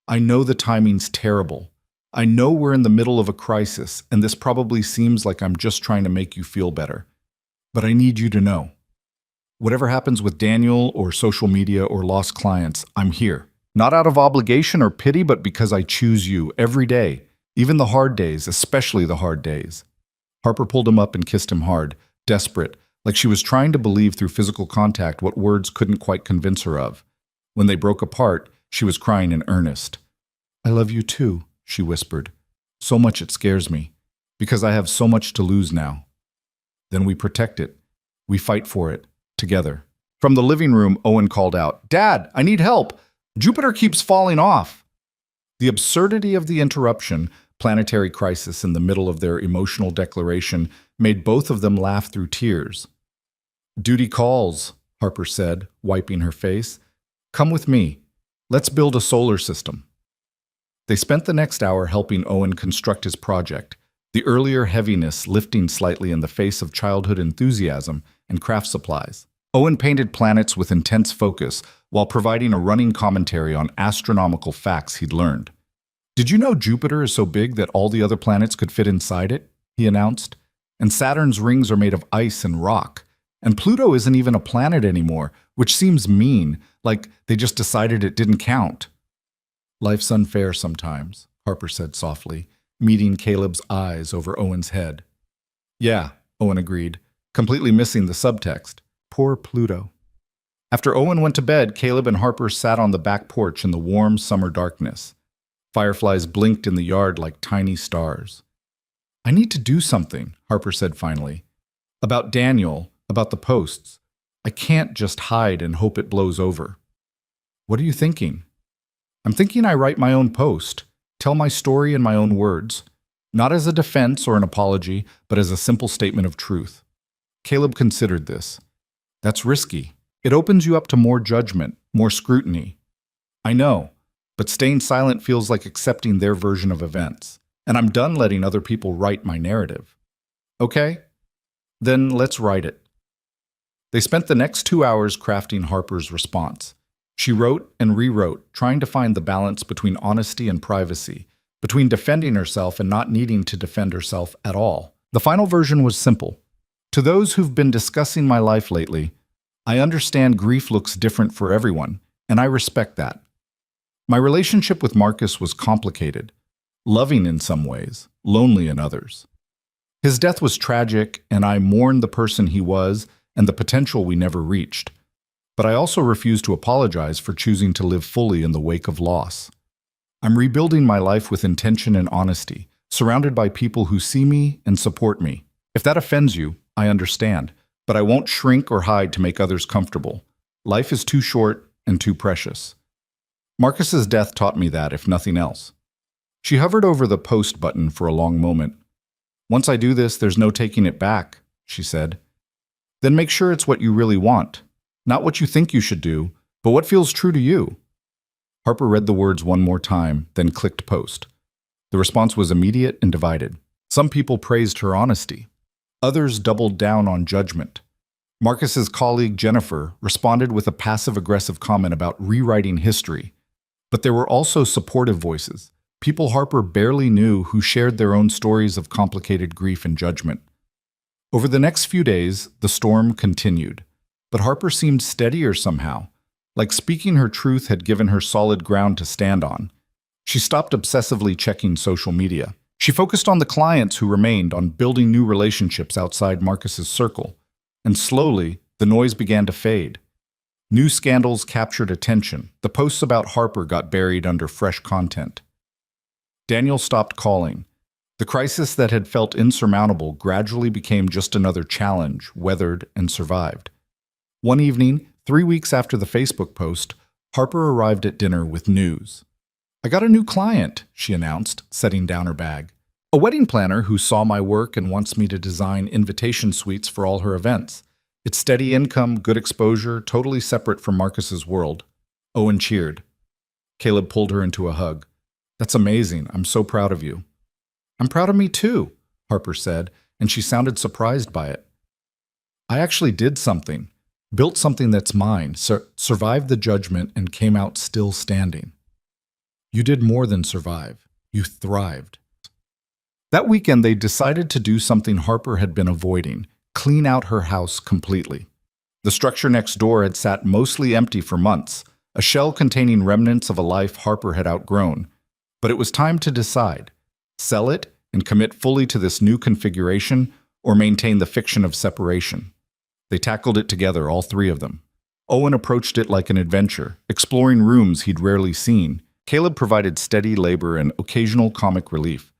I know the timing's terrible. I know we're in the middle of a crisis, and this probably seems like I'm just trying to make you feel better. But I need you to know. Whatever happens with Daniel or social media or lost clients, I'm here. Not out of obligation or pity, but because I choose you every day, even the hard days, especially the hard days. Harper pulled him up and kissed him hard, desperate, like she was trying to believe through physical contact what words couldn't quite convince her of. When they broke apart, she was crying in earnest. I love you too, she whispered. So much it scares me, because I have so much to lose now. Then we protect it. We fight for it, together. From the living room, Owen called out, Dad, I need help! Jupiter keeps falling off! The absurdity of the interruption, planetary crisis in the middle of their emotional declaration, made both of them laugh through tears. Duty calls, Harper said, wiping her face. Come with me. Let's build a solar system. They spent the next hour helping Owen construct his project, the earlier heaviness lifting slightly in the face of childhood enthusiasm and craft supplies. Owen painted planets with intense focus while providing a running commentary on astronomical facts he'd learned. Did you know Jupiter is so big that all the other planets could fit inside it? He announced. And Saturn's rings are made of ice and rock. And Pluto isn't even a planet anymore, which seems mean, like they just decided it didn't count. Life's unfair sometimes, Harper said softly, meeting Caleb's eyes over Owen's head. Yeah, Owen agreed, completely missing the subtext. Poor Pluto. After Owen went to bed, Caleb and Harper sat on the back porch in the warm summer darkness. Fireflies blinked in the yard like tiny stars. I need to do something, Harper said finally. About Daniel, about the posts. I can't just hide and hope it blows over. What are you thinking? I'm thinking I write my own post. Tell my story in my own words, not as a defense or an apology, but as a simple statement of truth. Caleb considered this. That's risky. It opens you up to more judgment, more scrutiny. I know, but staying silent feels like accepting their version of events, and I'm done letting other people write my narrative. Okay? Then let's write it. They spent the next 2 hours crafting Harper's response. She wrote and rewrote, trying to find the balance between honesty and privacy, between defending herself and not needing to defend herself at all. The final version was simple. To those who've been discussing my life lately, I understand grief looks different for everyone, and I respect that. My relationship with Marcus was complicated, loving in some ways, lonely in others. His death was tragic, and I mourned the person he was and the potential we never reached. But I also refuse to apologize for choosing to live fully in the wake of loss. I'm rebuilding my life with intention and honesty, surrounded by people who see me and support me. If that offends you, I understand, but I won't shrink or hide to make others comfortable. Life is too short and too precious. Marcus's death taught me that, if nothing else. She hovered over the post button for a long moment. Once I do this, there's no taking it back, she said. Then make sure it's what you really want. Not what you think you should do, but what feels true to you. Harper read the words one more time, then clicked post. The response was immediate and divided. Some people praised her honesty. Others doubled down on judgment. Marcus's colleague Jennifer responded with a passive-aggressive comment about rewriting history. But there were also supportive voices, people Harper barely knew who shared their own stories of complicated grief and judgment. Over the next few days, the storm continued, but Harper seemed steadier somehow, like speaking her truth had given her solid ground to stand on. She stopped obsessively checking social media. She focused on the clients who remained, on building new relationships outside Marcus's circle. And slowly, the noise began to fade. New scandals captured attention. The posts about Harper got buried under fresh content. Daniel stopped calling. The crisis that had felt insurmountable gradually became just another challenge, weathered and survived. One evening, 3 weeks after the Facebook post, Harper arrived at dinner with news. "I got a new client," she announced, setting down her bag. "A wedding planner who saw my work and wants me to design invitation suites for all her events. It's steady income, good exposure, totally separate from Marcus's world." Owen cheered. Caleb pulled her into a hug. "That's amazing. I'm so proud of you." "I'm proud of me too," Harper said, and she sounded surprised by it. "I actually did something, built something that's mine, survived the judgment, and came out still standing." "You did more than survive. You thrived." That weekend, they decided to do something Harper had been avoiding: clean out her house completely. The structure next door had sat mostly empty for months, a shell containing remnants of a life Harper had outgrown. But it was time to decide: sell it and commit fully to this new configuration, or maintain the fiction of separation. They tackled it together, all three of them. Owen approached it like an adventure, exploring rooms he'd rarely seen. Caleb provided steady labor and occasional comic relief.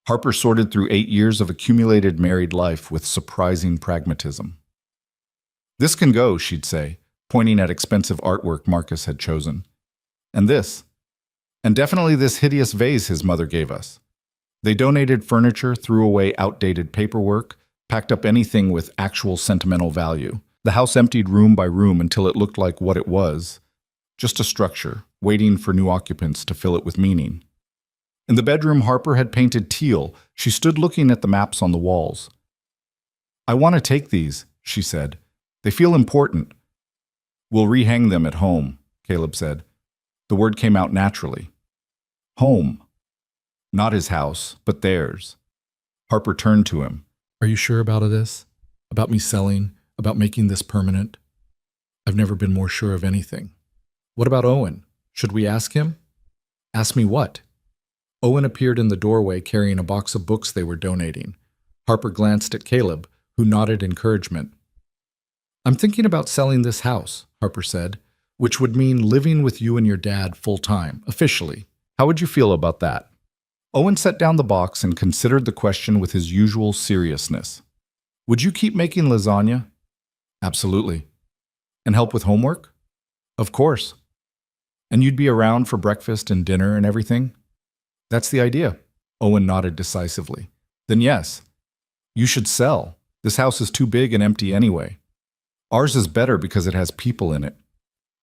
Harper sorted through 8 years of accumulated married life with surprising pragmatism. "This can go," she'd say, pointing at expensive artwork Marcus had chosen. "And this. And definitely this hideous vase his mother gave us." They donated furniture, threw away outdated paperwork, packed up anything with actual sentimental value. The house emptied room by room until it looked like what it was: just a structure, waiting for new occupants to fill it with meaning. In the bedroom Harper had painted teal, she stood looking at the maps on the walls. "I want to take these," she said. "They feel important." "We'll rehang them at home," Caleb said. The word came out naturally. Home. Not his house, but theirs. Harper turned to him. "Are you sure about this? About me selling? About making this permanent?" "I've never been more sure of anything." "What about Owen? Should we ask him?" "Ask me what?" Owen appeared in the doorway carrying a box of books they were donating. Harper glanced at Caleb, who nodded encouragement. "I'm thinking about selling this house," Harper said, "which would mean living with you and your dad full-time, officially. How would you feel about that?" Owen set down the box and considered the question with his usual seriousness. "Would you keep making lasagna?" "Absolutely." "And help with homework?" "Of course." "And you'd be around for breakfast and dinner and everything?" "That's the idea." Owen nodded decisively. "Then yes. You should sell. This house is too big and empty anyway. Ours is better because it has people in it."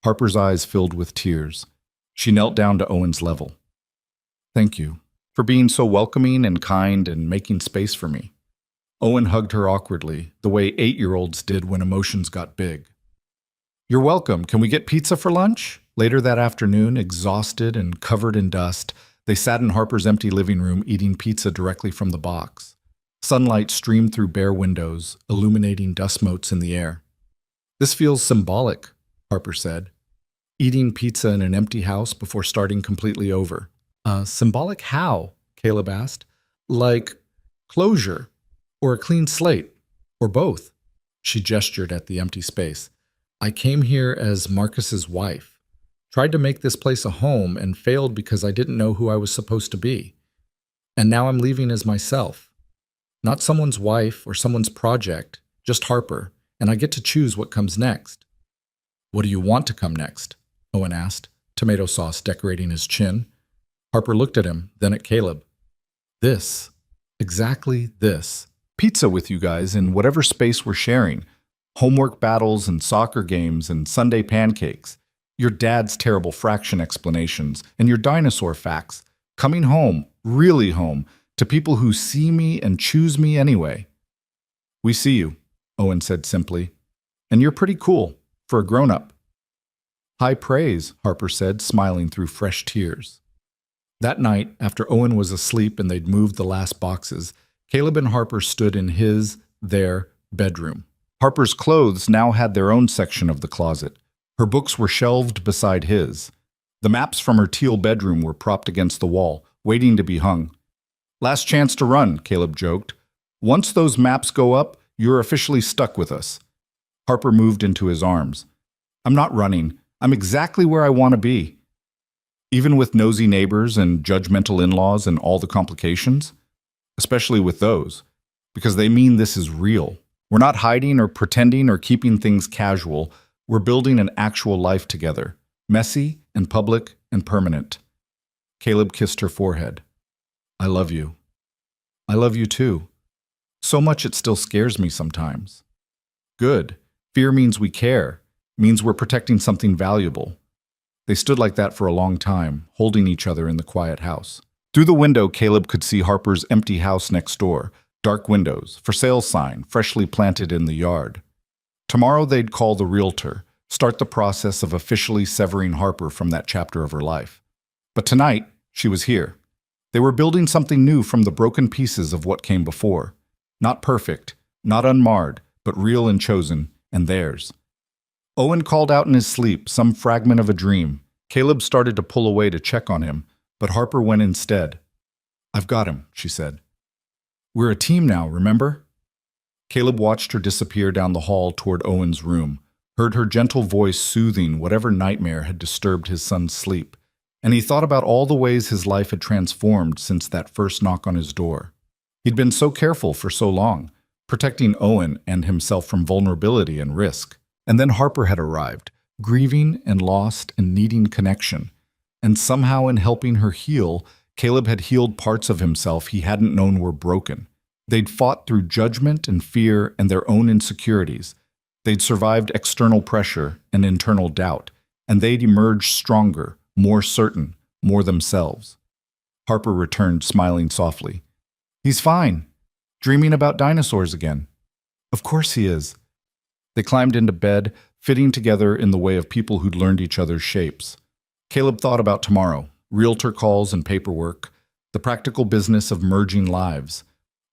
Harper's eyes filled with tears. She knelt down to Owen's level. "Thank you for being so welcoming and kind and making space for me." Owen hugged her awkwardly, the way 8-year-olds did when emotions got big. "You're welcome. Can we get pizza for lunch?" Later that afternoon, exhausted and covered in dust, they sat in Harper's empty living room eating pizza directly from the box. Sunlight streamed through bare windows, illuminating dust motes in the air. "This feels symbolic," Harper said. "Eating pizza in an empty house before starting completely over." Symbolic how?" Caleb asked. "Like closure, or a clean slate, or both." She gestured at the empty space. "I came here as Marcus's wife. Tried to make this place a home and failed because I didn't know who I was supposed to be. And now I'm leaving as myself. Not someone's wife or someone's project, just Harper, and I get to choose what comes next." "What do you want to come next?" Owen asked, tomato sauce decorating his chin. Harper looked at him, then at Caleb. "This. Exactly this. Pizza with you guys in whatever space we're sharing. Homework battles and soccer games and Sunday pancakes. Your dad's terrible fraction explanations and your dinosaur facts. Coming home, really home, to people who see me and choose me anyway." "We see you," Owen said simply. "And you're pretty cool, for a grown-up." "High praise," Harper said, smiling through fresh tears. That night, after Owen was asleep and they'd moved the last boxes, Caleb and Harper stood in their bedroom. Harper's clothes now had their own section of the closet. Her books were shelved beside his. The maps from her teal bedroom were propped against the wall, waiting to be hung. "Last chance to run," Caleb joked. "Once those maps go up, you're officially stuck with us." Harper moved into his arms. "I'm not running. I'm exactly where I want to be." Even with nosy neighbors and judgmental in-laws and all the complications? Especially with those, because they mean this is real. We're not hiding or pretending or keeping things casual. We're building an actual life together, messy and public and permanent. Caleb kissed her forehead. "I love you." "I love you too. So much it still scares me sometimes." "Good. Fear means we care, means we're protecting something valuable." They stood like that for a long time, holding each other in the quiet house. Through the window, Caleb could see Harper's empty house next door, dark windows, for sale sign freshly planted in the yard. Tomorrow they'd call the realtor, start the process of officially severing Harper from that chapter of her life. But tonight, she was here. They were building something new from the broken pieces of what came before. Not perfect, not unmarred, but real and chosen, and theirs. Owen called out in his sleep, some fragment of a dream. Caleb started to pull away to check on him, but Harper went instead. "I've got him," she said. "We're a team now, remember?" Caleb watched her disappear down the hall toward Owen's room, heard her gentle voice soothing whatever nightmare had disturbed his son's sleep, and he thought about all the ways his life had transformed since that first knock on his door. He'd been so careful for so long, protecting Owen and himself from vulnerability and risk. And then Harper had arrived, grieving and lost and needing connection. And somehow in helping her heal, Caleb had healed parts of himself he hadn't known were broken. They'd fought through judgment and fear and their own insecurities. They'd survived external pressure and internal doubt, and they'd emerged stronger, more certain, more themselves. Harper returned, smiling softly. "He's fine. Dreaming about dinosaurs again." "Of course he is." They climbed into bed, fitting together in the way of people who'd learned each other's shapes. Caleb thought about tomorrow, realtor calls and paperwork, the practical business of merging lives.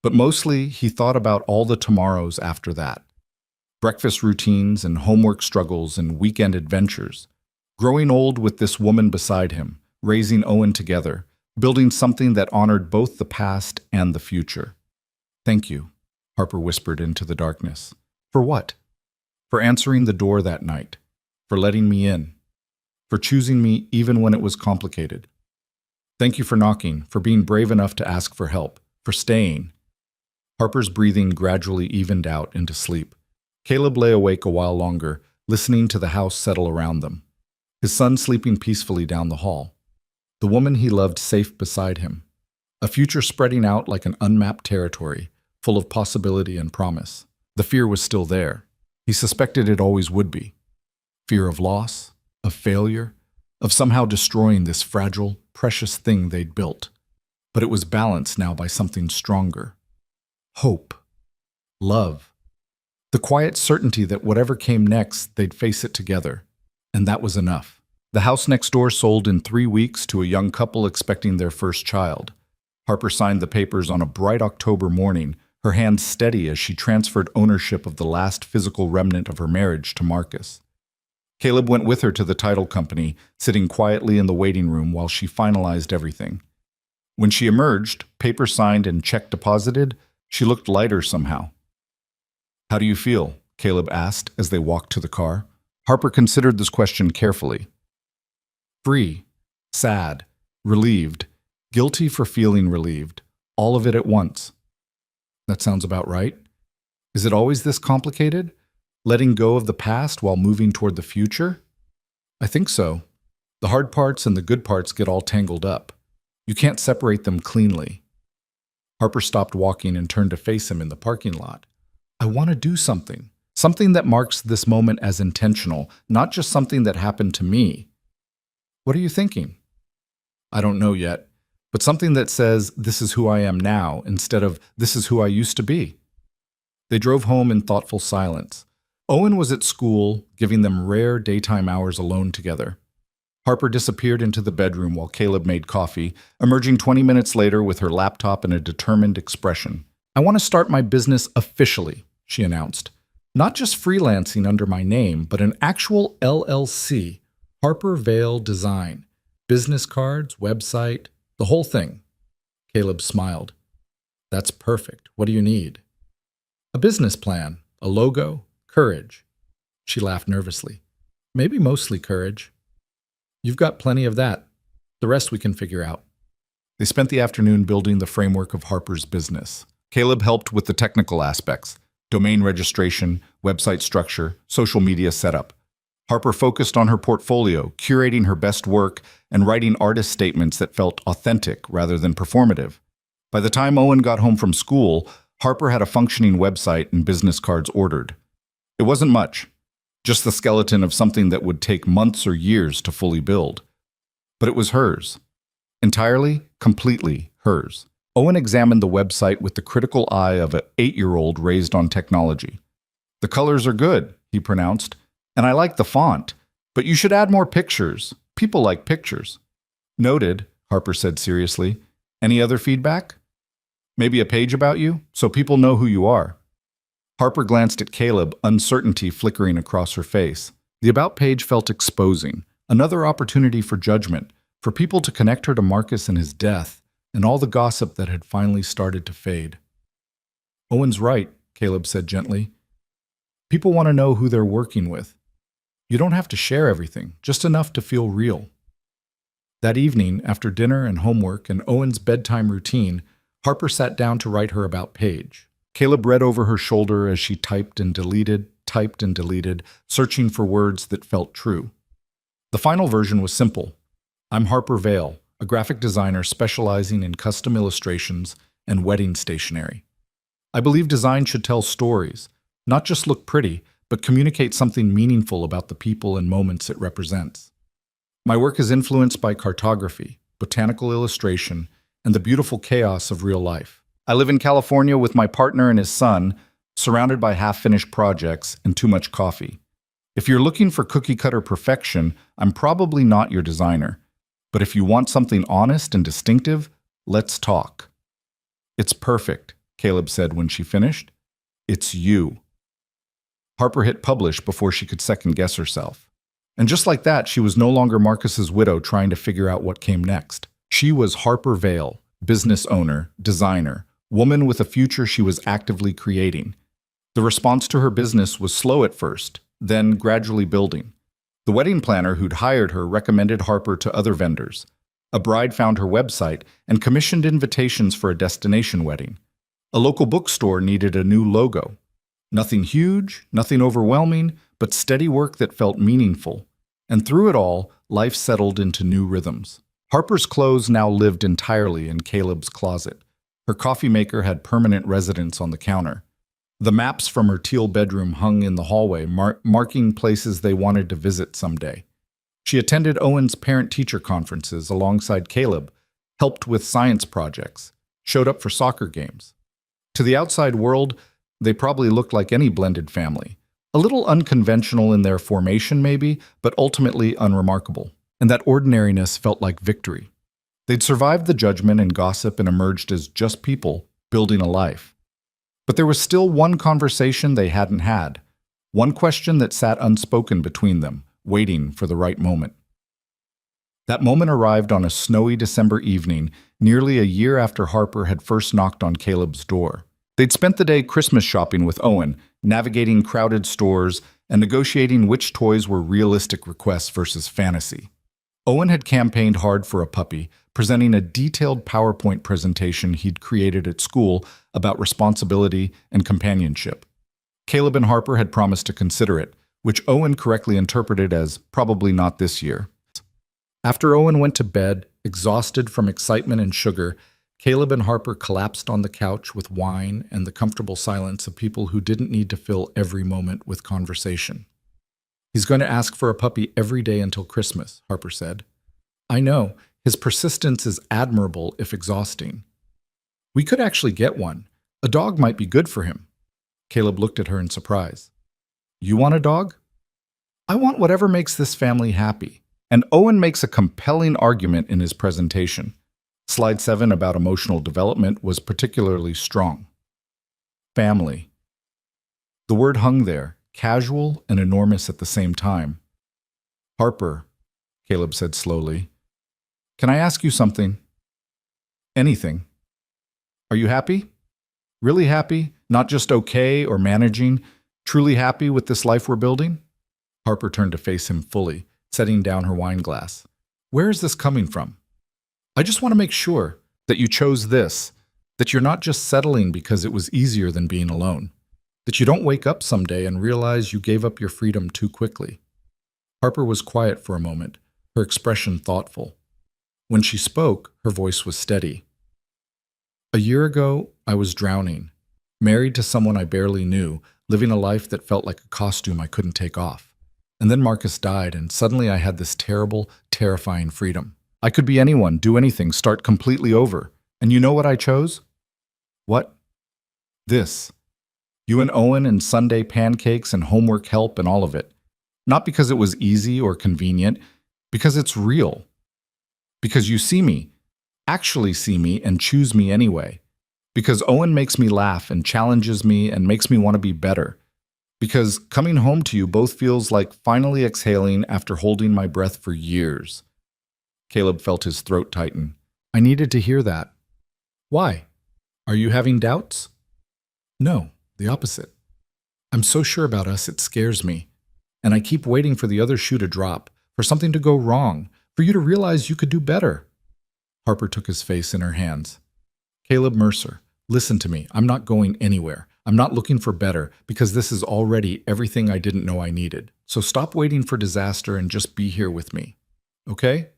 But mostly, he thought about all the tomorrows after that. Breakfast routines and homework struggles and weekend adventures. Growing old with this woman beside him, raising Owen together, building something that honored both the past and the future. "Thank you," Harper whispered into the darkness. "For what?" "For answering the door that night, for letting me in, for choosing me even when it was complicated. Thank you for knocking, for being brave enough to ask for help, for staying." Harper's breathing gradually evened out into sleep. Caleb lay awake a while longer, listening to the house settle around them. His son sleeping peacefully down the hall. The woman he loved safe beside him. A future spreading out like an unmapped territory, full of possibility and promise. The fear was still there. He suspected it always would be. Fear of loss, of failure, of somehow destroying this fragile, precious thing they'd built. But it was balanced now by something stronger. Hope. Love. The quiet certainty that whatever came next, they'd face it together. And that was enough. The house next door sold in 3 weeks to a young couple expecting their first child. Harper signed the papers on a bright October morning, her hands steady as she transferred ownership of the last physical remnant of her marriage to Marcus. Caleb went with her to the title company, sitting quietly in the waiting room while she finalized everything. When she emerged, paper signed and check deposited, she looked lighter somehow. "How do you feel?" Caleb asked as they walked to the car. Harper considered this question carefully. Free, sad, relieved, guilty for feeling relieved, all of it at once. That sounds about right. Is it always this complicated? Letting go of the past while moving toward the future? I think so. The hard parts and the good parts get all tangled up. You can't separate them cleanly. Harper stopped walking and turned to face him in the parking lot. I want to do something. Something that marks this moment as intentional, not just something that happened to me. What are you thinking? I don't know yet, but something that says, this is who I am now, instead of, this is who I used to be. They drove home in thoughtful silence. Owen was at school, giving them rare daytime hours alone together. Harper disappeared into the bedroom while Caleb made coffee, emerging 20 minutes later with her laptop and a determined expression. "I want to start my business officially," she announced. "Not just freelancing under my name, but an actual LLC, Harper Vale Design. Business cards, website, the whole thing." Caleb smiled. "That's perfect. What do you need?" "A business plan, a logo, courage." She laughed nervously. "Maybe mostly courage." "You've got plenty of that. The rest we can figure out." They spent the afternoon building the framework of Harper's business. Caleb helped with the technical aspects: domain registration, website structure, social media setup. Harper focused on her portfolio, curating her best work and writing artist statements that felt authentic rather than performative. By the time Owen got home from school, Harper had a functioning website and business cards ordered. It wasn't much, just the skeleton of something that would take months or years to fully build. But it was hers. Entirely, completely hers. Owen examined the website with the critical eye of an 8-year-old raised on technology. "The colors are good," he pronounced, "and I like the font, but you should add more pictures. People like pictures." "Noted," Harper said seriously. "Any other feedback? Maybe a page about you, so people know who you are." Harper glanced at Caleb, uncertainty flickering across her face. The About page felt exposing, another opportunity for judgment, for people to connect her to Marcus and his death, and all the gossip that had finally started to fade. "Owen's right," Caleb said gently. "People want to know who they're working with. You don't have to share everything, just enough to feel real." That evening, after dinner and homework and Owen's bedtime routine, Harper sat down to write her About page. Caleb read over her shoulder as she typed and deleted, searching for words that felt true. The final version was simple. "I'm Harper Vale, a graphic designer specializing in custom illustrations and wedding stationery. I believe design should tell stories, not just look pretty, but communicate something meaningful about the people and moments it represents. My work is influenced by cartography, botanical illustration, and the beautiful chaos of real life. I live in California with my partner and his son, surrounded by half-finished projects and too much coffee. If you're looking for cookie-cutter perfection, I'm probably not your designer. But if you want something honest and distinctive, let's talk." "It's perfect," Caleb said when she finished. "It's you." Harper hit publish before she could second-guess herself. And just like that, she was no longer Marcus's widow trying to figure out what came next. She was Harper Vale, business owner, designer, woman with a future she was actively creating. The response to her business was slow at first, then gradually building. The wedding planner who'd hired her recommended Harper to other vendors. A bride found her website and commissioned invitations for a destination wedding. A local bookstore needed a new logo. Nothing huge, nothing overwhelming, but steady work that felt meaningful. And through it all, life settled into new rhythms. Harper's clothes now lived entirely in Caleb's closet. Her coffee maker had permanent residence on the counter. The maps from her teal bedroom hung in the hallway, marking places they wanted to visit someday. She attended Owen's parent-teacher conferences alongside Caleb, helped with science projects, showed up for soccer games. To the outside world, they probably looked like any blended family. A little unconventional in their formation maybe, but ultimately unremarkable. And that ordinariness felt like victory. They'd survived the judgment and gossip and emerged as just people building a life. But there was still one conversation they hadn't had, one question that sat unspoken between them, waiting for the right moment. That moment arrived on a snowy December evening, nearly a year after Harper had first knocked on Caleb's door. They'd spent the day Christmas shopping with Owen, navigating crowded stores and negotiating which toys were realistic requests versus fantasy. Owen had campaigned hard for a puppy, presenting a detailed PowerPoint presentation he'd created at school about responsibility and companionship. Caleb and Harper had promised to consider it, which Owen correctly interpreted as probably not this year. After Owen went to bed, exhausted from excitement and sugar, Caleb and Harper collapsed on the couch with wine and the comfortable silence of people who didn't need to fill every moment with conversation. "He's going to ask for a puppy every day until Christmas," Harper said. "I know. His persistence is admirable if exhausting. We could actually get one. A dog might be good for him." Caleb looked at her in surprise. "You want a dog?" "I want whatever makes this family happy. And Owen makes a compelling argument in his presentation. Slide 7 about emotional development was particularly strong. Family. The word hung there, casual and enormous at the same time. Harper, Caleb said slowly, can I ask you something? Anything. Are you happy? Really happy? Not just okay or managing? Truly happy with this life we're building? Harper turned to face him fully, setting down her wine glass. Where is this coming from? I just want to make sure that you chose this, that you're not just settling because it was easier than being alone, that you don't wake up someday and realize you gave up your freedom too quickly. Harper was quiet for a moment, her expression thoughtful. When she spoke, her voice was steady. A year ago, I was drowning, married to someone I barely knew, living a life that felt like a costume I couldn't take off. And then Marcus died, and suddenly I had this terrible, terrifying freedom. I could be anyone, do anything, start completely over. And you know what I chose? What? This. You and Owen and Sunday pancakes and homework help and all of it. Not because it was easy or convenient, because it's real. Because you see me, actually see me, and choose me anyway. Because Owen makes me laugh and challenges me and makes me want to be better. Because coming home to you both feels like finally exhaling after holding my breath for years. Caleb felt his throat tighten. I needed to hear that. Why? Are you having doubts? No, the opposite. I'm so sure about us it scares me. And I keep waiting for the other shoe to drop, for something to go wrong, for you to realize you could do better. Harper took his face in her hands. Caleb Mercer, listen to me. I'm not going anywhere. I'm not looking for better, because this is already everything I didn't know I needed. So stop waiting for disaster and just be here with me. Okay?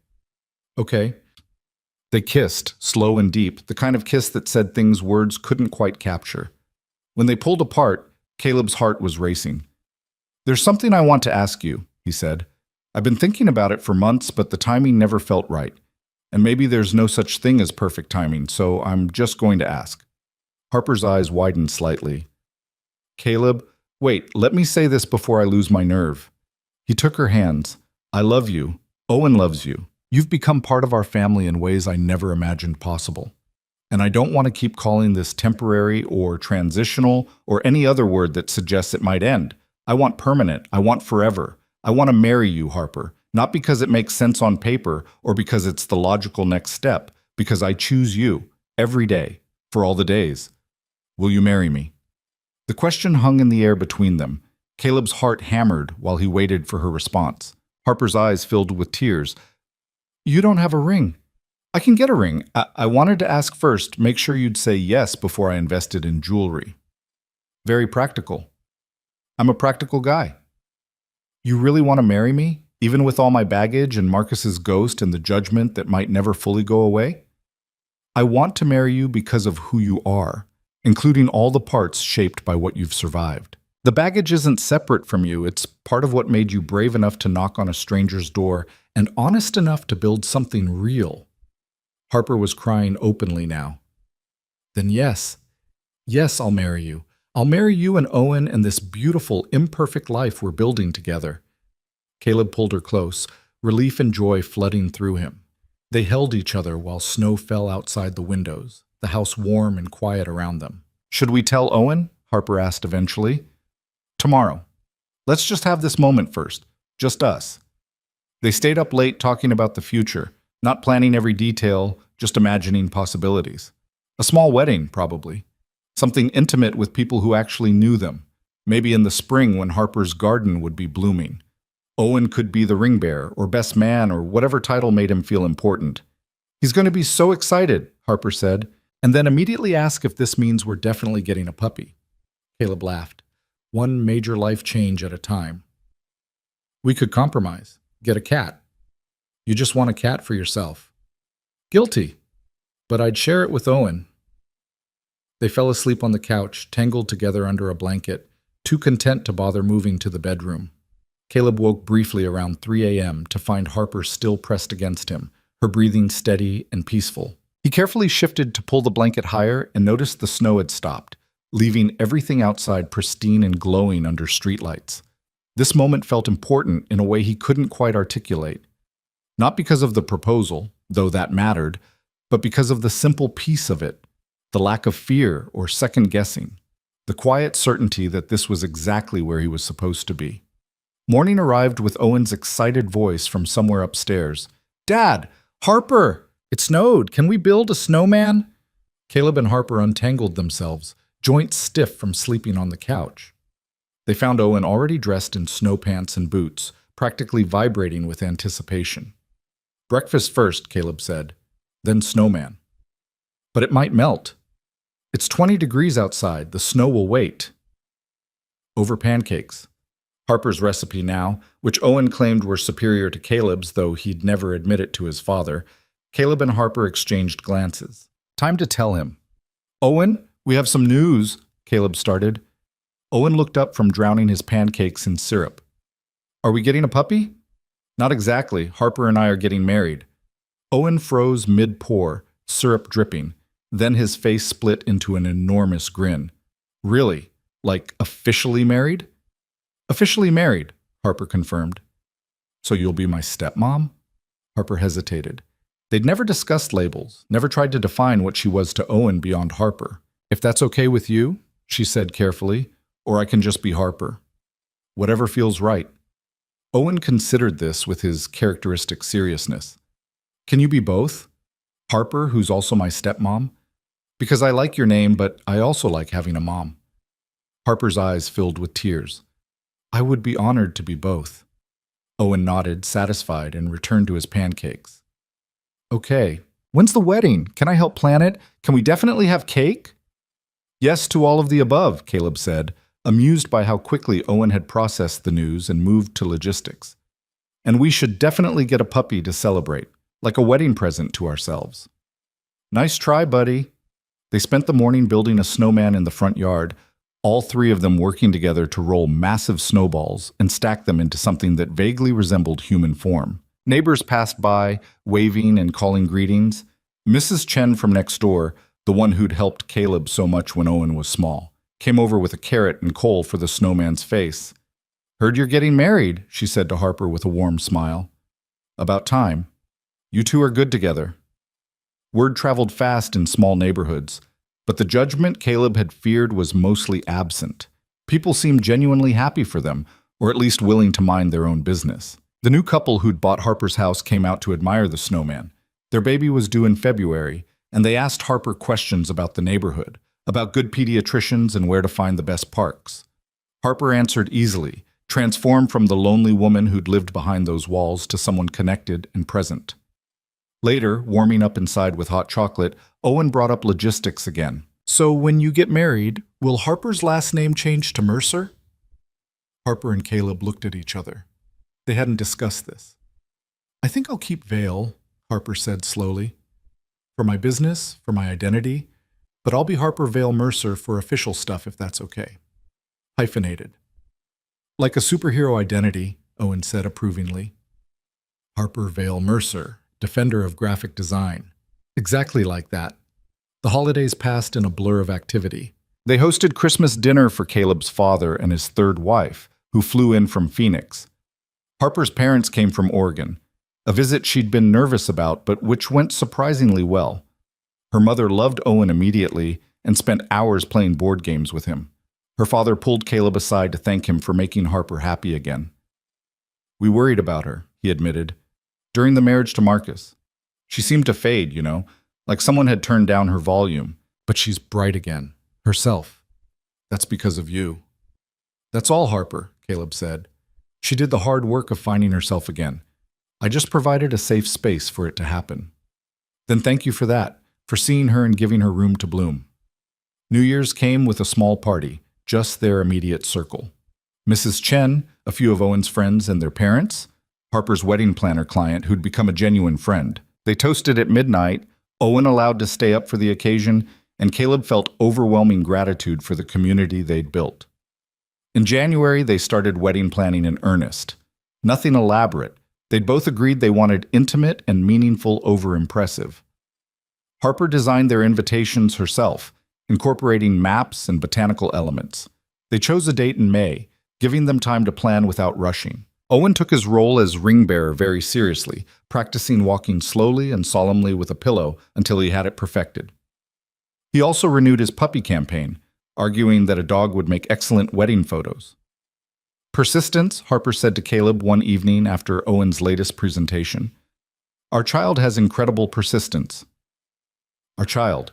Okay. They kissed, slow and deep, the kind of kiss that said things words couldn't quite capture. When they pulled apart, Caleb's heart was racing. There's something I want to ask you, he said. I've been thinking about it for months, but the timing never felt right. And maybe there's no such thing as perfect timing, so I'm just going to ask. Harper's eyes widened slightly. Caleb, wait, let me say this before I lose my nerve. He took her hands. I love you. Owen loves you. You've become part of our family in ways I never imagined possible. And I don't want to keep calling this temporary or transitional or any other word that suggests it might end. I want permanent. I want forever. I want to marry you, Harper, not because it makes sense on paper or because it's the logical next step, because I choose you every day, for all the days. Will you marry me? The question hung in the air between them. Caleb's heart hammered while he waited for her response. Harper's eyes filled with tears. You don't have a ring. I can get a ring. I wanted to ask first, make sure you'd say yes before I invested in jewelry. Very practical. I'm a practical guy. You really want to marry me, even with all my baggage and Marcus's ghost and the judgment that might never fully go away? I want to marry you because of who you are, including all the parts shaped by what you've survived. The baggage isn't separate from you. It's part of what made you brave enough to knock on a stranger's door and honest enough to build something real. Harper was crying openly now. Then yes, I'll marry you. I'll marry you and Owen and this beautiful, imperfect life we're building together. Caleb pulled her close, relief and joy flooding through him. They held each other while snow fell outside the windows, the house warm and quiet around them. Should we tell Owen? Harper asked eventually. Tomorrow. Let's just have this moment first. Just us. They stayed up late talking about the future, not planning every detail, just imagining possibilities. A small wedding, probably. Something intimate with people who actually knew them. Maybe in the spring when Harper's garden would be blooming. Owen could be the ring bearer or best man or whatever title made him feel important. He's going to be so excited, Harper said, and then immediately ask if this means we're definitely getting a puppy. Caleb laughed. One major life change at a time. We could compromise. Get a cat. You just want a cat for yourself. Guilty. But I'd share it with Owen. They fell asleep on the couch, tangled together under a blanket, too content to bother moving to the bedroom. Caleb woke briefly around 3 a.m. to find Harper still pressed against him, her breathing steady and peaceful. He carefully shifted to pull the blanket higher and noticed the snow had stopped, leaving everything outside pristine and glowing under streetlights. This moment felt important in a way he couldn't quite articulate. Not because of the proposal, though that mattered, but because of the simple piece of it, the lack of fear or second guessing, the quiet certainty that this was exactly where he was supposed to be. Morning arrived with Owen's excited voice from somewhere upstairs. "Dad! Harper! It snowed! Can we build a snowman?" Caleb and Harper untangled themselves, joints stiff from sleeping on the couch. They found Owen already dressed in snow pants and boots, practically vibrating with anticipation. "Breakfast first," Caleb said, "then snowman." "But it might melt." "It's 20 degrees outside. The snow will wait." Over pancakes. Harper's recipe now, which Owen claimed were superior to Caleb's, though he'd never admit it to his father. Caleb and Harper exchanged glances. Time to tell him. "Owen, we have some news," Caleb started. Owen looked up from drowning his pancakes in syrup. "Are we getting a puppy?" "Not exactly. Harper and I are getting married." Owen froze mid-pour, syrup dripping. Then his face split into an enormous grin. "Really? Like officially married?" "Officially married," Harper confirmed. "So you'll be my stepmom?" Harper hesitated. They'd never discussed labels, never tried to define what she was to Owen beyond Harper. "If that's okay with you," she said carefully, "or I can just be Harper. Whatever feels right." Owen considered this with his characteristic seriousness. "Can you be both? Harper, who's also my stepmom? Because I like your name, but I also like having a mom." Harper's eyes filled with tears. "I would be honored to be both." Owen nodded, satisfied, and returned to his pancakes. "Okay. When's the wedding? Can I help plan it? Can we definitely have cake?" "Yes to all of the above," Caleb said, amused by how quickly Owen had processed the news and moved to logistics. "And we should definitely get a puppy to celebrate, like a wedding present to ourselves." "Nice try, buddy." They spent the morning building a snowman in the front yard, all three of them working together to roll massive snowballs and stack them into something that vaguely resembled human form. Neighbors passed by, waving and calling greetings. Mrs. Chen from next door, the one who'd helped Caleb so much when Owen was small, came over with a carrot and coal for the snowman's face. "Heard you're getting married," she said to Harper with a warm smile. "About time. You two are good together." Word traveled fast in small neighborhoods, but the judgment Caleb had feared was mostly absent. People seemed genuinely happy for them, or at least willing to mind their own business. The new couple who'd bought Harper's house came out to admire the snowman. Their baby was due in February, and they asked Harper questions about the neighborhood, about good pediatricians and where to find the best parks. Harper answered easily, transformed from the lonely woman who'd lived behind those walls to someone connected and present. Later, warming up inside with hot chocolate, Owen brought up logistics again. "So when you get married, will Harper's last name change to Mercer?" Harper and Caleb looked at each other. They hadn't discussed this. "I think I'll keep Vale," Harper said slowly. "For my business, for my identity, but I'll be Harper Vale Mercer for official stuff if that's okay. Hyphenated." "Like a superhero identity," Owen said approvingly. "Harper Vale Mercer, defender of graphic design." Exactly like that. The holidays passed in a blur of activity. They hosted Christmas dinner for Caleb's father and his third wife, who flew in from Phoenix. Harper's parents came from Oregon, a visit she'd been nervous about, but which went surprisingly well. Her mother loved Owen immediately and spent hours playing board games with him. Her father pulled Caleb aside to thank him for making Harper happy again. "We worried about her," he admitted, "during the marriage to Marcus. She seemed to fade, like someone had turned down her volume, but she's bright again, herself. That's because of you." "That's all, Harper," Caleb said. "She did the hard work of finding herself again. I just provided a safe space for it to happen." "Then thank you for that, for seeing her and giving her room to bloom." New Year's came with a small party, just their immediate circle. Mrs. Chen, a few of Owen's friends and their parents, Harper's wedding planner client who'd become a genuine friend. They toasted at midnight, Owen allowed to stay up for the occasion, and Caleb felt overwhelming gratitude for the community they'd built. In January, they started wedding planning in earnest. Nothing elaborate. They'd both agreed they wanted intimate and meaningful over impressive. Harper designed their invitations herself, incorporating maps and botanical elements. They chose a date in May, giving them time to plan without rushing. Owen took his role as ring bearer very seriously, practicing walking slowly and solemnly with a pillow until he had it perfected. He also renewed his puppy campaign, arguing that a dog would make excellent wedding photos. Persistence, Harper said to Caleb one evening after Owen's latest presentation. Our child has incredible persistence. Our child.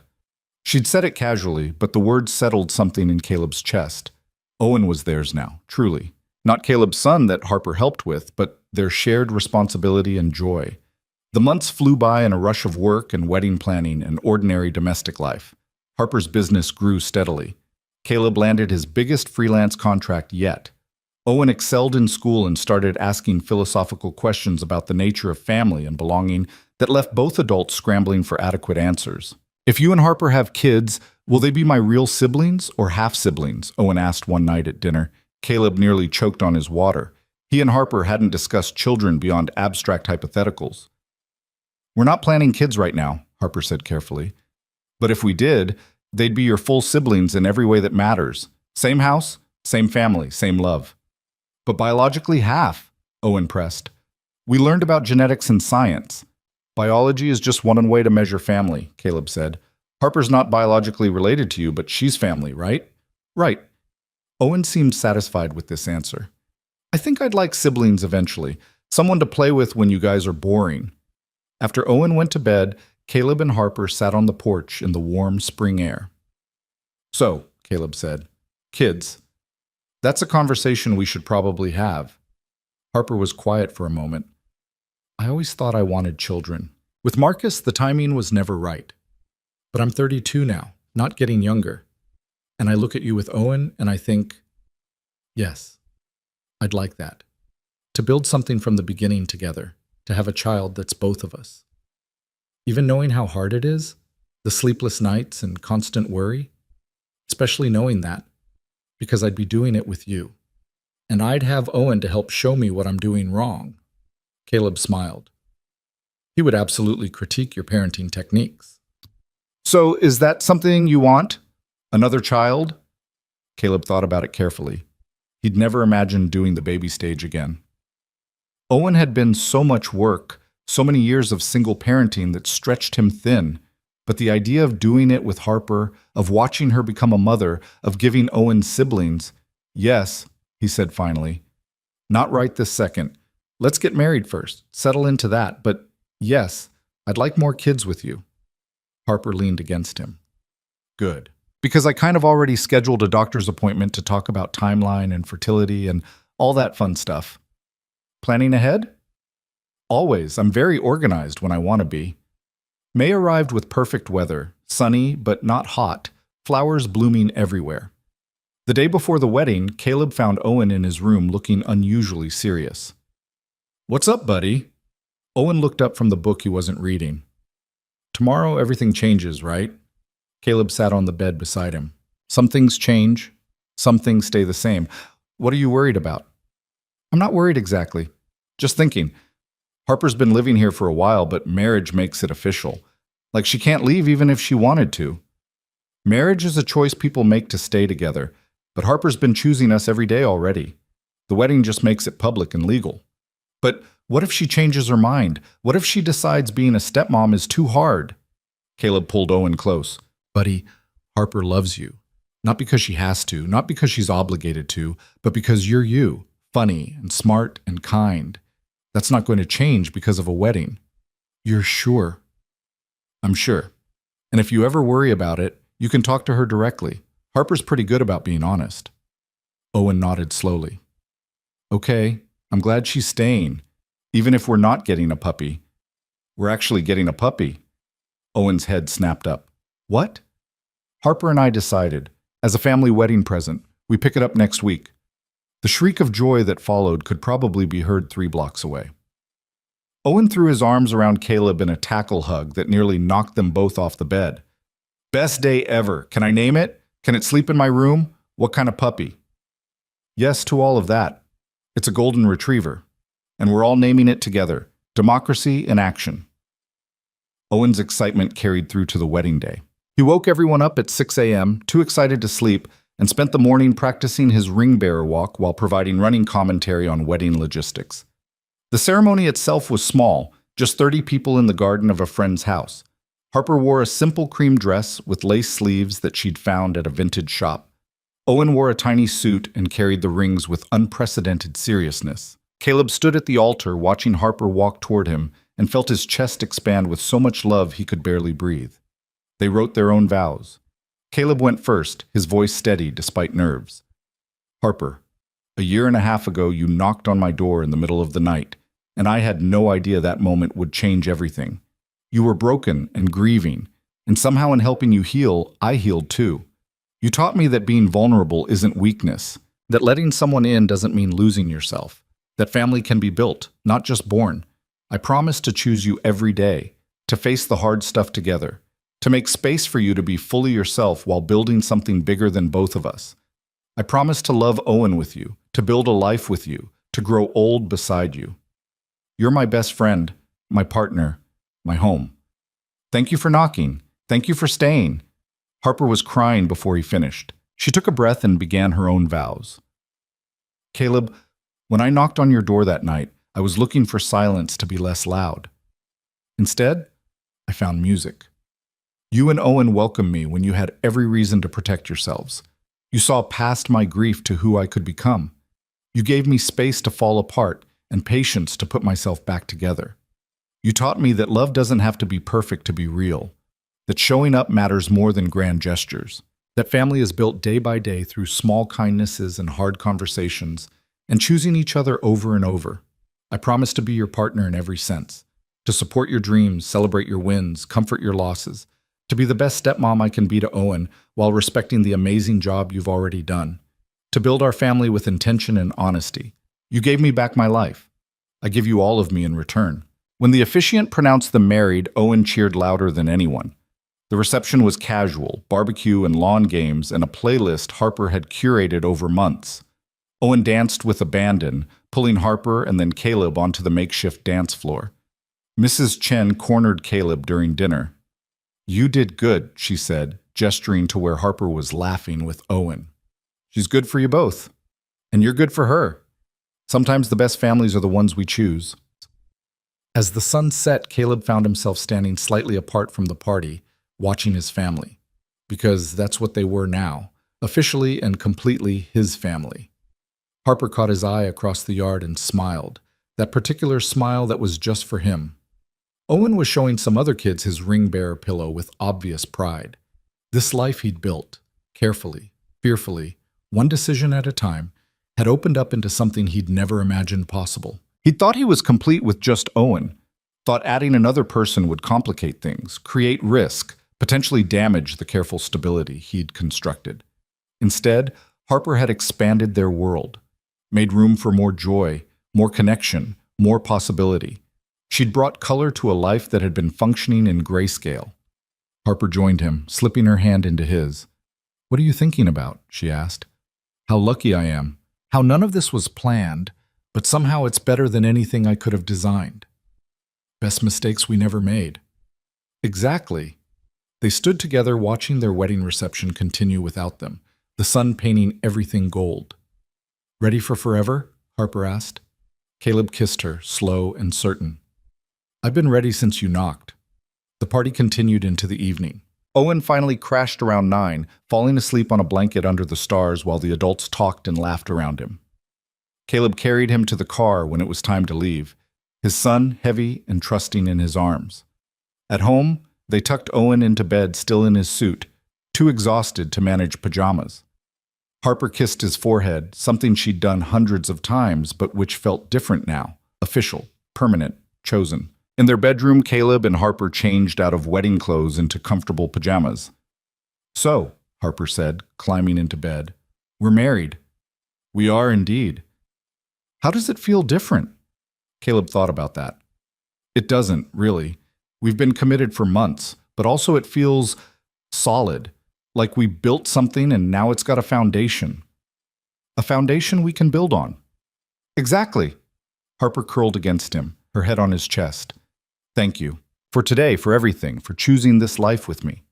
She'd said it casually, but the words settled something in Caleb's chest. Owen was theirs now, truly. Not Caleb's son that Harper helped with, but their shared responsibility and joy. The months flew by in a rush of work and wedding planning and ordinary domestic life. Harper's business grew steadily. Caleb landed his biggest freelance contract yet. Owen excelled in school and started asking philosophical questions about the nature of family and belonging that left both adults scrambling for adequate answers. If you and Harper have kids, will they be my real siblings or half-siblings? Owen asked one night at dinner. Caleb nearly choked on his water. He and Harper hadn't discussed children beyond abstract hypotheticals. We're not planning kids right now, Harper said carefully. But if we did, they'd be your full siblings in every way that matters. Same house, same family, same love. But biologically half, Owen pressed. We learned about genetics and science. Biology is just one way to measure family, Caleb said. Harper's not biologically related to you, but she's family, right? Right. Owen seemed satisfied with this answer. I think I'd like siblings eventually, someone to play with when you guys are boring. After Owen went to bed, Caleb and Harper sat on the porch in the warm spring air. So, Caleb said, kids. That's a conversation we should probably have. Harper was quiet for a moment. I always thought I wanted children. With Marcus, the timing was never right. But I'm 32 now, not getting younger. And I look at you with Owen and I think, yes, I'd like that. To build something from the beginning together, to have a child that's both of us. Even knowing how hard it is, the sleepless nights and constant worry, especially knowing that, because I'd be doing it with you. And I'd have Owen to help show me what I'm doing wrong. Caleb smiled. He would absolutely critique your parenting techniques. So is that something you want? Another child? Caleb thought about it carefully. He'd never imagined doing the baby stage again. Owen had been so much work, so many years of single parenting that stretched him thin. But the idea of doing it with Harper, of watching her become a mother, of giving Owen siblings, yes, he said finally. Not right this second. Let's get married first, settle into that, but yes, I'd like more kids with you. Harper leaned against him. Good. Because I kind of already scheduled a doctor's appointment to talk about timeline and fertility and all that fun stuff. Planning ahead? Always. I'm very organized when I want to be. May arrived with perfect weather, sunny but not hot, flowers blooming everywhere. The day before the wedding, Caleb found Owen in his room looking unusually serious. What's up, buddy? Owen looked up from the book he wasn't reading. Tomorrow everything changes, right? Caleb sat on the bed beside him. Some things change, some things stay the same. What are you worried about? I'm not worried exactly. Just thinking. Harper's been living here for a while, but marriage makes it official. Like she can't leave even if she wanted to. Marriage is a choice people make to stay together, but Harper's been choosing us every day already. The wedding just makes it public and legal. But what if she changes her mind? What if she decides being a stepmom is too hard? Caleb pulled Owen close. Buddy, Harper loves you. Not because she has to, not because she's obligated to, but because you're you, funny and smart and kind. That's not going to change because of a wedding. You're sure? I'm sure. And if you ever worry about it, you can talk to her directly. Harper's pretty good about being honest. Owen nodded slowly. Okay, I'm glad she's staying, even if we're not getting a puppy. We're actually getting a puppy. Owen's head snapped up. What? Harper and I decided, as a family wedding present, we pick it up next week. The shriek of joy that followed could probably be heard 3 blocks away. Owen threw his arms around Caleb in a tackle hug that nearly knocked them both off the bed. Best day ever. Can I name it? Can it sleep in my room? What kind of puppy? Yes to all of that. It's a golden retriever. And we're all naming it together. Democracy in action. Owen's excitement carried through to the wedding day. He woke everyone up at 6 a.m., too excited to sleep, and spent the morning practicing his ring bearer walk while providing running commentary on wedding logistics. The ceremony itself was small, just 30 people in the garden of a friend's house. Harper wore a simple cream dress with lace sleeves that she'd found at a vintage shop. Owen wore a tiny suit and carried the rings with unprecedented seriousness. Caleb stood at the altar watching Harper walk toward him and felt his chest expand with so much love he could barely breathe. They wrote their own vows. Caleb went first, his voice steady despite nerves. Harper, a year and a half ago you knocked on my door in the middle of the night, and I had no idea that moment would change everything. You were broken and grieving, and somehow in helping you heal, I healed too. You taught me that being vulnerable isn't weakness, that letting someone in doesn't mean losing yourself, that family can be built, not just born. I promise to choose you every day, to face the hard stuff together, to make space for you to be fully yourself while building something bigger than both of us. I promise to love Owen with you, to build a life with you, to grow old beside you. You're my best friend, my partner, my home. Thank you for knocking. Thank you for staying. Harper was crying before he finished. She took a breath and began her own vows. Caleb, when I knocked on your door that night, I was looking for silence to be less loud. Instead, I found music. You and Owen welcomed me when you had every reason to protect yourselves. You saw past my grief to who I could become. You gave me space to fall apart and patience to put myself back together. You taught me that love doesn't have to be perfect to be real, that showing up matters more than grand gestures, that family is built day by day through small kindnesses and hard conversations, and choosing each other over and over. I promise to be your partner in every sense, to support your dreams, celebrate your wins, comfort your losses, to be the best stepmom I can be to Owen while respecting the amazing job you've already done, to build our family with intention and honesty. You gave me back my life. I give you all of me in return. When the officiant pronounced them married, Owen cheered louder than anyone. The reception was casual, barbecue and lawn games, and a playlist Harper had curated over months. Owen danced with abandon, pulling Harper and then Caleb onto the makeshift dance floor. Mrs. Chen cornered Caleb during dinner. You did good, she said, gesturing to where Harper was laughing with Owen. She's good for you both. And you're good for her. Sometimes the best families are the ones we choose. As the sun set, Caleb found himself standing slightly apart from the party, watching his family. Because that's what they were now, officially and completely his family. Harper caught his eye across the yard and smiled, that particular smile that was just for him. Owen was showing some other kids his ring-bearer pillow with obvious pride. This life he'd built, carefully, fearfully, one decision at a time, had opened up into something he'd never imagined possible. He'd thought he was complete with just Owen, thought adding another person would complicate things, create risk, potentially damage the careful stability he'd constructed. Instead, Harper had expanded their world, made room for more joy, more connection, more possibility. She'd brought color to a life that had been functioning in grayscale. Harper joined him, slipping her hand into his. What are you thinking about? She asked. How lucky I am. How none of this was planned, but somehow it's better than anything I could have designed. Best mistakes we never made. Exactly. They stood together watching their wedding reception continue without them, the sun painting everything gold. Ready for forever? Harper asked. Caleb kissed her, slow and certain. I've been ready since you knocked. The party continued into the evening. Owen finally crashed around 9, falling asleep on a blanket under the stars while the adults talked and laughed around him. Caleb carried him to the car when it was time to leave, his son heavy and trusting in his arms. At home, they tucked Owen into bed still in his suit, too exhausted to manage pajamas. Harper kissed his forehead, something she'd done hundreds of times but which felt different now, official, permanent, chosen. In their bedroom, Caleb and Harper changed out of wedding clothes into comfortable pajamas. So, Harper said, climbing into bed, we're married. We are indeed. How does it feel different? Caleb thought about that. It doesn't, really. We've been committed for months, but also it feels solid, like we built something and now it's got a foundation. A foundation we can build on. Exactly. Harper curled against him, her head on his chest. Thank you. For today, for everything, for choosing this life with me.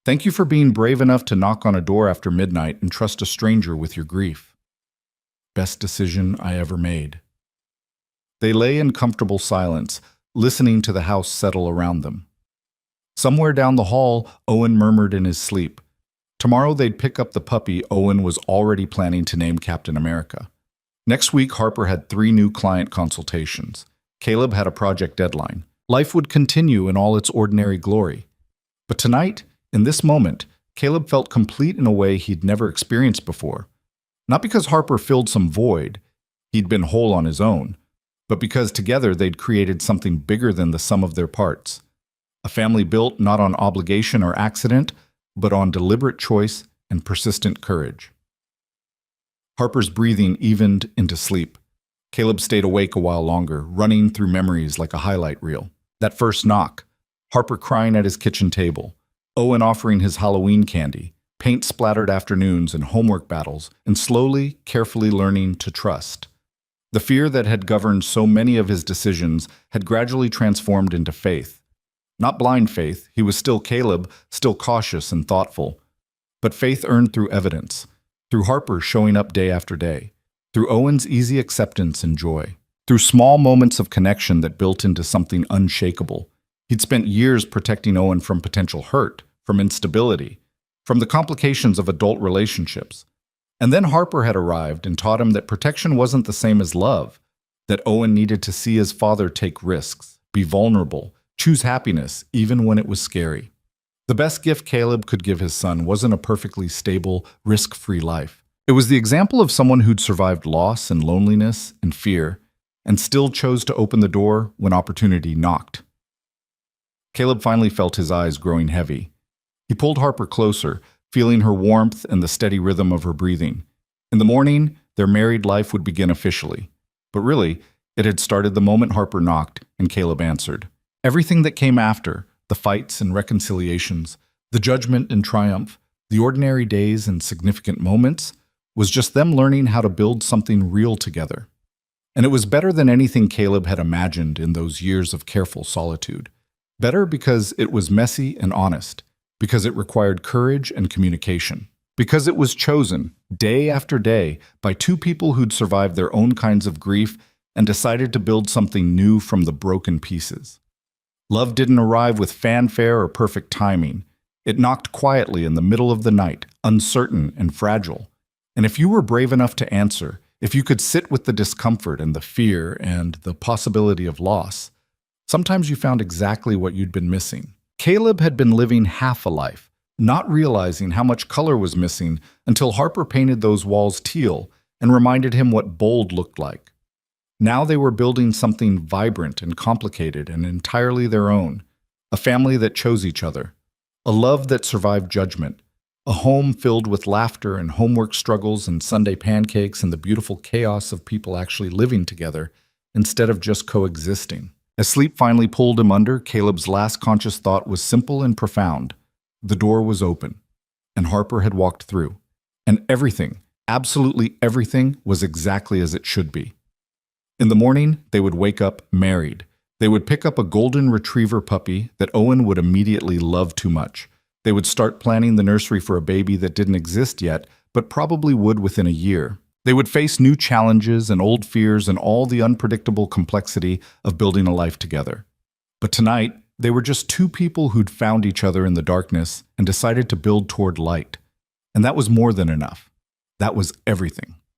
Thank you for being brave enough to knock on a door after midnight and trust a stranger with your grief. Best decision I ever made. They lay in comfortable silence, listening to the house settle around them. Somewhere down the hall, Owen murmured in his sleep. Tomorrow they'd pick up the puppy Owen was already planning to name Captain America. Next week, Harper had 3 new client consultations. Caleb had a project deadline. Life would continue in all its ordinary glory. But tonight, in this moment, Caleb felt complete in a way he'd never experienced before. Not because Harper filled some void, he'd been whole on his own, but because together they'd created something bigger than the sum of their parts. A family built not on obligation or accident, but on deliberate choice and persistent courage. Harper's breathing evened into sleep. Caleb stayed awake a while longer, running through memories like a highlight reel. That first knock, Harper crying at his kitchen table, Owen offering his Halloween candy, paint-splattered afternoons and homework battles, and slowly, carefully learning to trust. The fear that had governed so many of his decisions had gradually transformed into faith. Not blind faith, he was still Caleb, still cautious and thoughtful. But faith earned through evidence, through Harper showing up day after day, through Owen's easy acceptance and joy, through small moments of connection that built into something unshakable. He'd spent years protecting Owen from potential hurt, from instability, from the complications of adult relationships. And then Harper had arrived and taught him that protection wasn't the same as love, that Owen needed to see his father take risks, be vulnerable, choose happiness even when it was scary. The best gift Caleb could give his son wasn't a perfectly stable, risk-free life. It was the example of someone who'd survived loss and loneliness and fear, and still chose to open the door when opportunity knocked. Caleb finally felt his eyes growing heavy. He pulled Harper closer, feeling her warmth and the steady rhythm of her breathing. In the morning, their married life would begin officially. But really, it had started the moment Harper knocked and Caleb answered. Everything that came after, the fights and reconciliations, the judgment and triumph, the ordinary days and significant moments, was just them learning how to build something real together. And it was better than anything Caleb had imagined in those years of careful solitude. Better because it was messy and honest, because it required courage and communication, because it was chosen, day after day, by 2 people who'd survived their own kinds of grief and decided to build something new from the broken pieces. Love didn't arrive with fanfare or perfect timing. It knocked quietly in the middle of the night, uncertain and fragile. And if you were brave enough to answer, if you could sit with the discomfort and the fear and the possibility of loss, sometimes you found exactly what you'd been missing. Caleb had been living half a life, not realizing how much color was missing until Harper painted those walls teal and reminded him what bold looked like. Now they were building something vibrant and complicated and entirely their own, a family that chose each other, a love that survived judgment, a home filled with laughter and homework struggles and Sunday pancakes and the beautiful chaos of people actually living together instead of just coexisting. As sleep finally pulled him under, Caleb's last conscious thought was simple and profound. The door was open, and Harper had walked through. And everything, absolutely everything, was exactly as it should be. In the morning, they would wake up married. They would pick up a golden retriever puppy that Owen would immediately love too much. They would start planning the nursery for a baby that didn't exist yet, but probably would within a year. They would face new challenges and old fears and all the unpredictable complexity of building a life together. But tonight, they were just 2 people who'd found each other in the darkness and decided to build toward light. And that was more than enough. That was everything.